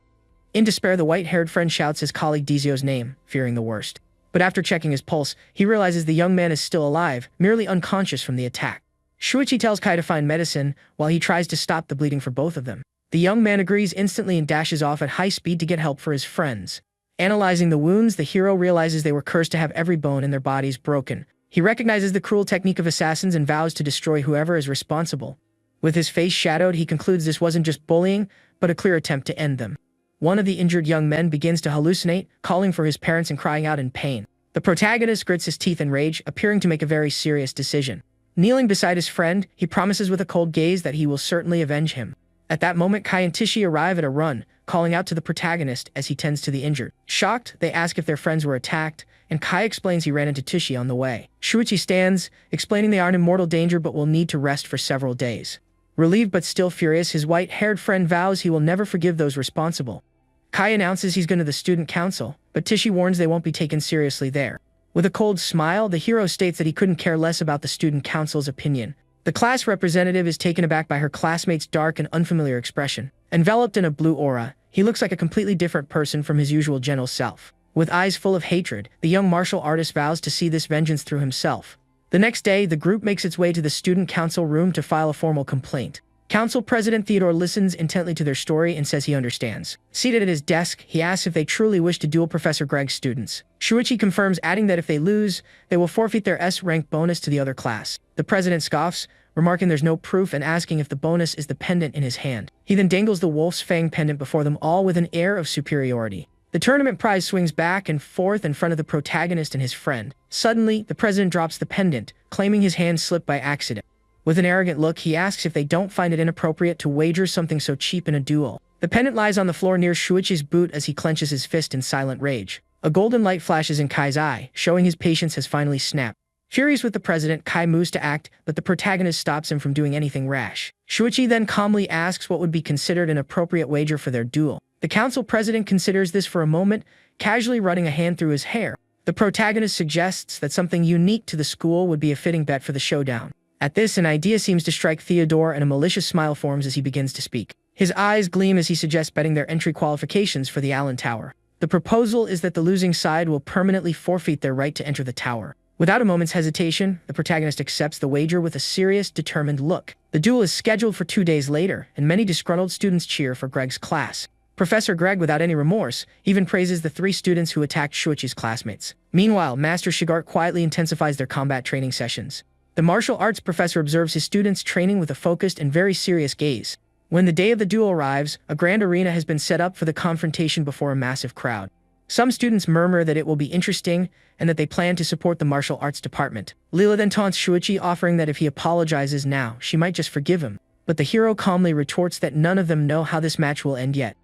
In despair, the white-haired friend shouts his colleague Dizio's name, fearing the worst. But after checking his pulse, he realizes the young man is still alive, merely unconscious from the attack. Shuichi tells Kai to find medicine, while he tries to stop the bleeding for both of them. The young man agrees instantly and dashes off at high speed to get help for his friends. Analyzing the wounds, the hero realizes they were cursed to have every bone in their bodies broken. He recognizes the cruel technique of assassins and vows to destroy whoever is responsible. With his face shadowed, he concludes this wasn't just bullying, but a clear attempt to end them. One of the injured young men begins to hallucinate, calling for his parents and crying out in pain. The protagonist grits his teeth in rage, appearing to make a very serious decision. Kneeling beside his friend, he promises with a cold gaze that he will certainly avenge him. At that moment, Kai and Tishi arrive at a run, calling out to the protagonist as he tends to the injured. Shocked, they ask if their friends were attacked, and Kai explains he ran into Tishi on the way. Shuichi stands, explaining they are in immortal danger but will need to rest for several days. Relieved but still furious, his white-haired friend vows he will never forgive those responsible. Kai announces he's going to the student council, but Tishi warns they won't be taken seriously there. With a cold smile, the hero states that he couldn't care less about the student council's opinion. The class representative is taken aback by her classmate's dark and unfamiliar expression. Enveloped in a blue aura, he looks like a completely different person from his usual gentle self. With eyes full of hatred, the young martial artist vows to see this vengeance through himself. The next day, the group makes its way to the student council room to file a formal complaint. Council President Theodore listens intently to their story and says he understands. Seated at his desk, he asks if they truly wish to duel Professor Greg's students. Shuichi confirms, adding that if they lose, they will forfeit their S-rank bonus to the other class. The president scoffs, remarking there's no proof and asking if the bonus is the pendant in his hand. He then dangles the wolf's fang pendant before them all with an air of superiority. The tournament prize swings back and forth in front of the protagonist and his friend. Suddenly, the president drops the pendant, claiming his hand slipped by accident. With an arrogant look, he asks if they don't find it inappropriate to wager something so cheap in a duel. The pendant lies on the floor near Shuichi's boot as he clenches his fist in silent rage. A golden light flashes in Kai's eye, showing his patience has finally snapped. Furious with the president, Kai moves to act, but the protagonist stops him from doing anything rash. Shuichi then calmly asks what would be considered an appropriate wager for their duel. The council president considers this for a moment, casually running a hand through his hair. The protagonist suggests that something unique to the school would be a fitting bet for the showdown. At this, an idea seems to strike Theodore and a malicious smile forms as he begins to speak. His eyes gleam as he suggests betting their entry qualifications for the Allen Tower. The proposal is that the losing side will permanently forfeit their right to enter the tower. Without a moment's hesitation, the protagonist accepts the wager with a serious, determined look. The duel is scheduled for 2 days later, and many disgruntled students cheer for Greg's class. Professor Greg, without any remorse, even praises the 3 students who attacked Shuichi's classmates. Meanwhile, Master Shigart quietly intensifies their combat training sessions. The martial arts professor observes his students training with a focused and very serious gaze. When the day of the duel arrives, a grand arena has been set up for the confrontation before a massive crowd. Some students murmur that it will be interesting and that they plan to support the martial arts department. Leela then taunts Shuichi, offering that if he apologizes now, she might just forgive him. But the hero calmly retorts that none of them know how this match will end yet.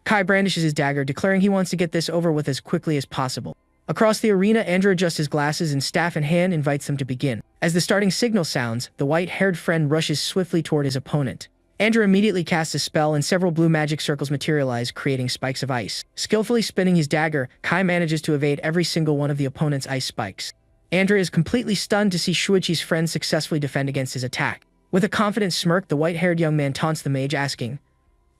Kai brandishes his dagger, declaring he wants to get this over with as quickly as possible. Across the arena, Andrew adjusts his glasses and staff in hand invites them to begin. As the starting signal sounds, the white-haired friend rushes swiftly toward his opponent. Andrew immediately casts a spell and several blue magic circles materialize, creating spikes of ice. Skillfully spinning his dagger, Kai manages to evade every single one of the opponent's ice spikes. Andrew is completely stunned to see Shuichi's friend successfully defend against his attack. With a confident smirk, the white-haired young man taunts the mage, asking,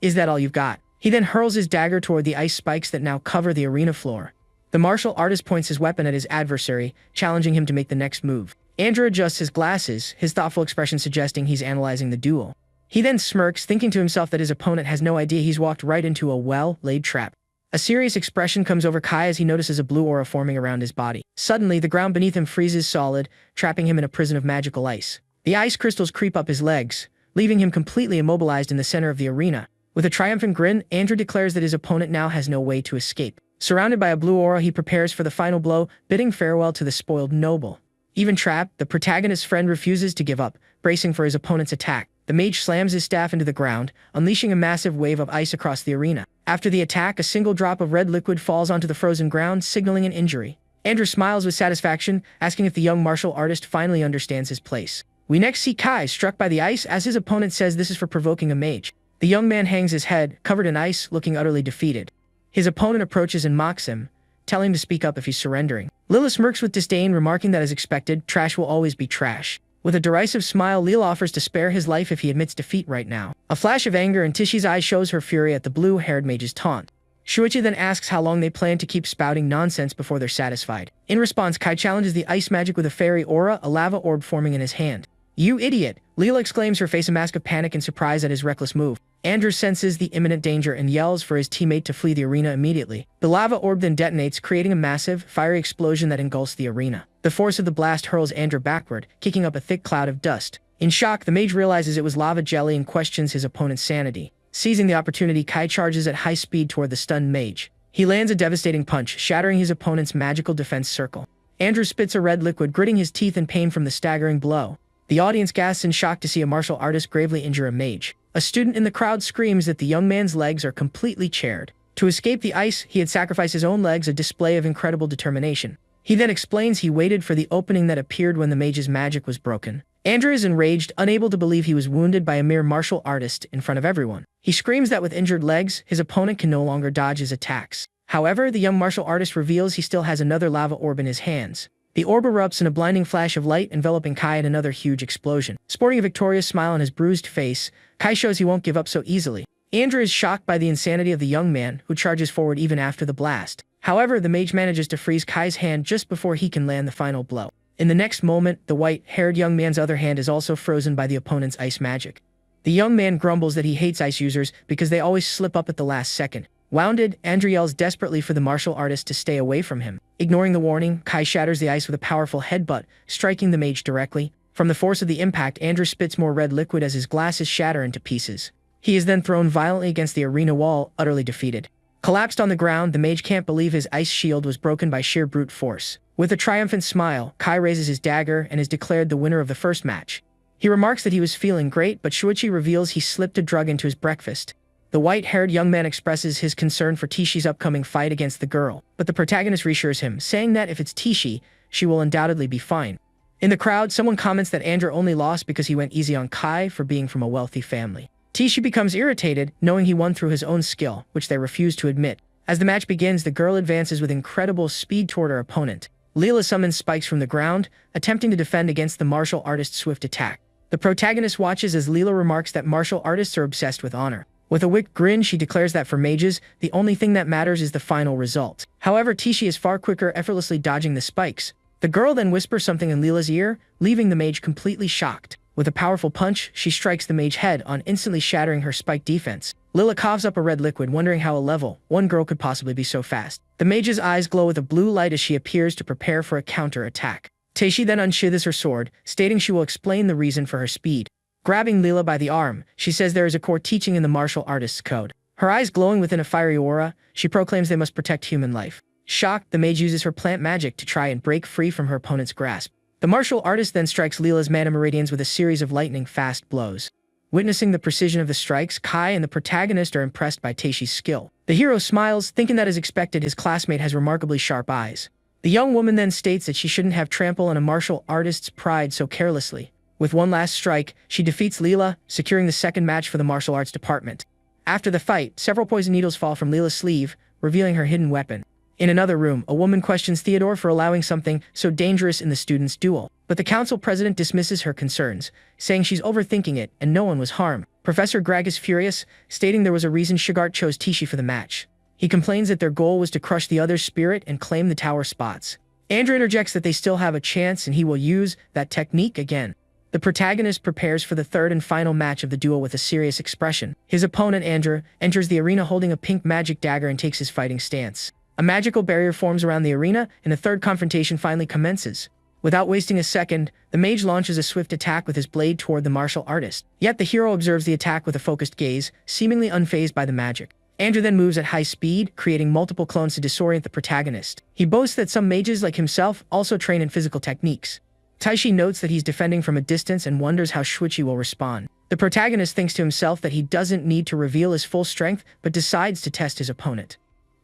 "Is that all you've got?" He then hurls his dagger toward the ice spikes that now cover the arena floor. The martial artist points his weapon at his adversary, challenging him to make the next move. Andrew adjusts his glasses, his thoughtful expression suggesting he's analyzing the duel. He then smirks, thinking to himself that his opponent has no idea he's walked right into a well-laid trap. A serious expression comes over Kai as he notices a blue aura forming around his body. Suddenly, the ground beneath him freezes solid, trapping him in a prison of magical ice. The ice crystals creep up his legs, leaving him completely immobilized in the center of the arena. With a triumphant grin, Andrew declares that his opponent now has no way to escape. Surrounded by a blue aura, he prepares for the final blow, bidding farewell to the spoiled noble. Even trapped, the protagonist's friend refuses to give up, bracing for his opponent's attack. The mage slams his staff into the ground, unleashing a massive wave of ice across the arena. After the attack, a single drop of red liquid falls onto the frozen ground, signaling an injury. Andrew smiles with satisfaction, asking if the young martial artist finally understands his place. We next see Kai, struck by the ice, as his opponent says this is for provoking a mage. The young man hangs his head, covered in ice, looking utterly defeated. His opponent approaches and mocks him, telling him to speak up if he's surrendering. Lila smirks with disdain, remarking that as expected, trash will always be trash. With a derisive smile, Lila offers to spare his life if he admits defeat right now. A flash of anger in Tishi's eyes shows her fury at the blue-haired mage's taunt. Shuichi then asks how long they plan to keep spouting nonsense before they're satisfied. In response, Kai challenges the ice magic with a fairy aura, a lava orb forming in his hand. "You idiot!" Lila exclaims, her face a mask of panic and surprise at his reckless move. Andrew senses the imminent danger and yells for his teammate to flee the arena immediately. The lava orb then detonates, creating a massive, fiery explosion that engulfs the arena. The force of the blast hurls Andrew backward, kicking up a thick cloud of dust. In shock, the mage realizes it was lava jelly and questions his opponent's sanity. Seizing the opportunity, Kai charges at high speed toward the stunned mage. He lands a devastating punch, shattering his opponent's magical defense circle. Andrew spits a red liquid, gritting his teeth in pain from the staggering blow. The audience gasps in shock to see a martial artist gravely injure a mage. A student in the crowd screams that the young man's legs are completely charred. To escape the ice, he had sacrificed his own legs, a display of incredible determination. He then explains he waited for the opening that appeared when the mage's magic was broken. Andrew is enraged, unable to believe he was wounded by a mere martial artist in front of everyone. He screams that with injured legs, his opponent can no longer dodge his attacks. However, the young martial artist reveals he still has another lava orb in his hands. The orb erupts in a blinding flash of light, enveloping Kai in another huge explosion. Sporting a victorious smile on his bruised face, Kai shows he won't give up so easily. Andrew is shocked by the insanity of the young man, who charges forward even after the blast. However, the mage manages to freeze Kai's hand just before he can land the final blow. In the next moment, the white-haired young man's other hand is also frozen by the opponent's ice magic. The young man grumbles that he hates ice users because they always slip up at the last second. Wounded, Andrew yells desperately for the martial artist to stay away from him. Ignoring the warning, Kai shatters the ice with a powerful headbutt, striking the mage directly. From the force of the impact, Andrew spits more red liquid as his glasses shatter into pieces. He is then thrown violently against the arena wall, utterly defeated. Collapsed on the ground, the mage can't believe his ice shield was broken by sheer brute force. With a triumphant smile, Kai raises his dagger and is declared the winner of the first match. He remarks that he was feeling great, but Shuichi reveals he slipped a drug into his breakfast. The white-haired young man expresses his concern for Tishi's upcoming fight against the girl, but the protagonist reassures him, saying that if it's Tishi, she will undoubtedly be fine. In the crowd, someone comments that Andrew only lost because he went easy on Kai for being from a wealthy family. Tishi becomes irritated, knowing he won through his own skill, which they refuse to admit. As the match begins, the girl advances with incredible speed toward her opponent. Leela summons spikes from the ground, attempting to defend against the martial artist's swift attack. The protagonist watches as Leela remarks that martial artists are obsessed with honor. With a wicked grin, she declares that for mages, the only thing that matters is the final result. However, Tishi is far quicker, effortlessly dodging the spikes. The girl then whispers something in Leela's ear, leaving the mage completely shocked. With a powerful punch, she strikes the mage head on, instantly shattering her spike defense. Leela coughs up a red liquid, wondering how a level 1 girl could possibly be so fast. The mage's eyes glow with a blue light as she appears to prepare for a counter-attack. Teishi then unsheathes her sword, stating she will explain the reason for her speed. Grabbing Leela by the arm, she says there is a core teaching in the martial artist's code. Her eyes glowing within a fiery aura, she proclaims they must protect human life. Shocked, the mage uses her plant magic to try and break free from her opponent's grasp. The martial artist then strikes Leela's mana meridians with a series of lightning-fast blows. Witnessing the precision of the strikes, Kai and the protagonist are impressed by Teishi's skill. The hero smiles, thinking that as expected, his classmate has remarkably sharp eyes. The young woman then states that she shouldn't have trampled on a martial artist's pride so carelessly. With one last strike, she defeats Leela, securing the second match for the martial arts department. After the fight, several poison needles fall from Leela's sleeve, revealing her hidden weapon. In another room, a woman questions Theodore for allowing something so dangerous in the students' duel. But the council president dismisses her concerns, saying she's overthinking it and no one was harmed. Professor Greg is furious, stating there was a reason Shigart chose Tishi for the match. He complains that their goal was to crush the other's spirit and claim the tower spots. Andrew interjects that they still have a chance and he will use that technique again. The protagonist prepares for the third and final match of the duel with a serious expression. His opponent, Andrew, enters the arena holding a pink magic dagger and takes his fighting stance. A magical barrier forms around the arena, and the third confrontation finally commences. Without wasting a second, the mage launches a swift attack with his blade toward the martial artist. Yet the hero observes the attack with a focused gaze, seemingly unfazed by the magic. Andrew then moves at high speed, creating multiple clones to disorient the protagonist. He boasts that some mages like himself also train in physical techniques. Taishi notes that he's defending from a distance and wonders how Shuichi will respond. The protagonist thinks to himself that he doesn't need to reveal his full strength, but decides to test his opponent.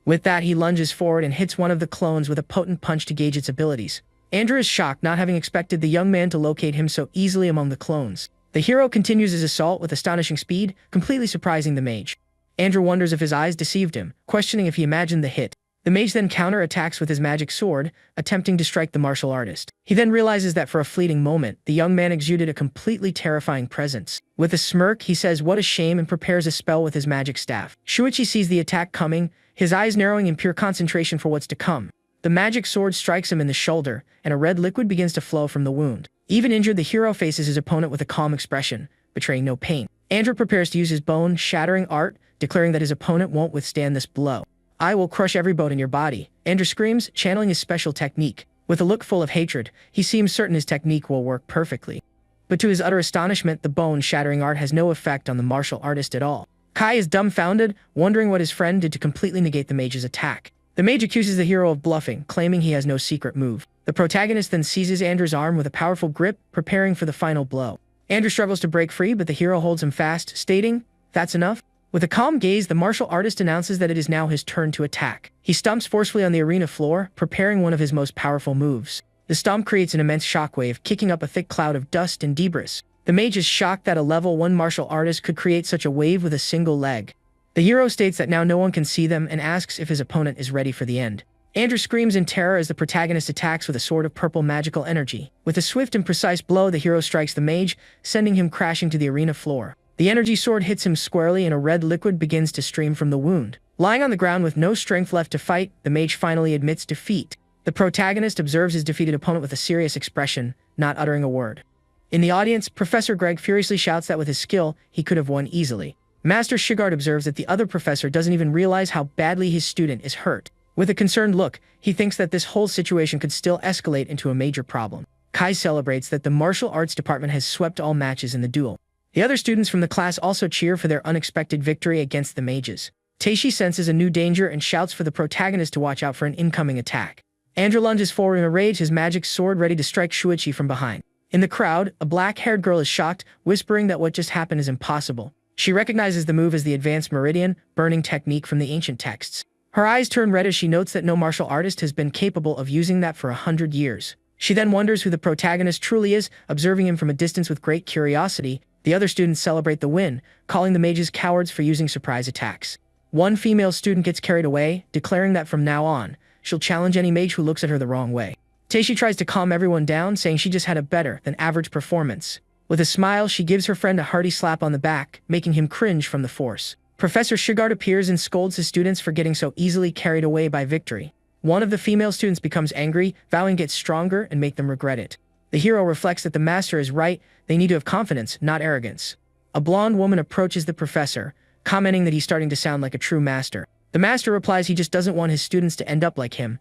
With that, he lunges forward and hits one of the clones with a potent punch to gauge its abilities. Andrew is shocked, not having expected the young man to locate him so easily among the clones. The hero continues his assault with astonishing speed, completely surprising the mage. Andrew wonders if his eyes deceived him, questioning if he imagined the hit. The mage then counterattacks with his magic sword, attempting to strike the martial artist. He then realizes that for a fleeting moment, the young man exuded a completely terrifying presence. With a smirk, he says, "What a shame," and prepares a spell with his magic staff. Shuichi sees the attack coming, his eyes narrowing in pure concentration for what's to come. The magic sword strikes him in the shoulder, and a red liquid begins to flow from the wound. Even injured, the hero faces his opponent with a calm expression, betraying no pain. Andrew prepares to use his bone-shattering art, declaring that his opponent won't withstand this blow. "I will crush every bone in your body," Andrew screams, channeling his special technique. With a look full of hatred, he seems certain his technique will work perfectly. But to his utter astonishment, the bone-shattering art has no effect on the martial artist at all. Kai is dumbfounded, wondering what his friend did to completely negate the mage's attack. The mage accuses the hero of bluffing, claiming he has no secret move. The protagonist then seizes Andrew's arm with a powerful grip, preparing for the final blow. Andrew struggles to break free, but the hero holds him fast, stating, "That's enough." With a calm gaze, the martial artist announces that it is now his turn to attack. He stomps forcefully on the arena floor, preparing one of his most powerful moves. The stomp creates an immense shockwave, kicking up a thick cloud of dust and debris. The mage is shocked that a level 1 martial artist could create such a wave with a single leg. The hero states that now no one can see them and asks if his opponent is ready for the end. Andrew screams in terror as the protagonist attacks with a sword of purple magical energy. With a swift and precise blow, the hero strikes the mage, sending him crashing to the arena floor. The energy sword hits him squarely and a red liquid begins to stream from the wound. Lying on the ground with no strength left to fight, the mage finally admits defeat. The protagonist observes his defeated opponent with a serious expression, not uttering a word. In the audience, Professor Greg furiously shouts that with his skill, he could have won easily. Master Shigard observes that the other professor doesn't even realize how badly his student is hurt. With a concerned look, he thinks that this whole situation could still escalate into a major problem. Kai celebrates that the martial arts department has swept all matches in the duel. The other students from the class also cheer for their unexpected victory against the mages. Teishi senses a new danger and shouts for the protagonist to watch out for an incoming attack. Andrew lunges forward in a rage, his magic sword ready to strike Shuichi from behind. In the crowd, a black-haired girl is shocked, whispering that what just happened is impossible. She recognizes the move as the advanced meridian, burning technique from the ancient texts. Her eyes turn red as she notes that no martial artist has been capable of using that for 100 years. She then wonders who the protagonist truly is, observing him from a distance with great curiosity. The other students celebrate the win, calling the mages cowards for using surprise attacks. One female student gets carried away, declaring that from now on, she'll challenge any mage who looks at her the wrong way. Teishi tries to calm everyone down, saying she just had a better than average performance. With a smile, she gives her friend a hearty slap on the back, making him cringe from the force. Professor Shigard appears and scolds his students for getting so easily carried away by victory. One of the female students becomes angry, vowing to get stronger and make them regret it. The hero reflects that the master is right, they need to have confidence, not arrogance. A blonde woman approaches the professor, commenting that he's starting to sound like a true master. The master replies he just doesn't want his students to end up like him,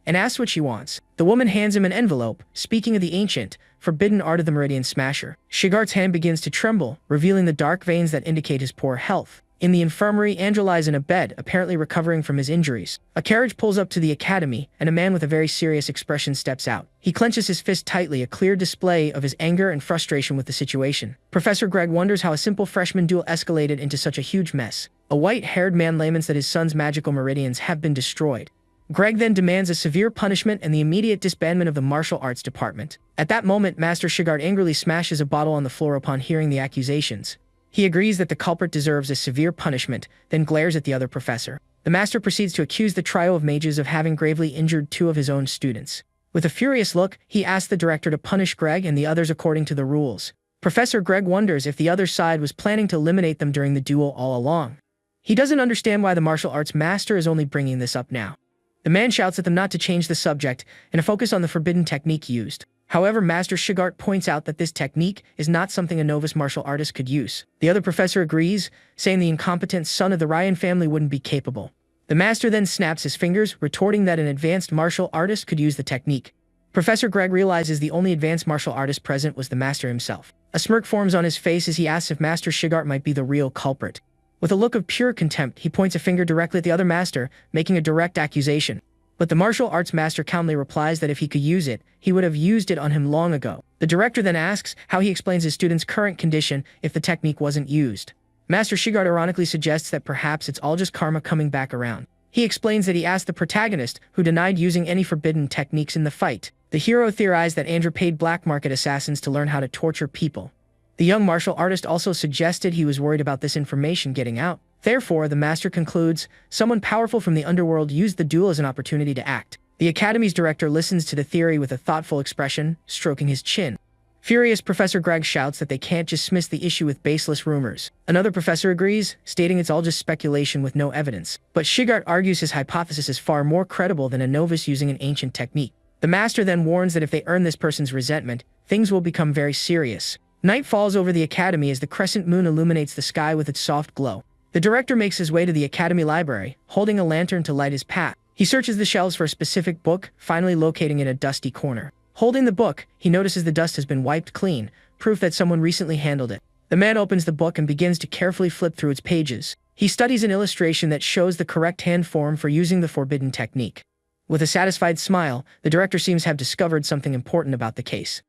and asks what she wants. The woman hands him an envelope, speaking of the ancient, forbidden art of the Meridian Smasher. Shigard's hand begins to tremble, revealing the dark veins that indicate his poor health. In the infirmary, Andrew lies in a bed, apparently recovering from his injuries. A carriage pulls up to the academy, and a man with a very serious expression steps out. He clenches his fist tightly, a clear display of his anger and frustration with the situation. Professor Greg wonders how a simple freshman duel escalated into such a huge mess. A white-haired man laments that his son's magical meridians have been destroyed. Greg then demands a severe punishment and the immediate disbandment of the martial arts department. At that moment, Master Shigard angrily smashes a bottle on the floor upon hearing the accusations. He agrees that the culprit deserves a severe punishment, then glares at the other professor. The master proceeds to accuse the trio of mages of having gravely injured 2 of his own students. With a furious look, he asks the director to punish Greg and the others according to the rules. Professor Greg wonders if the other side was planning to eliminate them during the duel all along. He doesn't understand why the martial arts master is only bringing this up now. The man shouts at them not to change the subject and to focus on the forbidden technique used. However, Master Shigart points out that this technique is not something a novice martial artist could use. The other professor agrees, saying the incompetent son of the Ryan family wouldn't be capable. The master then snaps his fingers, retorting that an advanced martial artist could use the technique. Professor Greg realizes the only advanced martial artist present was the master himself. A smirk forms on his face as he asks if Master Shigart might be the real culprit. With a look of pure contempt, he points a finger directly at the other master, making a direct accusation. But the martial arts master calmly replies that if he could use it, he would have used it on him long ago. The director then asks how he explains his student's current condition if the technique wasn't used. Master Shigard ironically suggests that perhaps it's all just karma coming back around. He explains that he asked the protagonist, who denied using any forbidden techniques in the fight. The hero theorized that Andrew paid black market assassins to learn how to torture people. The young martial artist also suggested he was worried about this information getting out. Therefore, the master concludes, someone powerful from the underworld used the duel as an opportunity to act. The academy's director listens to the theory with a thoughtful expression, stroking his chin. Furious, Professor Greg shouts that they can't dismiss the issue with baseless rumors. Another professor agrees, stating it's all just speculation with no evidence. But Shigart argues his hypothesis is far more credible than a novice using an ancient technique. The master then warns that if they earn this person's resentment, things will become very serious. Night falls over the academy as the crescent moon illuminates the sky with its soft glow. The director makes his way to the academy library, holding a lantern to light his path. He searches the shelves for a specific book, finally locating it in a dusty corner. Holding the book, he notices the dust has been wiped clean, proof that someone recently handled it. The man opens the book and begins to carefully flip through its pages. He studies an illustration that shows the correct hand form for using the forbidden technique. With a satisfied smile, the director seems to have discovered something important about the case.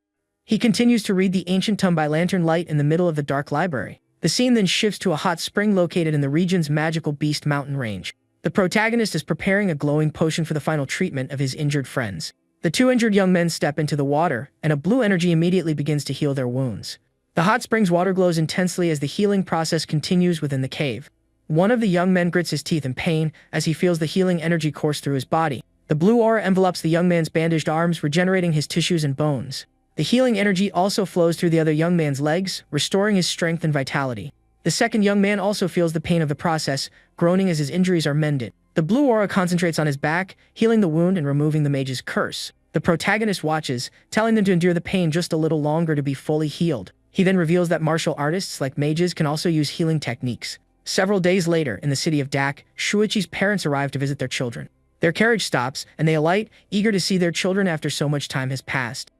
He continues to read the ancient tome by lantern light in the middle of the dark library. The scene then shifts to a hot spring located in the region's magical Beast Mountain range. The protagonist is preparing a glowing potion for the final treatment of his injured friends. The two injured young men step into the water, and a blue energy immediately begins to heal their wounds. The hot spring's water glows intensely as the healing process continues within the cave. One of the young men grits his teeth in pain as he feels the healing energy course through his body. The blue aura envelops the young man's bandaged arms, regenerating his tissues and bones. The healing energy also flows through the other young man's legs, restoring his strength and vitality. The second young man also feels the pain of the process, groaning as his injuries are mended. The blue aura concentrates on his back, healing the wound and removing the mage's curse. The protagonist watches, telling them to endure the pain just a little longer to be fully healed. He then reveals that martial artists like mages can also use healing techniques. Several days later, in the city of Dak, Shuichi's parents arrive to visit their children. Their carriage stops, and they alight, eager to see their children after so much time has passed.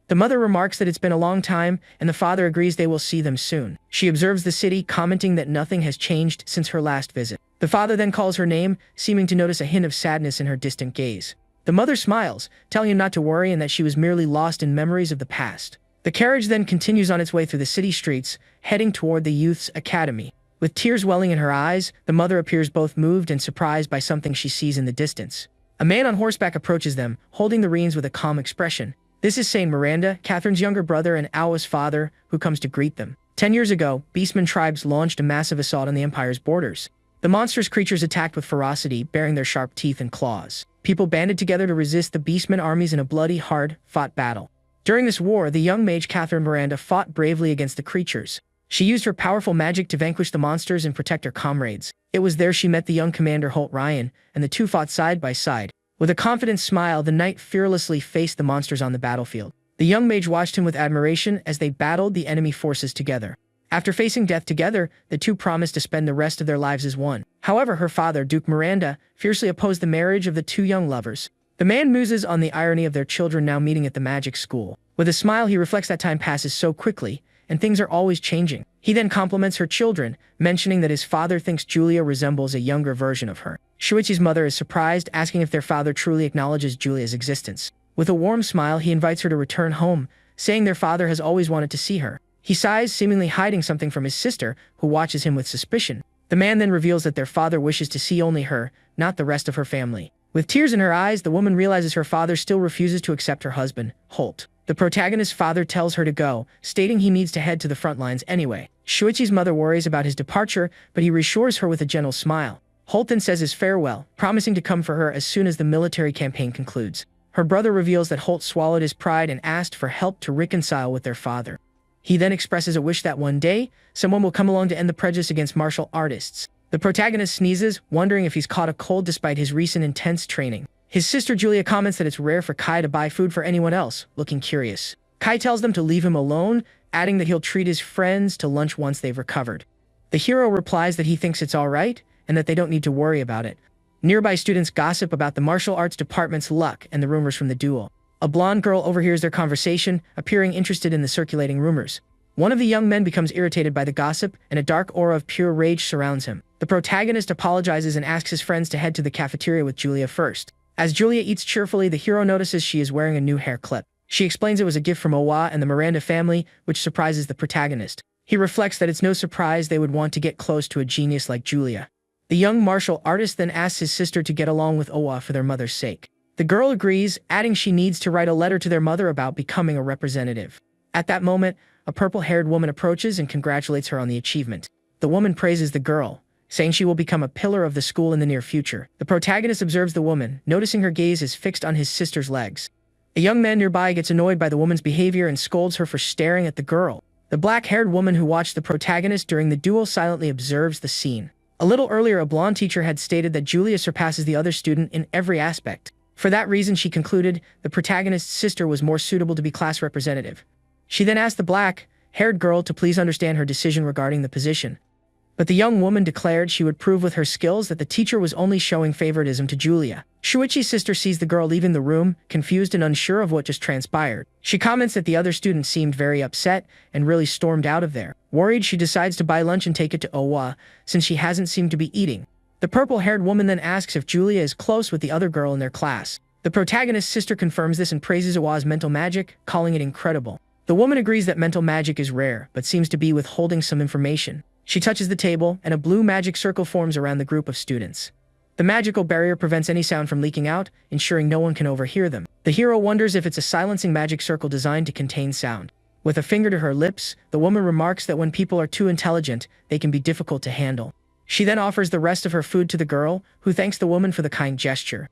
The mother remarks that it's been a long time, and the father agrees they will see them soon. She observes the city, commenting that nothing has changed since her last visit. The father then calls her name, seeming to notice a hint of sadness in her distant gaze. The mother smiles, telling him not to worry and that she was merely lost in memories of the past. The carriage then continues on its way through the city streets, heading toward the youth's academy. With tears welling in her eyes, the mother appears both moved and surprised by something she sees in the distance. A man on horseback approaches them, holding the reins with a calm expression. This is Saint Miranda, Catherine's younger brother and Awa's father, who comes to greet them. 10 years ago, Beastmen tribes launched a massive assault on the Empire's borders. The monstrous creatures attacked with ferocity, baring their sharp teeth and claws. People banded together to resist the Beastmen armies in a bloody, hard-fought battle. During this war, the young mage Catherine Miranda fought bravely against the creatures. She used her powerful magic to vanquish the monsters and protect her comrades. It was there she met the young commander Holt Ryan, and the two fought side by side. With a confident smile, the knight fearlessly faced the monsters on the battlefield. The young mage watched him with admiration as they battled the enemy forces together. After facing death together, the two promised to spend the rest of their lives as one. However, her father, Duke Miranda, fiercely opposed the marriage of the two young lovers. The man muses on the irony of their children now meeting at the magic school. With a smile, he reflects that time passes so quickly, and things are always changing. He then compliments her children, mentioning that his father thinks Julia resembles a younger version of her. Shuichi's mother is surprised, asking if their father truly acknowledges Julia's existence. With a warm smile, he invites her to return home, saying their father has always wanted to see her. He sighs, seemingly hiding something from his sister, who watches him with suspicion. The man then reveals that their father wishes to see only her, not the rest of her family. With tears in her eyes, the woman realizes her father still refuses to accept her husband, Holt. The protagonist's father tells her to go, stating he needs to head to the front lines anyway. Shuichi's mother worries about his departure, but he reassures her with a gentle smile. Holt then says his farewell, promising to come for her as soon as the military campaign concludes. Her brother reveals that Holt swallowed his pride and asked for help to reconcile with their father. He then expresses a wish that one day, someone will come along to end the prejudice against martial artists. The protagonist sneezes, wondering if he's caught a cold despite his recent intense training. His sister Julia comments that it's rare for Kai to buy food for anyone else, looking curious. Kai tells them to leave him alone, adding that he'll treat his friends to lunch once they've recovered. The hero replies that he thinks it's all right, and that they don't need to worry about it. Nearby students gossip about the martial arts department's luck and the rumors from the duel. A blonde girl overhears their conversation, appearing interested in the circulating rumors. One of the young men becomes irritated by the gossip, and a dark aura of pure rage surrounds him. The protagonist apologizes and asks his friends to head to the cafeteria with Julia first. As Julia eats cheerfully, the hero notices she is wearing a new hair clip. She explains it was a gift from Owa and the Miranda family, which surprises the protagonist. He reflects that it's no surprise they would want to get close to a genius like Julia. The young martial artist then asks his sister to get along with Owa for their mother's sake. The girl agrees, adding she needs to write a letter to their mother about becoming a representative. At that moment, a purple-haired woman approaches and congratulates her on the achievement. The woman praises the girl, saying she will become a pillar of the school in the near future. The protagonist observes the woman, noticing her gaze is fixed on his sister's legs. A young man nearby gets annoyed by the woman's behavior and scolds her for staring at the girl. The black-haired woman who watched the protagonist during the duel silently observes the scene. A little earlier, a blonde teacher had stated that Julia surpasses the other student in every aspect. For that reason, she concluded the protagonist's sister was more suitable to be class representative. She then asked the black-haired girl to please understand her decision regarding the position. But the young woman declared she would prove with her skills that the teacher was only showing favoritism to Julia. Shuichi's sister sees the girl leaving the room, confused and unsure of what just transpired. She comments that the other student seemed very upset and really stormed out of there. Worried, she decides to buy lunch and take it to Owa, since she hasn't seemed to be eating. The purple-haired woman then asks if Julia is close with the other girl in their class. The protagonist's sister confirms this and praises Owa's mental magic, calling it incredible. The woman agrees that mental magic is rare, but seems to be withholding some information. She touches the table, and a blue magic circle forms around the group of students. The magical barrier prevents any sound from leaking out, ensuring no one can overhear them. The hero wonders if it's a silencing magic circle designed to contain sound. With a finger to her lips, the woman remarks that when people are too intelligent, they can be difficult to handle. She then offers the rest of her food to the girl, who thanks the woman for the kind gesture.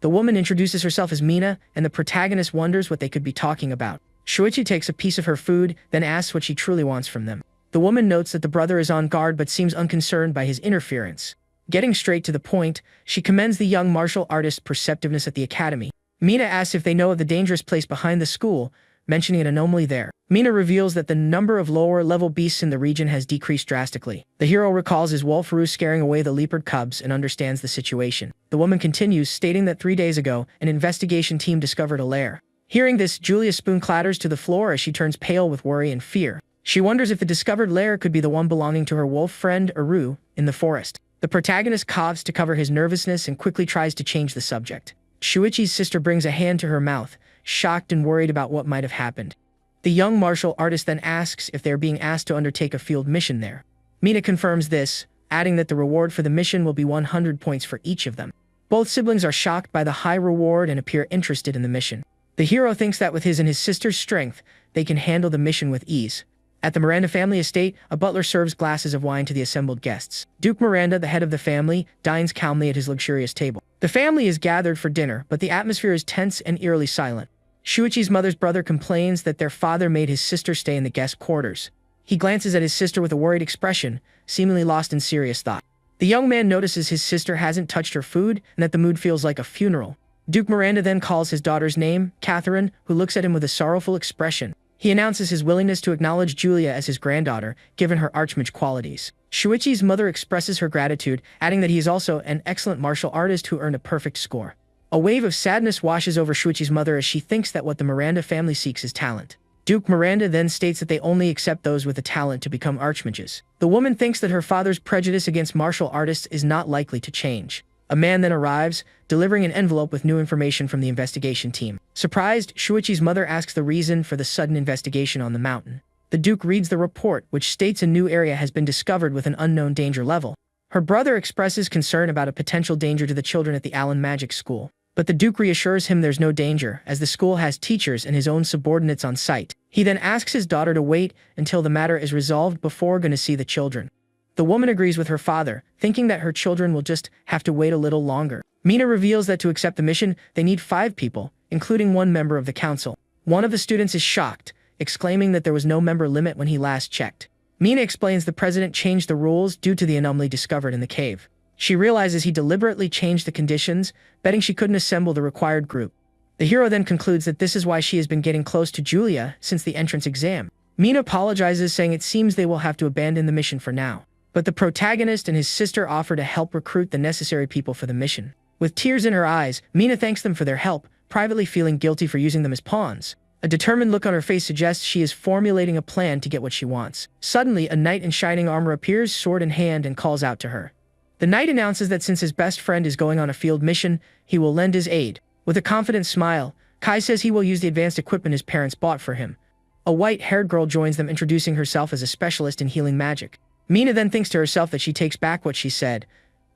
The woman introduces herself as Mina, and the protagonist wonders what they could be talking about. Shuichi takes a piece of her food, then asks what she truly wants from them. The woman notes that the brother is on guard but seems unconcerned by his interference. Getting straight to the point, she commends the young martial artist's perceptiveness at the academy. Mina asks if they know of the dangerous place behind the school, mentioning an anomaly there. Mina reveals that the number of lower-level beasts in the region has decreased drastically. The hero recalls his wolf roost scaring away the leopard cubs and understands the situation. The woman continues, stating that 3 days ago, an investigation team discovered a lair. Hearing this, Julia's spoon clatters to the floor as she turns pale with worry and fear. She wonders if the discovered lair could be the one belonging to her wolf friend, Eru, in the forest. The protagonist coughs to cover his nervousness and quickly tries to change the subject. Shuichi's sister brings a hand to her mouth, shocked and worried about what might have happened. The young martial artist then asks if they are being asked to undertake a field mission there. Mina confirms this, adding that the reward for the mission will be 100 points for each of them. Both siblings are shocked by the high reward and appear interested in the mission. The hero thinks that with his and his sister's strength, they can handle the mission with ease. At the Miranda family estate, a butler serves glasses of wine to the assembled guests. Duke Miranda, the head of the family, dines calmly at his luxurious table. The family is gathered for dinner, but the atmosphere is tense and eerily silent. Shuichi's mother's brother complains that their father made his sister stay in the guest quarters. He glances at his sister with a worried expression, seemingly lost in serious thought. The young man notices his sister hasn't touched her food and that the mood feels like a funeral. Duke Miranda then calls his daughter's name, Catherine, who looks at him with a sorrowful expression. He announces his willingness to acknowledge Julia as his granddaughter, given her archmage qualities. Shuichi's mother expresses her gratitude, adding that he is also an excellent martial artist who earned a perfect score. A wave of sadness washes over Shuichi's mother as she thinks that what the Miranda family seeks is talent. Duke Miranda then states that they only accept those with the talent to become archmages. The woman thinks that her father's prejudice against martial artists is not likely to change. A man then arrives, delivering an envelope with new information from the investigation team. Surprised, Shuichi's mother asks the reason for the sudden investigation on the mountain. The Duke reads the report, which states a new area has been discovered with an unknown danger level. Her brother expresses concern about a potential danger to the children at the Allen Magic School. But the Duke reassures him there's no danger, as the school has teachers and his own subordinates on site. He then asks his daughter to wait until the matter is resolved before going to see the children. The woman agrees with her father, thinking that her children will just have to wait a little longer. Mina reveals that to accept the mission, they need 5 people, including 1 member of the council. One of the students is shocked, exclaiming that there was no member limit when he last checked. Mina explains the president changed the rules due to the anomaly discovered in the cave. She realizes he deliberately changed the conditions, betting she couldn't assemble the required group. The hero then concludes that this is why she has been getting close to Julia since the entrance exam. Mina apologizes, saying it seems they will have to abandon the mission for now. But the protagonist and his sister offer to help recruit the necessary people for the mission. With tears in her eyes, Mina thanks them for their help, privately feeling guilty for using them as pawns. A determined look on her face suggests she is formulating a plan to get what she wants. Suddenly, a knight in shining armor appears, sword in hand, and calls out to her. The knight announces that since his best friend is going on a field mission, he will lend his aid. With a confident smile, Kai says he will use the advanced equipment his parents bought for him. A white-haired girl joins them, introducing herself as a specialist in healing magic. Mina then thinks to herself that she takes back what she said.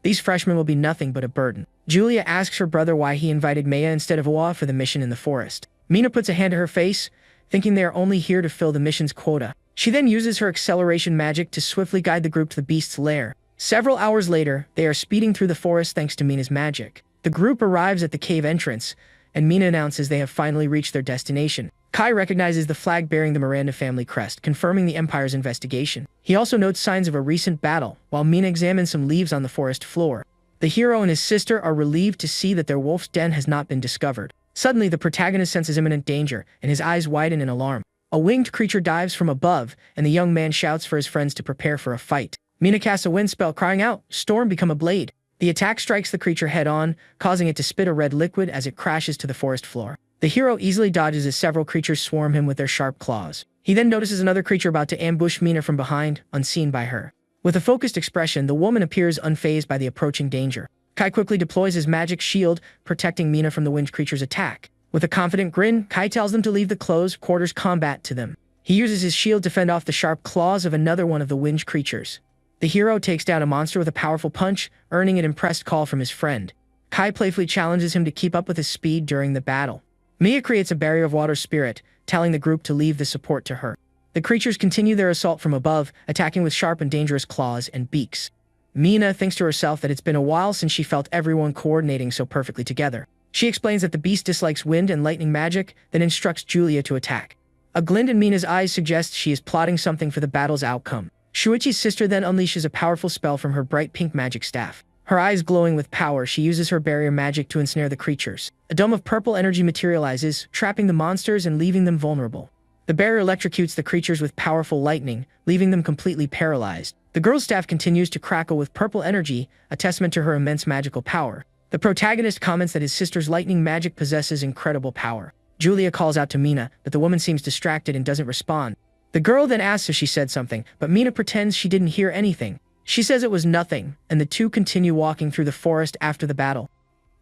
These freshmen will be nothing but a burden. Julia asks her brother why he invited Maya instead of Oa for the mission in the forest. Mina puts a hand to her face, thinking they are only here to fill the mission's quota. She then uses her acceleration magic to swiftly guide the group to the beast's lair. Several hours later, they are speeding through the forest thanks to Mina's magic. The group arrives at the cave entrance, and Mina announces they have finally reached their destination. Kai recognizes the flag bearing the Miranda family crest, confirming the Empire's investigation. He also notes signs of a recent battle, while Mina examines some leaves on the forest floor. The hero and his sister are relieved to see that their wolf's den has not been discovered. Suddenly, the protagonist senses imminent danger, and his eyes widen in alarm. A winged creature dives from above, and the young man shouts for his friends to prepare for a fight. Mina casts a wind spell, crying out, "Storm, become a blade." The attack strikes the creature head-on, causing it to spit a red liquid as it crashes to the forest floor. The hero easily dodges as several creatures swarm him with their sharp claws. He then notices another creature about to ambush Mina from behind, unseen by her. With a focused expression, the woman appears unfazed by the approaching danger. Kai quickly deploys his magic shield, protecting Mina from the winged creature's attack. With a confident grin, Kai tells them to leave the close quarters combat to them. He uses his shield to fend off the sharp claws of another one of the winged creatures. The hero takes down a monster with a powerful punch, earning an impressed call from his friend. Kai playfully challenges him to keep up with his speed during the battle. Mia creates a barrier of water spirit, telling the group to leave the support to her. The creatures continue their assault from above, attacking with sharp and dangerous claws and beaks. Mina thinks to herself that it's been a while since she felt everyone coordinating so perfectly together. She explains that the beast dislikes wind and lightning magic, then instructs Julia to attack. A glint in Mina's eyes suggests she is plotting something for the battle's outcome. Shuichi's sister then unleashes a powerful spell from her bright pink magic staff. Her eyes glowing with power, she uses her barrier magic to ensnare the creatures. A dome of purple energy materializes, trapping the monsters and leaving them vulnerable. The barrier electrocutes the creatures with powerful lightning, leaving them completely paralyzed. The girl's staff continues to crackle with purple energy, a testament to her immense magical power. The protagonist comments that his sister's lightning magic possesses incredible power. Julia calls out to Mina, but the woman seems distracted and doesn't respond. The girl then asks if she said something, but Mina pretends she didn't hear anything. She says it was nothing, and the two continue walking through the forest after the battle.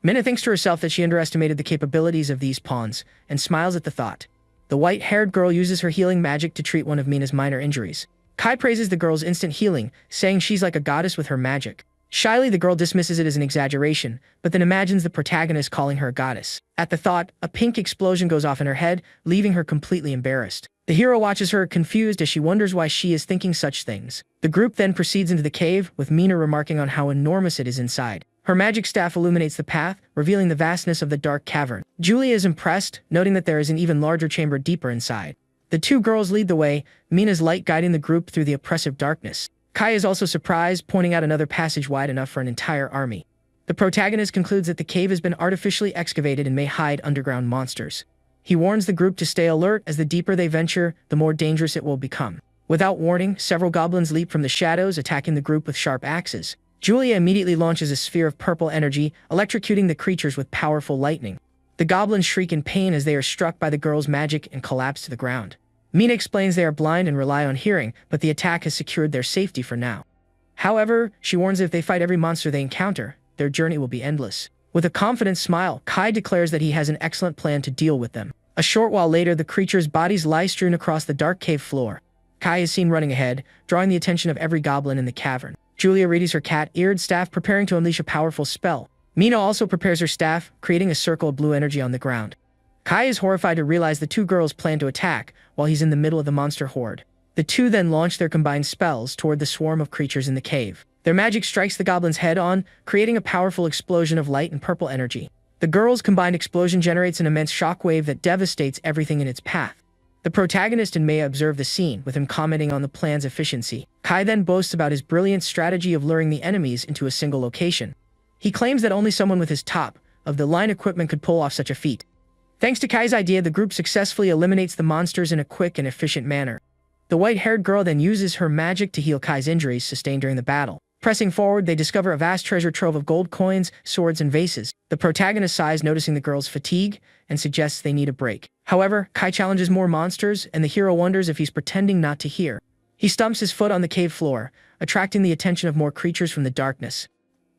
Mina thinks to herself that she underestimated the capabilities of these pawns, and smiles at the thought. The white-haired girl uses her healing magic to treat one of Mina's minor injuries. Kai praises the girl's instant healing, saying she's like a goddess with her magic. Shyly, the girl dismisses it as an exaggeration, but then imagines the protagonist calling her a goddess. At the thought, a pink explosion goes off in her head, leaving her completely embarrassed. The hero watches her confused as she wonders why she is thinking such things. The group then proceeds into the cave, with Mina remarking on how enormous it is inside. Her magic staff illuminates the path, revealing the vastness of the dark cavern. Julia is impressed, noting that there is an even larger chamber deeper inside. The two girls lead the way, Mina's light guiding the group through the oppressive darkness. Kai is also surprised, pointing out another passage wide enough for an entire army. The protagonist concludes that the cave has been artificially excavated and may hide underground monsters. He warns the group to stay alert, as the deeper they venture, the more dangerous it will become. Without warning, several goblins leap from the shadows, attacking the group with sharp axes. Julia immediately launches a sphere of purple energy, electrocuting the creatures with powerful lightning. The goblins shriek in pain as they are struck by the girl's magic and collapse to the ground. Mina explains they are blind and rely on hearing, but the attack has secured their safety for now. However, she warns that if they fight every monster they encounter, their journey will be endless. With a confident smile, Kai declares that he has an excellent plan to deal with them. A short while later, the creatures' bodies lie strewn across the dark cave floor. Kai is seen running ahead, drawing the attention of every goblin in the cavern. Julia readies her cat-eared staff, preparing to unleash a powerful spell. Mina also prepares her staff, creating a circle of blue energy on the ground. Kai is horrified to realize the two girls plan to attack while he's in the middle of the monster horde. The two then launch their combined spells toward the swarm of creatures in the cave. Their magic strikes the goblins head-on, creating a powerful explosion of light and purple energy. The girls' combined explosion generates an immense shockwave that devastates everything in its path. The protagonist and Maya observe the scene, with him commenting on the plan's efficiency. Kai then boasts about his brilliant strategy of luring the enemies into a single location. He claims that only someone with his top-of-the-line equipment could pull off such a feat. Thanks to Kai's idea, the group successfully eliminates the monsters in a quick and efficient manner. The white-haired girl then uses her magic to heal Kai's injuries sustained during the battle. Pressing forward, they discover a vast treasure trove of gold coins, swords, and vases. The protagonist sighs, noticing the girl's fatigue, and suggests they need a break. However, Kai challenges more monsters, and the hero wonders if he's pretending not to hear. He stumps his foot on the cave floor, attracting the attention of more creatures from the darkness.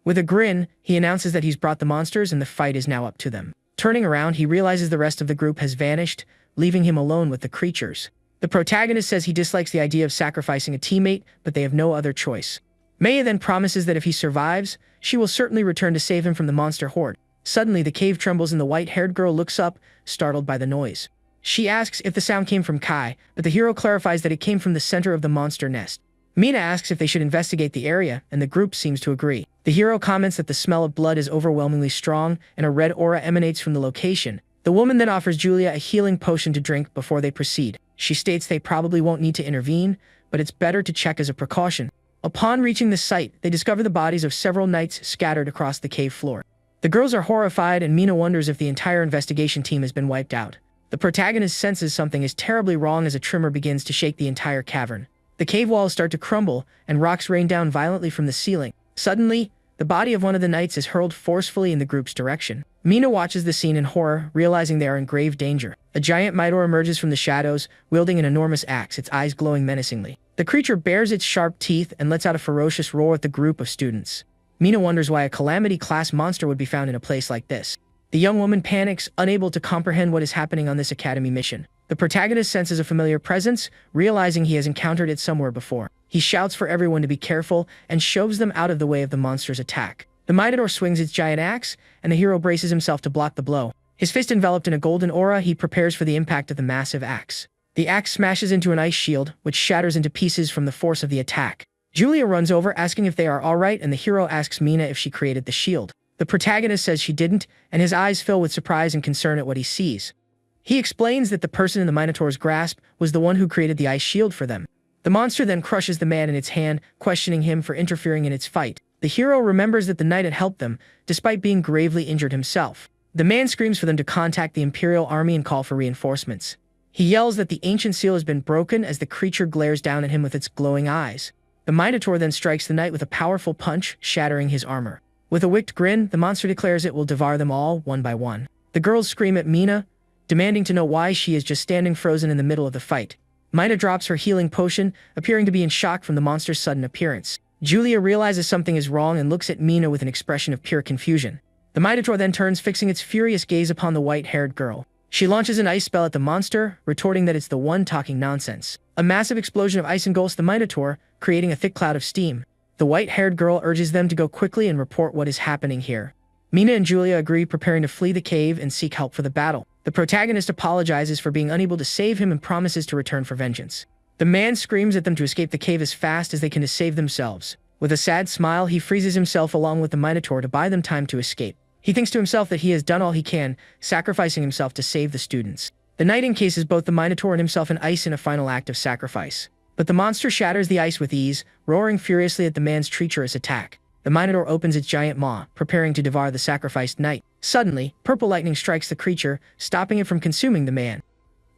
With a grin, he announces that he's brought the monsters and the fight is now up to them. Turning around, he realizes the rest of the group has vanished, leaving him alone with the creatures. The protagonist says he dislikes the idea of sacrificing a teammate, but they have no other choice. Maya then promises that if he survives, she will certainly return to save him from the monster horde. Suddenly, the cave trembles and the white-haired girl looks up, startled by the noise. She asks if the sound came from Kai, but the hero clarifies that it came from the center of the monster nest. Mina asks if they should investigate the area, and the group seems to agree. The hero comments that the smell of blood is overwhelmingly strong, and a red aura emanates from the location. The woman then offers Julia a healing potion to drink before they proceed. She states they probably won't need to intervene, but it's better to check as a precaution. Upon reaching the site, they discover the bodies of several knights scattered across the cave floor. The girls are horrified, and Mina wonders if the entire investigation team has been wiped out. The protagonist senses something is terribly wrong as a tremor begins to shake the entire cavern. The cave walls start to crumble, and rocks rain down violently from the ceiling. Suddenly, the body of one of the knights is hurled forcefully in the group's direction. Mina watches the scene in horror, realizing they are in grave danger. A giant Minotaur emerges from the shadows, wielding an enormous axe, its eyes glowing menacingly. The creature bares its sharp teeth and lets out a ferocious roar at the group of students. Mina wonders why a calamity-class monster would be found in a place like this. The young woman panics, unable to comprehend what is happening on this academy mission. The protagonist senses a familiar presence, realizing he has encountered it somewhere before. He shouts for everyone to be careful and shoves them out of the way of the monster's attack. The Minotaur swings its giant axe, and the hero braces himself to block the blow. His fist enveloped in a golden aura, he prepares for the impact of the massive axe. The axe smashes into an ice shield, which shatters into pieces from the force of the attack. Julia runs over, asking if they are alright, and the hero asks Mina if she created the shield. The protagonist says she didn't, and his eyes fill with surprise and concern at what he sees. He explains that the person in the Minotaur's grasp was the one who created the ice shield for them. The monster then crushes the man in its hand, questioning him for interfering in its fight. The hero remembers that the knight had helped them, despite being gravely injured himself. The man screams for them to contact the Imperial Army and call for reinforcements. He yells that the ancient seal has been broken as the creature glares down at him with its glowing eyes. The Minotaur then strikes the knight with a powerful punch, shattering his armor. With a wicked grin, the monster declares it will devour them all, one by one. The girls scream at Mina, demanding to know why she is just standing frozen in the middle of the fight. Mina drops her healing potion, appearing to be in shock from the monster's sudden appearance. Julia realizes something is wrong and looks at Mina with an expression of pure confusion. The Minotaur then turns, fixing its furious gaze upon the white-haired girl. She launches an ice spell at the monster, retorting that it's the one talking nonsense. A massive explosion of ice engulfs the Minotaur, creating a thick cloud of steam. The white-haired girl urges them to go quickly and report what is happening here. Mina and Julia agree, preparing to flee the cave and seek help for the battle. The protagonist apologizes for being unable to save him and promises to return for vengeance. The man screams at them to escape the cave as fast as they can to save themselves. With a sad smile, he freezes himself along with the Minotaur to buy them time to escape. He thinks to himself that he has done all he can, sacrificing himself to save the students. The knight encases both the Minotaur and himself in ice in a final act of sacrifice. But the monster shatters the ice with ease, roaring furiously at the man's treacherous attack. The Minotaur opens its giant maw, preparing to devour the sacrificed knight. Suddenly, purple lightning strikes the creature, stopping it from consuming the man.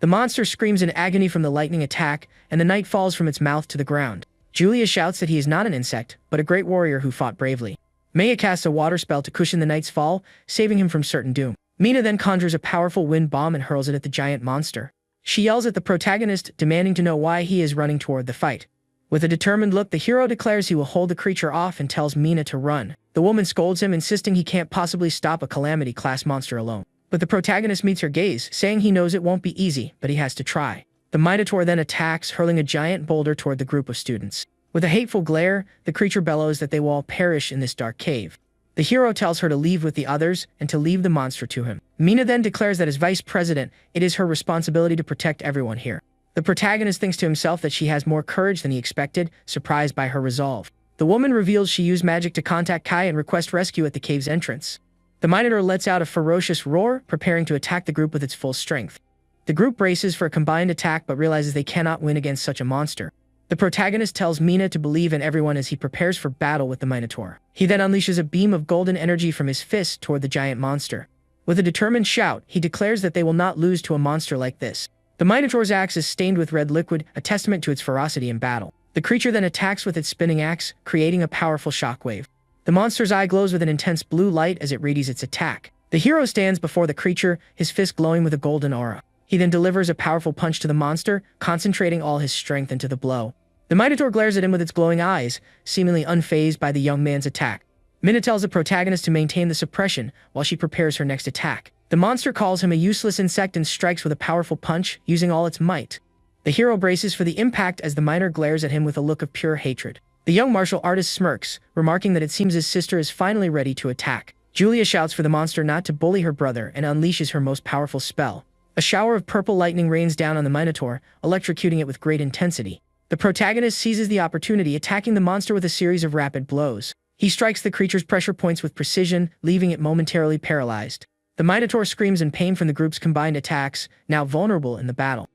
The monster screams in agony from the lightning attack, and the knight falls from its mouth to the ground. Julia shouts that he is not an insect, but a great warrior who fought bravely. Manga casts a water spell to cushion the knight's fall, saving him from certain doom. Mina then conjures a powerful wind bomb and hurls it at the giant monster. She yells at the protagonist, demanding to know why he is running toward the fight. With a determined look, the hero declares he will hold the creature off and tells Mina to run. The woman scolds him, insisting he can't possibly stop a calamity-class monster alone. But the protagonist meets her gaze, saying he knows it won't be easy, but he has to try. The Minotaur then attacks, hurling a giant boulder toward the group of students. With a hateful glare, the creature bellows that they will all perish in this dark cave. The hero tells her to leave with the others and to leave the monster to him. Mina then declares that as vice president, it is her responsibility to protect everyone here. The protagonist thinks to himself that she has more courage than he expected, surprised by her resolve. The woman reveals she used magic to contact Kai and request rescue at the cave's entrance. The Minotaur lets out a ferocious roar, preparing to attack the group with its full strength. The group braces for a combined attack but realizes they cannot win against such a monster. The protagonist tells Mina to believe in everyone as he prepares for battle with the Minotaur. He then unleashes a beam of golden energy from his fist toward the giant monster. With a determined shout, he declares that they will not lose to a monster like this. The Minotaur's axe is stained with red liquid, a testament to its ferocity in battle. The creature then attacks with its spinning axe, creating a powerful shockwave. The monster's eye glows with an intense blue light as it readies its attack. The hero stands before the creature, his fist glowing with a golden aura. He then delivers a powerful punch to the monster, concentrating all his strength into the blow. The Minotaur glares at him with its glowing eyes, seemingly unfazed by the young man's attack. Mina tells the protagonist to maintain the suppression while she prepares her next attack. The monster calls him a useless insect and strikes with a powerful punch, using all its might. The hero braces for the impact as the Minotaur glares at him with a look of pure hatred. The young martial artist smirks, remarking that it seems his sister is finally ready to attack. Julia shouts for the monster not to bully her brother and unleashes her most powerful spell. A shower of purple lightning rains down on the Minotaur, electrocuting it with great intensity. The protagonist seizes the opportunity, attacking the monster with a series of rapid blows. He strikes the creature's pressure points with precision, leaving it momentarily paralyzed. The Minotaur screams in pain from the group's combined attacks, now vulnerable in the battle.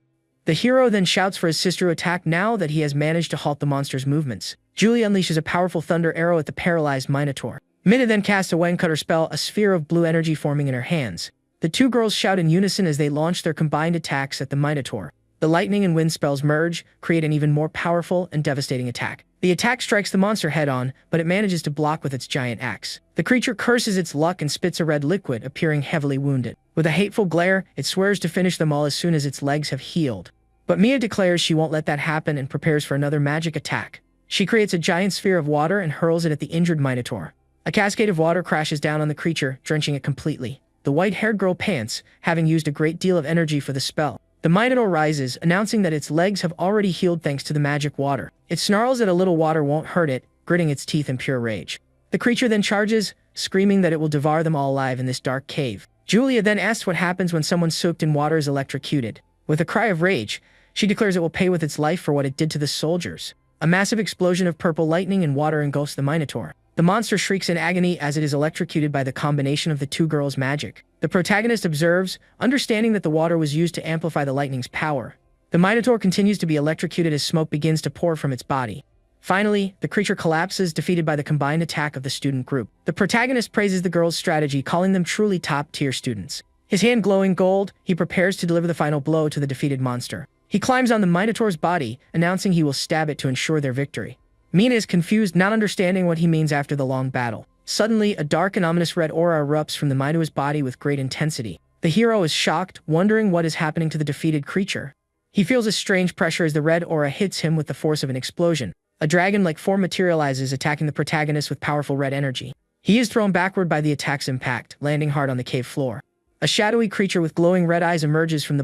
The hero then shouts for his sister to attack now that he has managed to halt the monster's movements. Julie unleashes a powerful thunder arrow at the paralyzed Minotaur. Mina then casts a Wang Cutter spell, a sphere of blue energy forming in her hands. The two girls shout in unison as they launch their combined attacks at the Minotaur. The lightning and wind spells merge, create an even more powerful and devastating attack. The attack strikes the monster head-on, but it manages to block with its giant axe. The creature curses its luck and spits a red liquid, appearing heavily wounded. With a hateful glare, it swears to finish them all as soon as its legs have healed. But Mia declares she won't let that happen and prepares for another magic attack. She creates a giant sphere of water and hurls it at the injured Minotaur. A cascade of water crashes down on the creature, drenching it completely. The white-haired girl pants, having used a great deal of energy for the spell. The Minotaur rises, announcing that its legs have already healed thanks to the magic water. It snarls that a little water won't hurt it, gritting its teeth in pure rage. The creature then charges, screaming that it will devour them all alive in this dark cave. Julia then asks what happens when someone soaked in water is electrocuted. With a cry of rage, she declares it will pay with its life for what it did to the soldiers. A massive explosion of purple lightning and water engulfs the Minotaur. The monster shrieks in agony as it is electrocuted by the combination of the two girls' magic. The protagonist observes, understanding that the water was used to amplify the lightning's power. The Minotaur continues to be electrocuted as smoke begins to pour from its body. Finally, the creature collapses, defeated by the combined attack of the student group. The protagonist praises the girls' strategy, calling them truly top-tier students. His hand glowing gold, he prepares to deliver the final blow to the defeated monster. He climbs on the Minotaur's body, announcing he will stab it to ensure their victory. Mina is confused, not understanding what he means after the long battle. Suddenly, a dark and ominous red aura erupts from the Minotaur's body with great intensity. The hero is shocked, wondering what is happening to the defeated creature. He feels a strange pressure as the red aura hits him with the force of an explosion. A dragon-like form materializes, attacking the protagonist with powerful red energy. He is thrown backward by the attack's impact, landing hard on the cave floor. A shadowy creature with glowing red eyes emerges from the